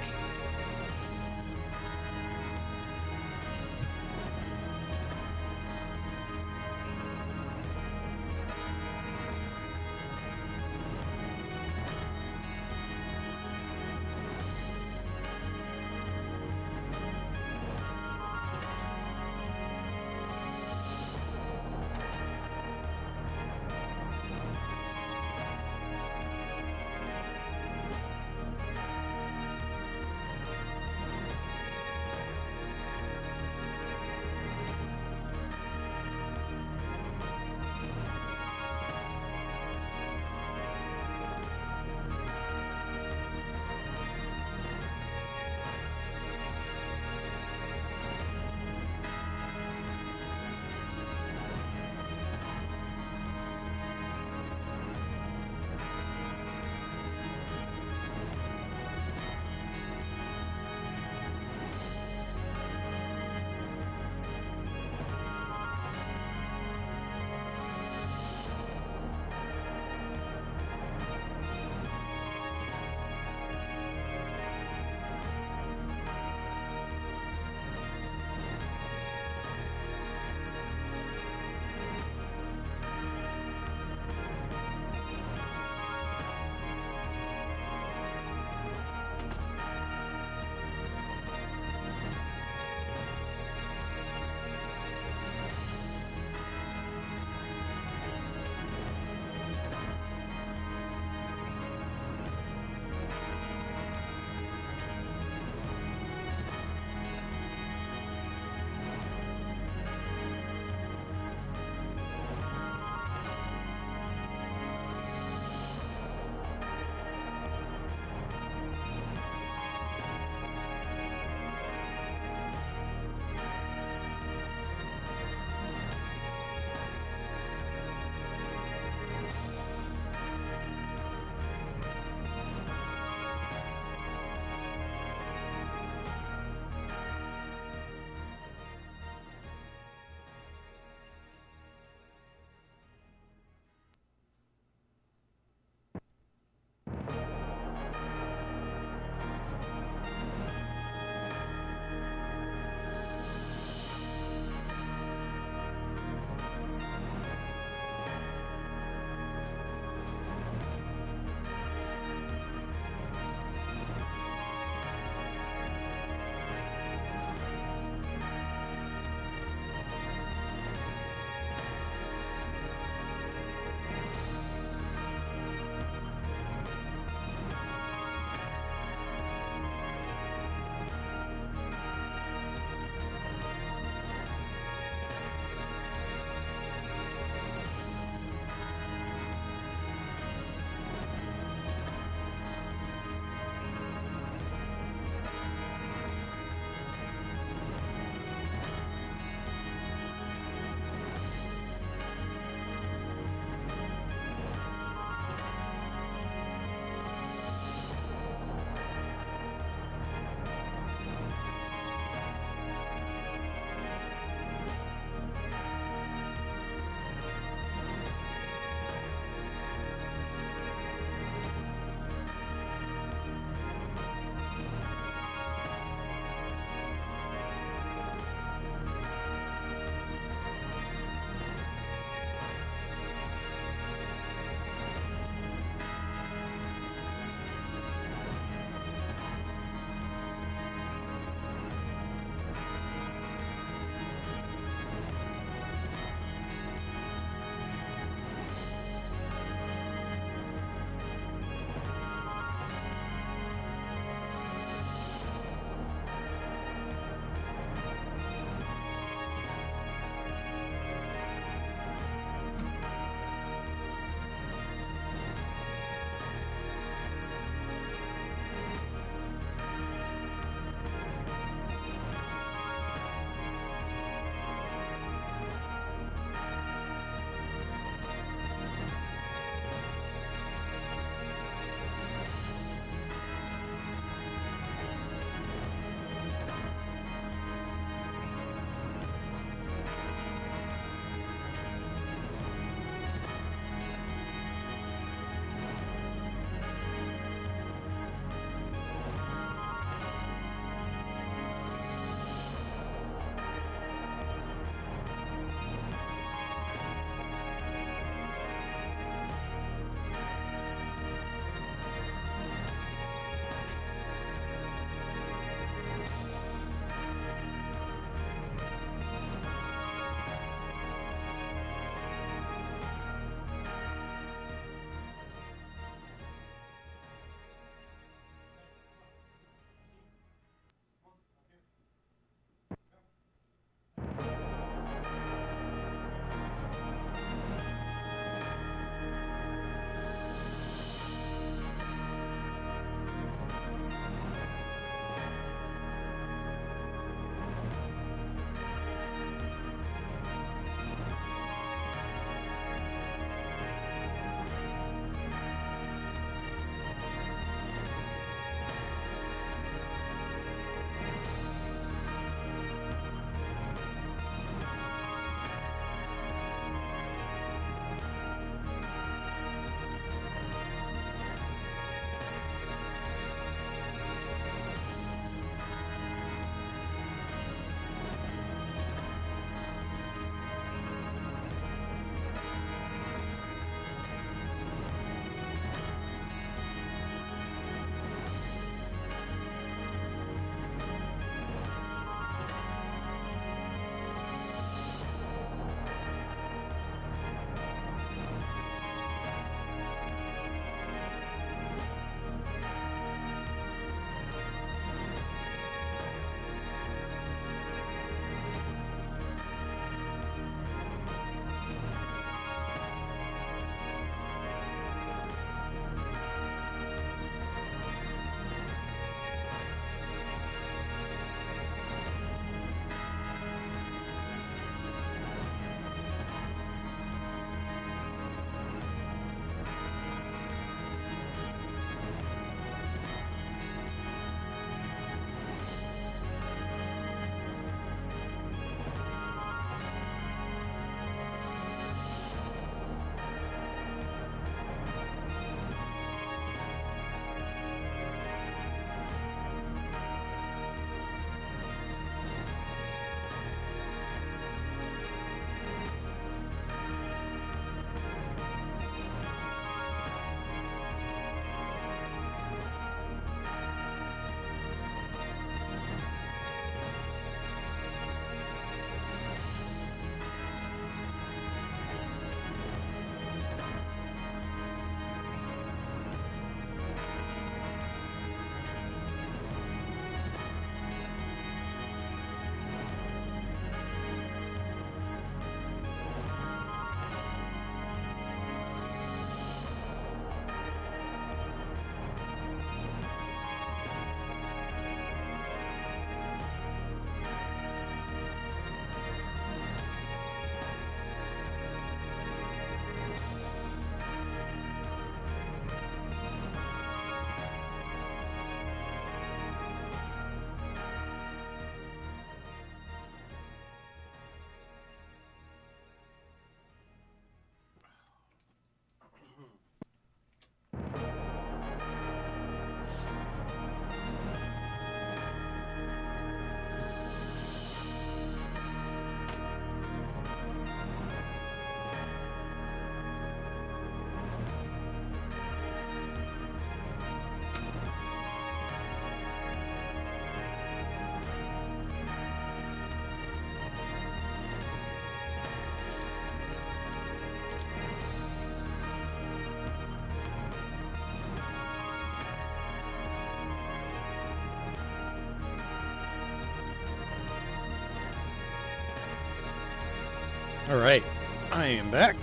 Alright, I am back.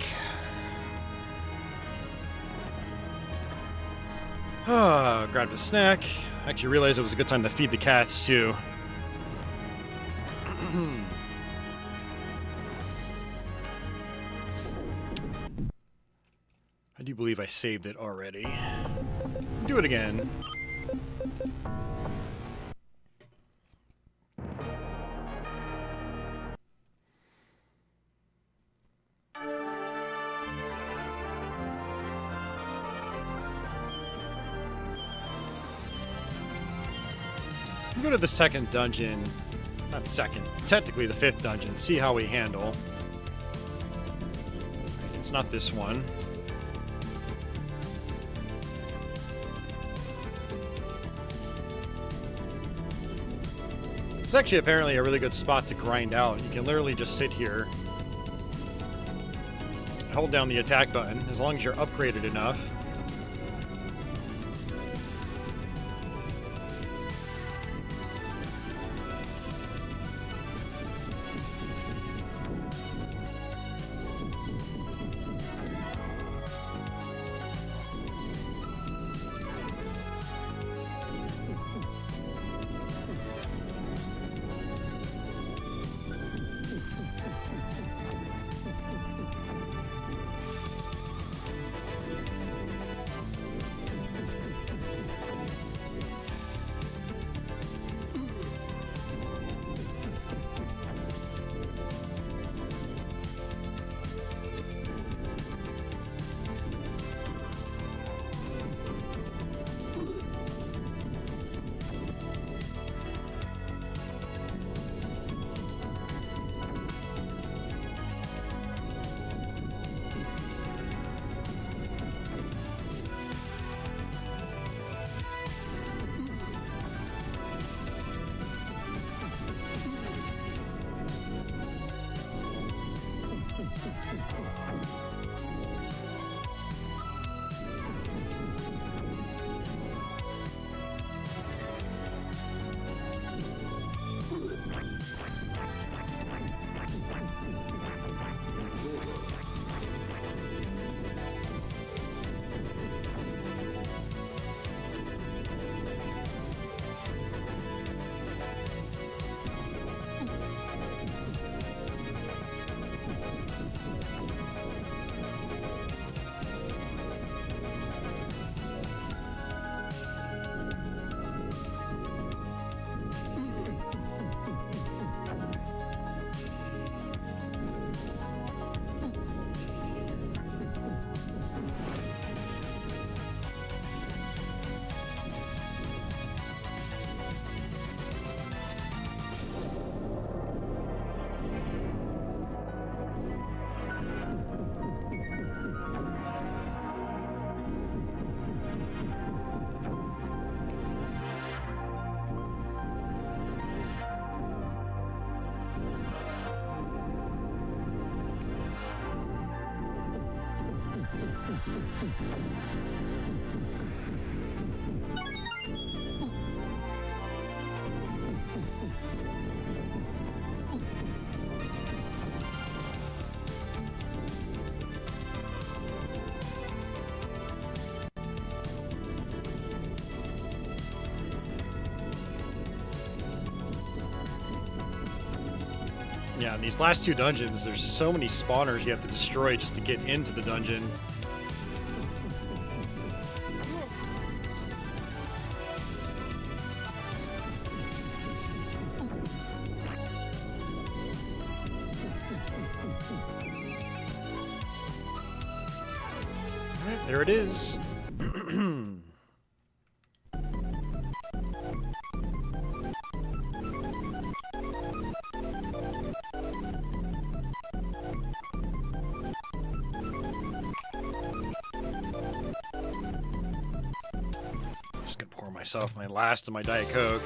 Grabbed a snack. Actually realized it was a good time to feed the cats, too. I do believe I saved it already. Do it again. Go to the second dungeon, not second, technically the fifth dungeon, see how we handle. It's not this one. It's actually apparently a really good spot to grind out. You can literally just sit here, hold down the attack button, as long as you're upgraded enough. Yeah, in these last two dungeons, there's so many spawners you have to destroy just to get into the dungeon. Alright, there it is. Myself my last of my Diet Coke.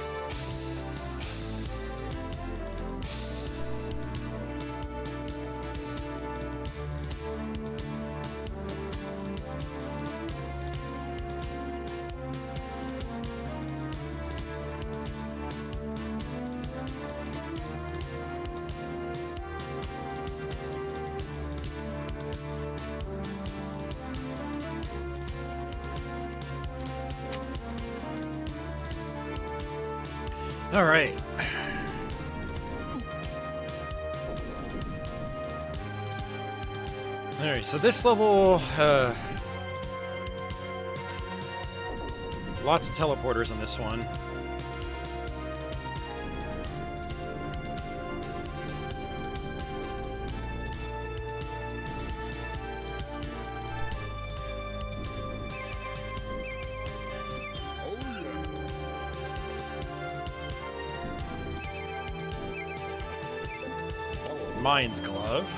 All right. All right, so this level, lots of teleporters on this one. Mind's Glove.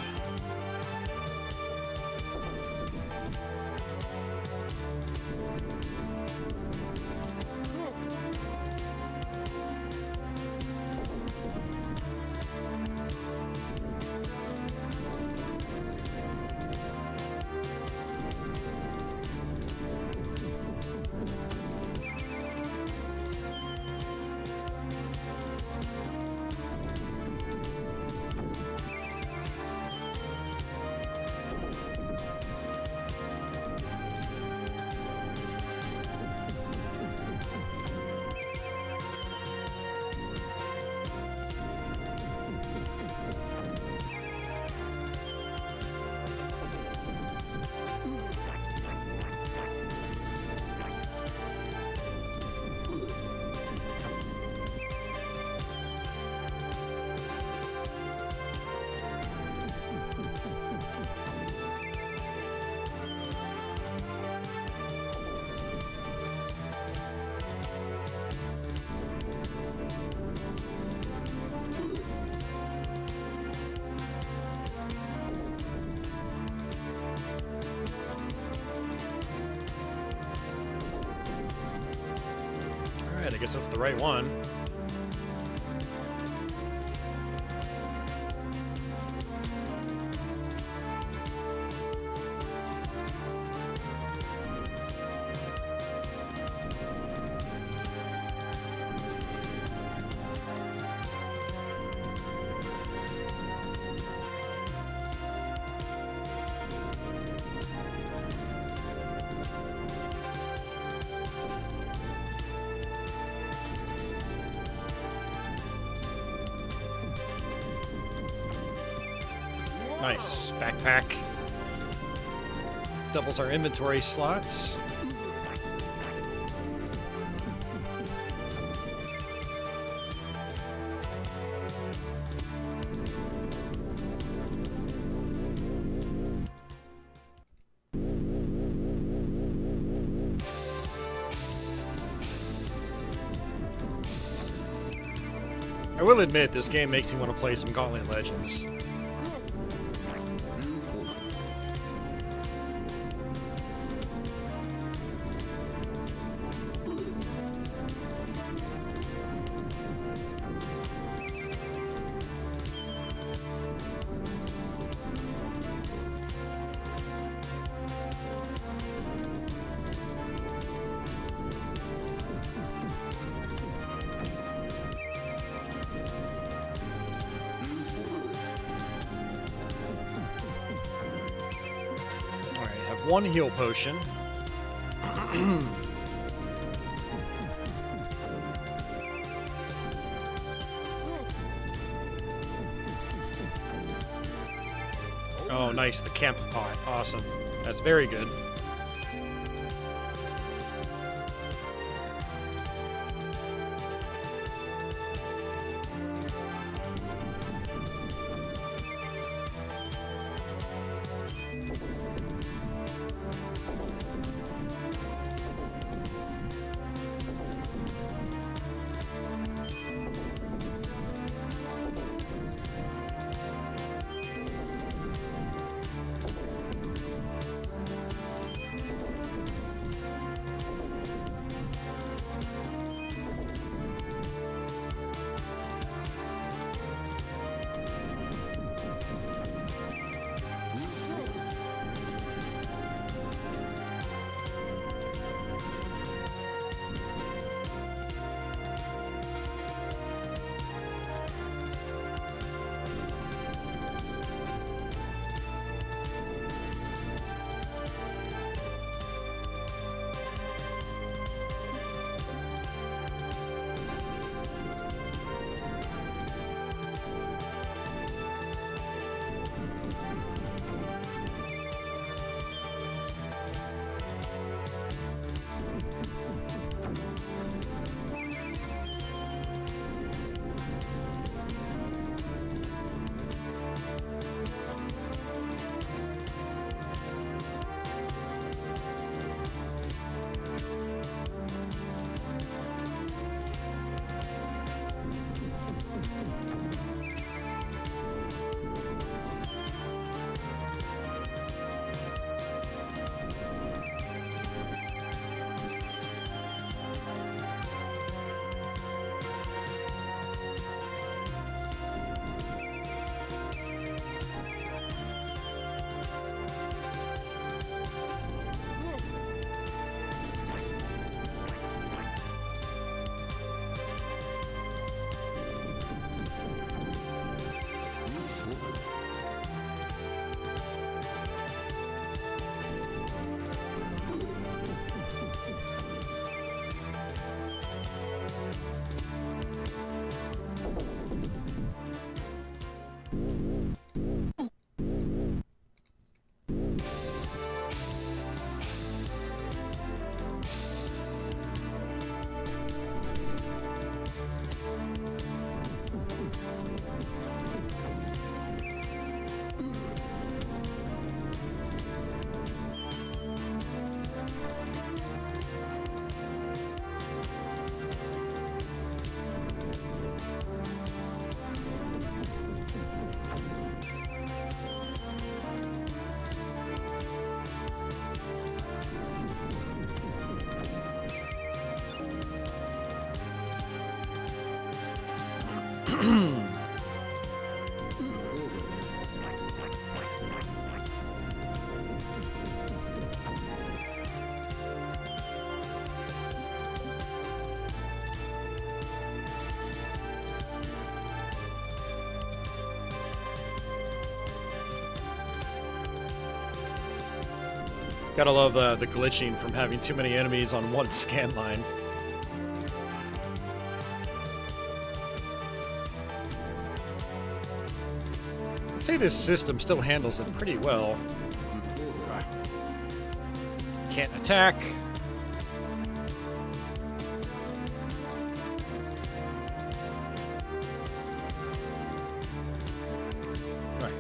I guess that's the right one. Nice. Backpack. Doubles our inventory slots. I will admit, this game makes me want to play some Gauntlet Legends. One heal potion. Oh, nice. The camp pot. Awesome. That's very good. Gotta love the glitching from having too many enemies on one scan line. I'd say this system still handles it pretty well. Can't attack. Right.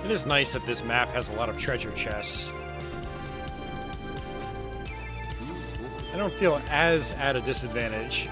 It is nice that this map has a lot of treasure chests. I don't feel as at a disadvantage.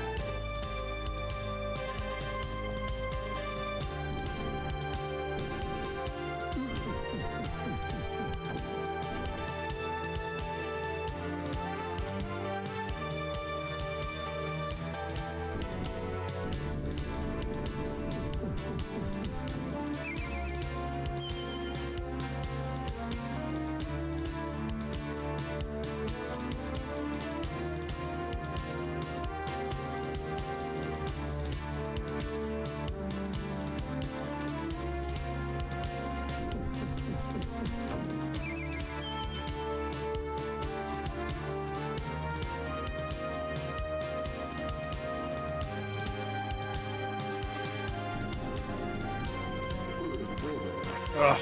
Ugh.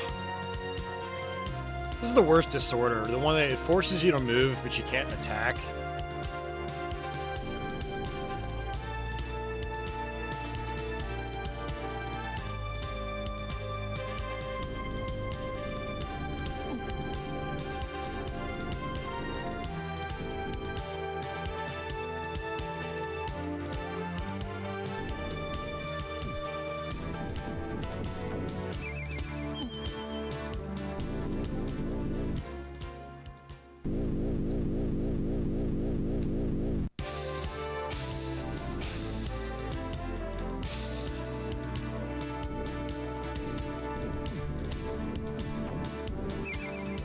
This is the worst disorder. The one that it forces you to move, but you can't attack.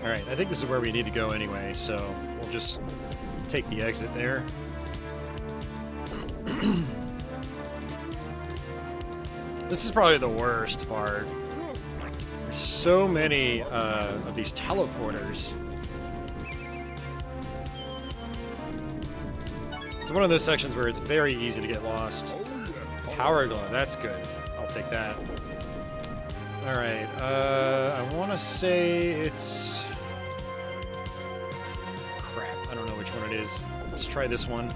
Alright, I think this is where we need to go anyway, so we'll just take the exit there. This is probably the worst part. There's so many of these teleporters. It's one of those sections where it's very easy to get lost. Power glow, that's good. I'll take that. Alright, I want to say it's... Crap, I don't know which one it is. Let's try this one.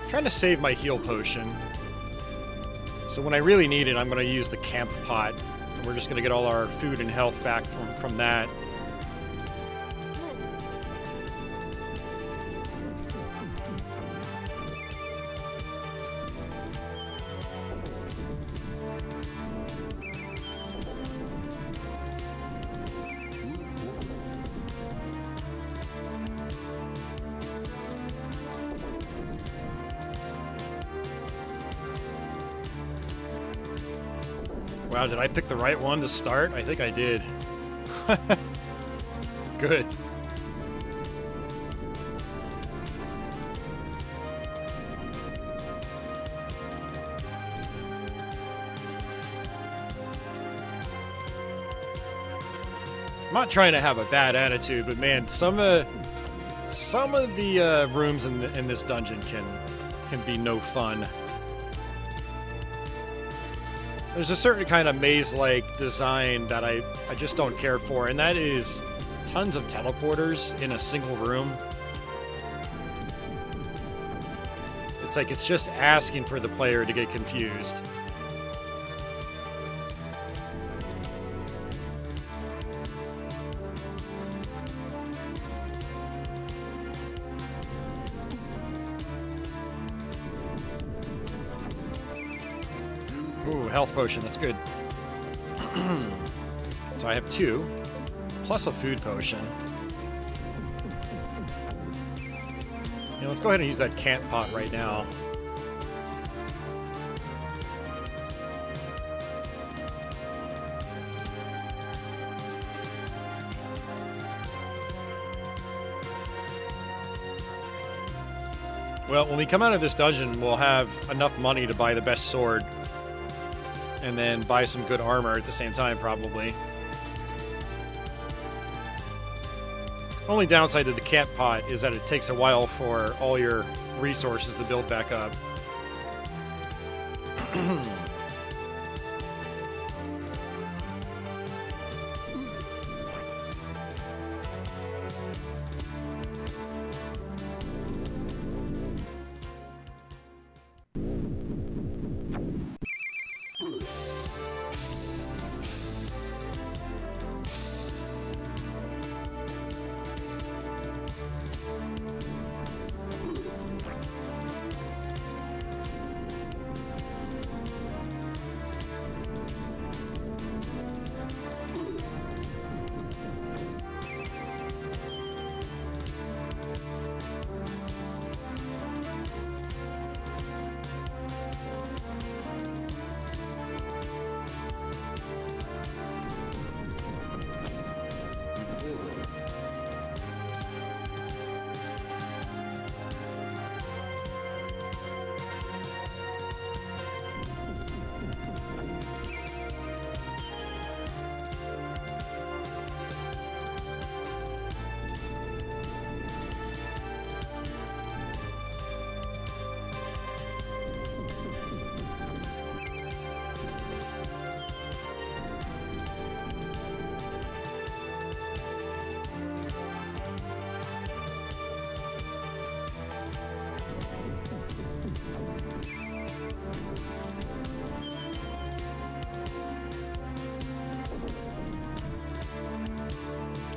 Trying to save my heal potion. So when I really need it, I'm going to use the camp pot. We're just going to get all our food and health back from that. Wow, did I pick the right one to start? I think I did. Good. I'm not trying to have a bad attitude, but man, some of the rooms in this dungeon can be no fun. There's a certain kind of maze-like design that I just don't care for, and that is tons of teleporters in a single room. It's like it's just asking for the player to get confused. Ooh, health potion, that's good. So I have 2, plus a food potion. Yeah, let's go ahead and use that cant pot right now. Well, when we come out of this dungeon, we'll have enough money to buy the best sword. And then buy some good armor at the same time, probably. Only downside to the cat pot is that it takes a while for all your resources to build back up.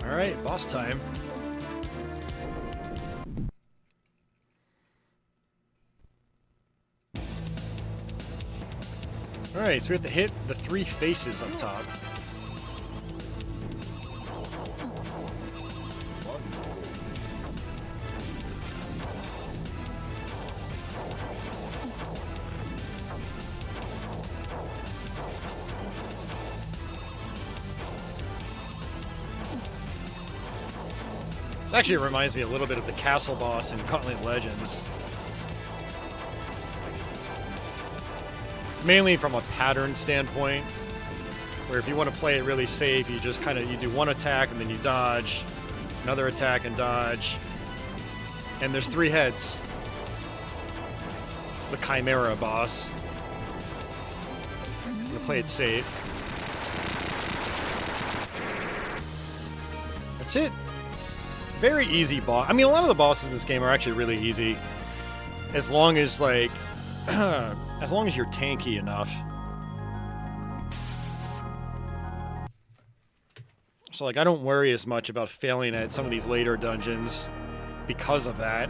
Alright, boss time. Alright, so we have to hit the 3 faces up top. Actually, it reminds me a little bit of the castle boss in Gauntlet Legends. Mainly from a pattern standpoint, where if you want to play it really safe, you just you do one attack and then you dodge, another attack and dodge, and there's 3 heads. It's the Chimera boss. I'm gonna play it safe. That's it. Very easy boss. I mean, a lot of the bosses in this game are actually really easy, as long as like, as long as you're tanky enough. So like, I don't worry as much about failing at some of these later dungeons because of that.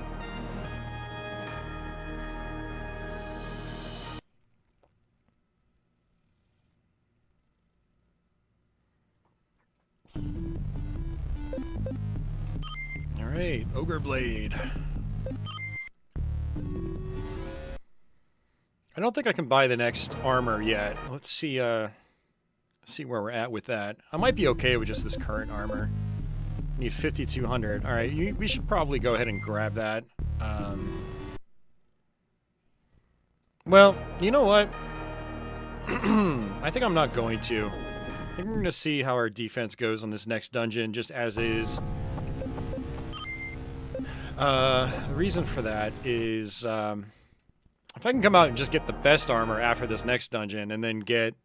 Alright, Ogre Blade. I don't think I can buy the next armor yet. Let's see where we're at with that. I might be okay with just this current armor. Need 5,200. Alright, we should probably go ahead and grab that. Well, you know what? I think I'm not going to. I think we're going to see how our defense goes on this next dungeon, just as is. The reason for that is, if I can come out and just get the best armor after this next dungeon, and then get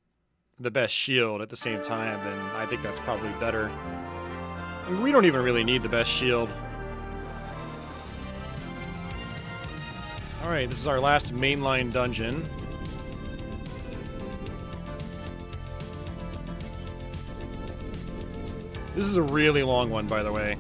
the best shield at the same time, then I think that's probably better. I mean, we don't even really need the best shield. Alright, this is our last mainline dungeon. This is a really long one, by the way.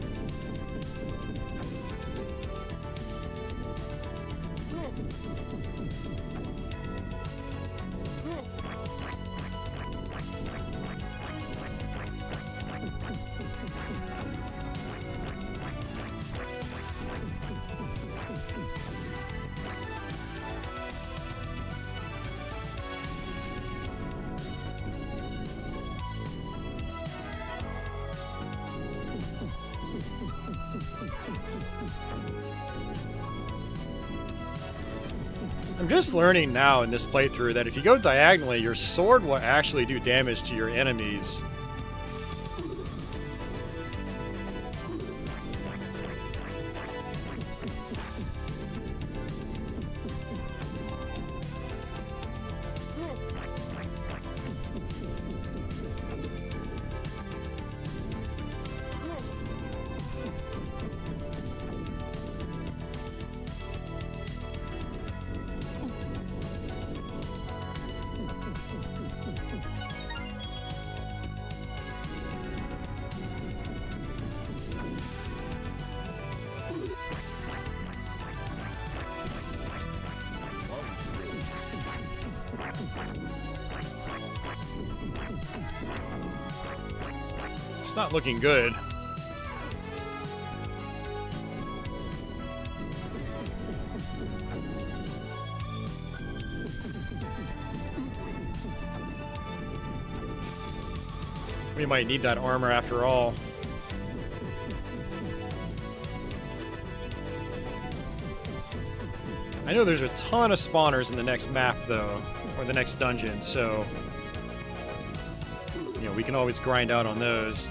I'm just learning now in this playthrough that if you go diagonally, your sword will actually do damage to your enemies. It's not looking good. We might need that armor after all. I know there's a ton of spawners in the next map, though, or the next dungeon, so you know, we can always grind out on those.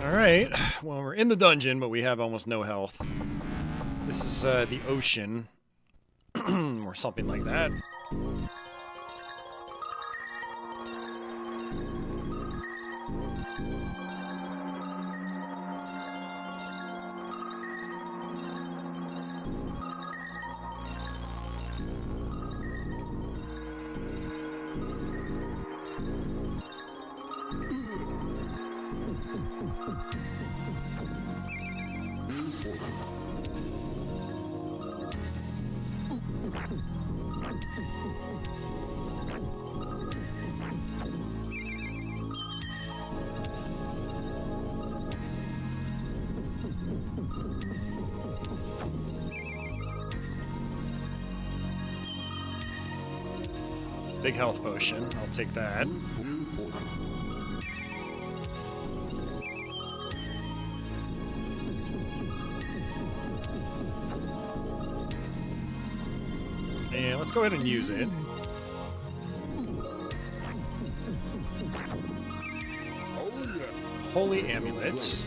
Alright, well, we're in the dungeon, but we have almost no health. This is the ocean, or something like that. Big health potion. I'll take that. And let's go ahead and use it. Holy amulets.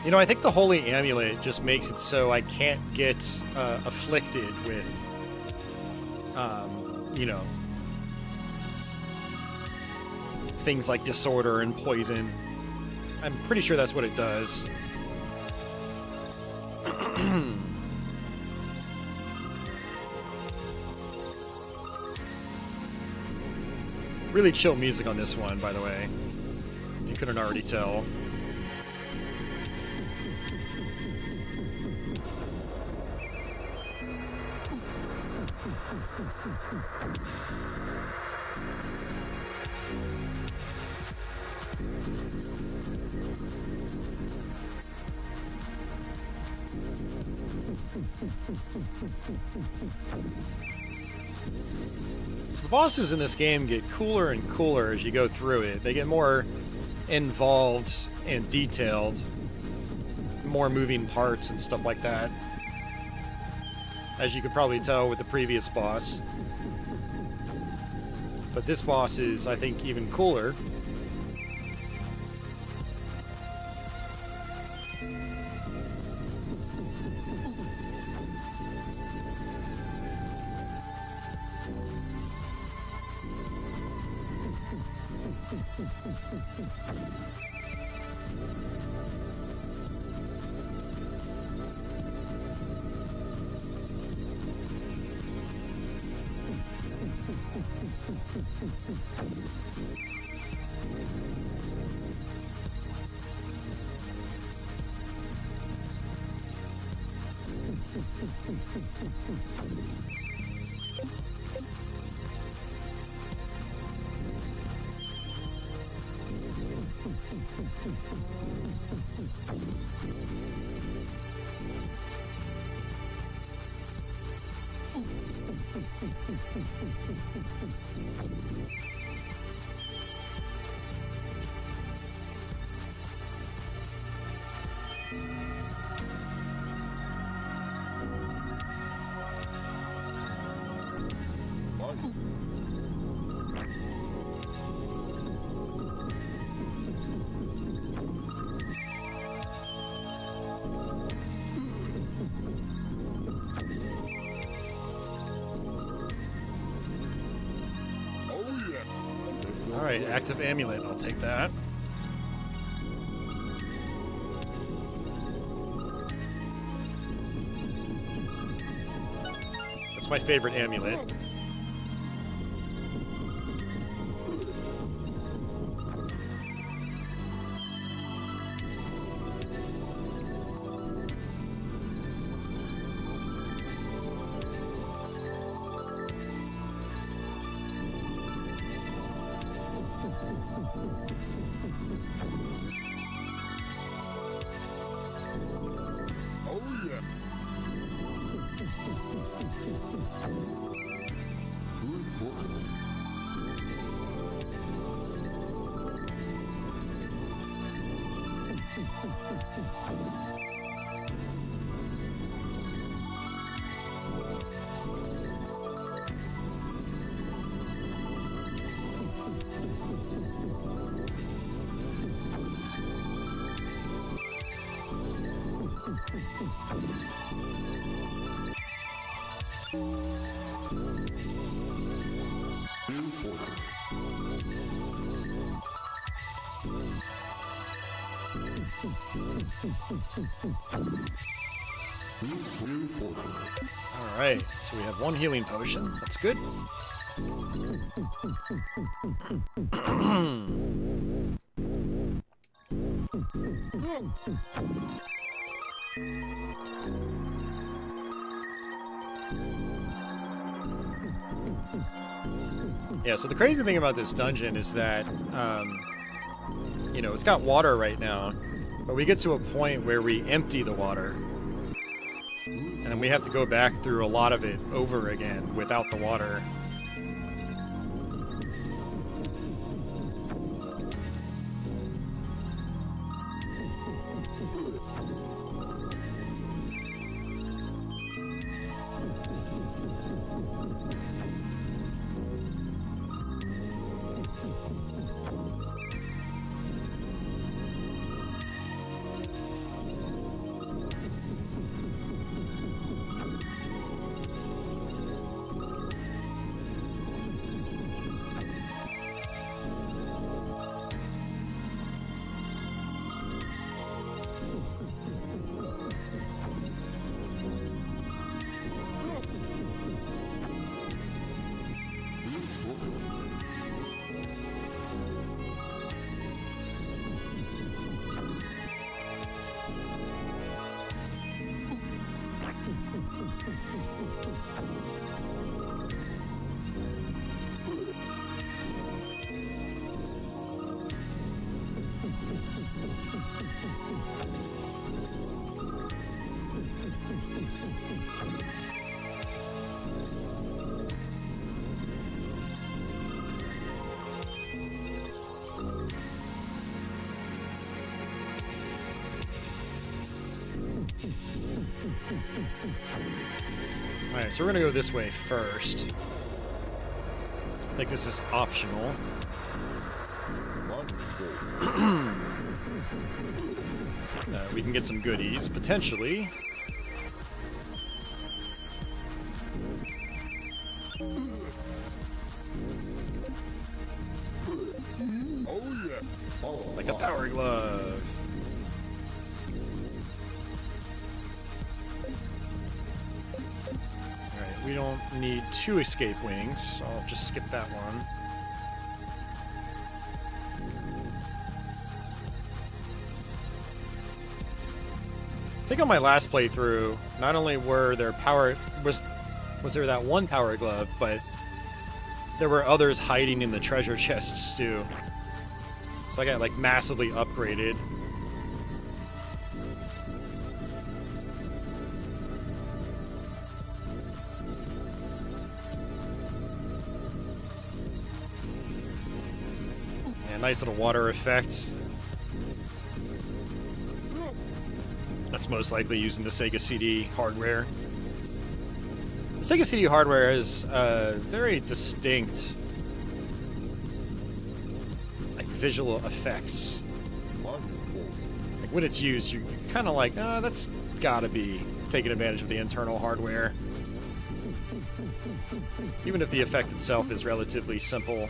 You know, I think the Holy Amulet just makes it so I can't get afflicted with, you know, things like disorder and poison. I'm pretty sure that's what it does. Really chill music on this one, by the way. If you couldn't already tell. So the bosses in this game get cooler and cooler as you go through it. They get more involved and detailed, more moving parts and stuff like that. As you could probably tell with the previous boss. But this boss is, I think, even cooler. Alright, active amulet, I'll take that. That's my favorite amulet. Alright, so we have one healing potion. That's good. Yeah, so the crazy thing about this dungeon is that, you know, it's got water right now, but we get to a point where we empty the water, and then we have to go back through a lot of it over again without the water. Alright, so we're gonna go this way first. think this is optional. We can get some goodies, potentially. Like a power glove. Alright, we don't need 2 escape wings, so I'll just skip that one. I think on my last playthrough, not only were there was there that one power glove, but there were others hiding in the treasure chests too. So I got like massively upgraded. Yeah, nice little water effect. That's most likely using the Sega CD hardware. The Sega CD hardware is very distinct visual effects. Like when it's used, you're kind of like, oh, that's gotta be taking advantage of the internal hardware. Even if the effect itself is relatively simple.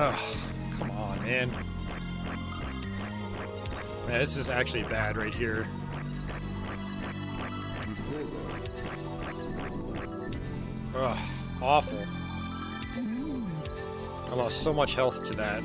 Ugh, come on, man. Yeah, this is actually bad right here. Ugh, awful. I lost so much health to that.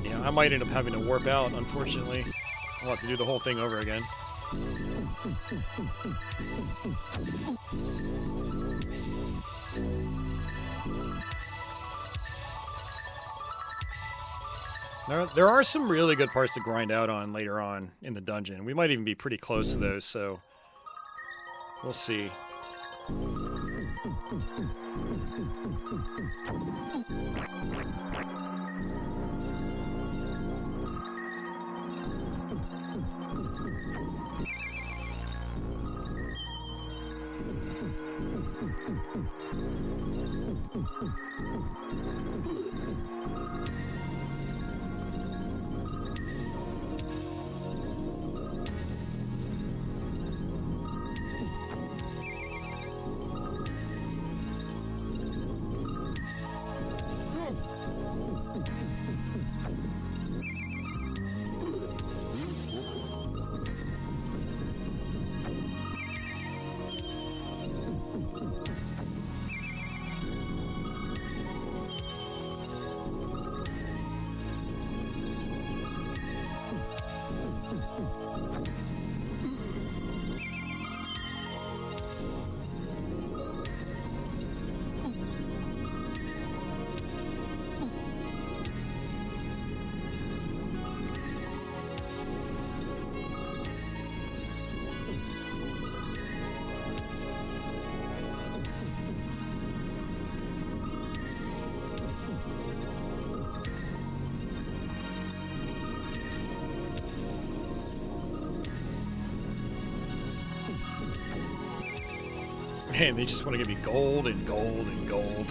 Yeah, I might end up having to warp out, unfortunately. I'll have to do the whole thing over again. There are some really good parts to grind out on later on in the dungeon. We might even be pretty close to those, so we'll see. Man, they just want to give me gold and gold and gold.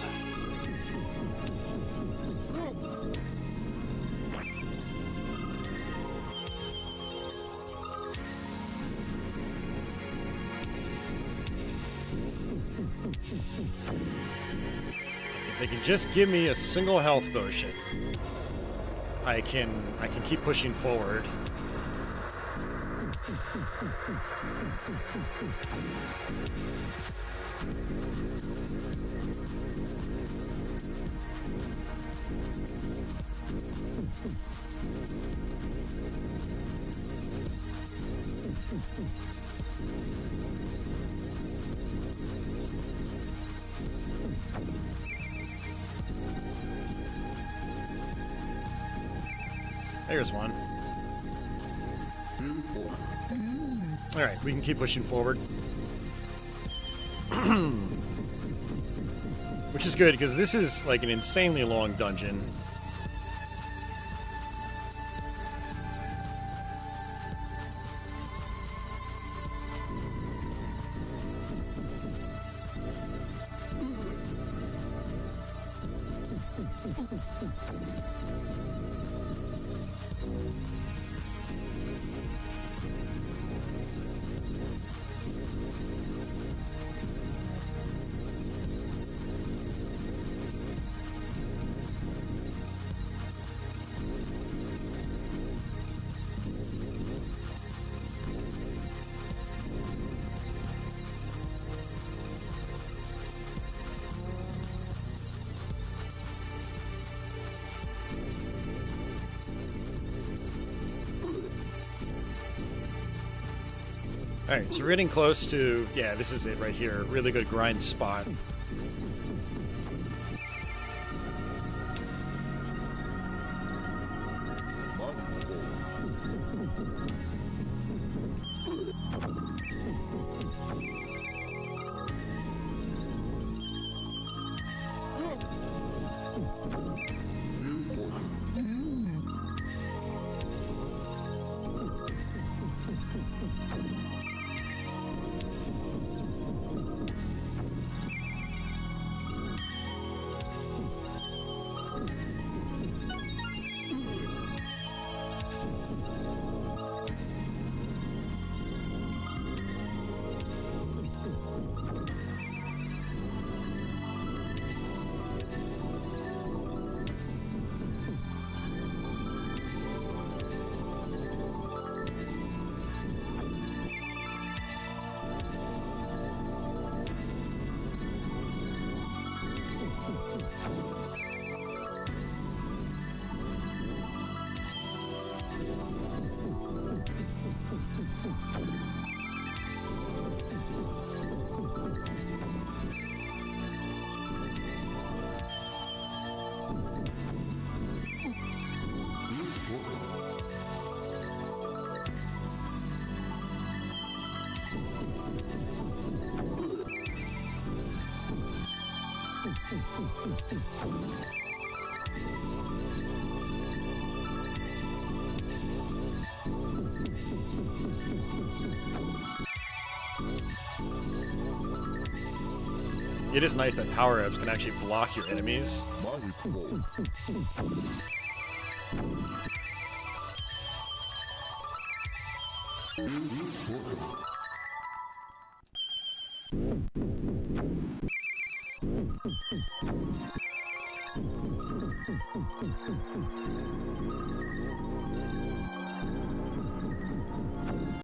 If they can just give me a single health potion, I can keep pushing forward. There's one. Alright, we can keep pushing forward. Which is good, because this is like an insanely long dungeon. Alright, so we're getting close to, yeah, this is it right here. Really good grind spot. It is nice that power-ups can actually block your enemies.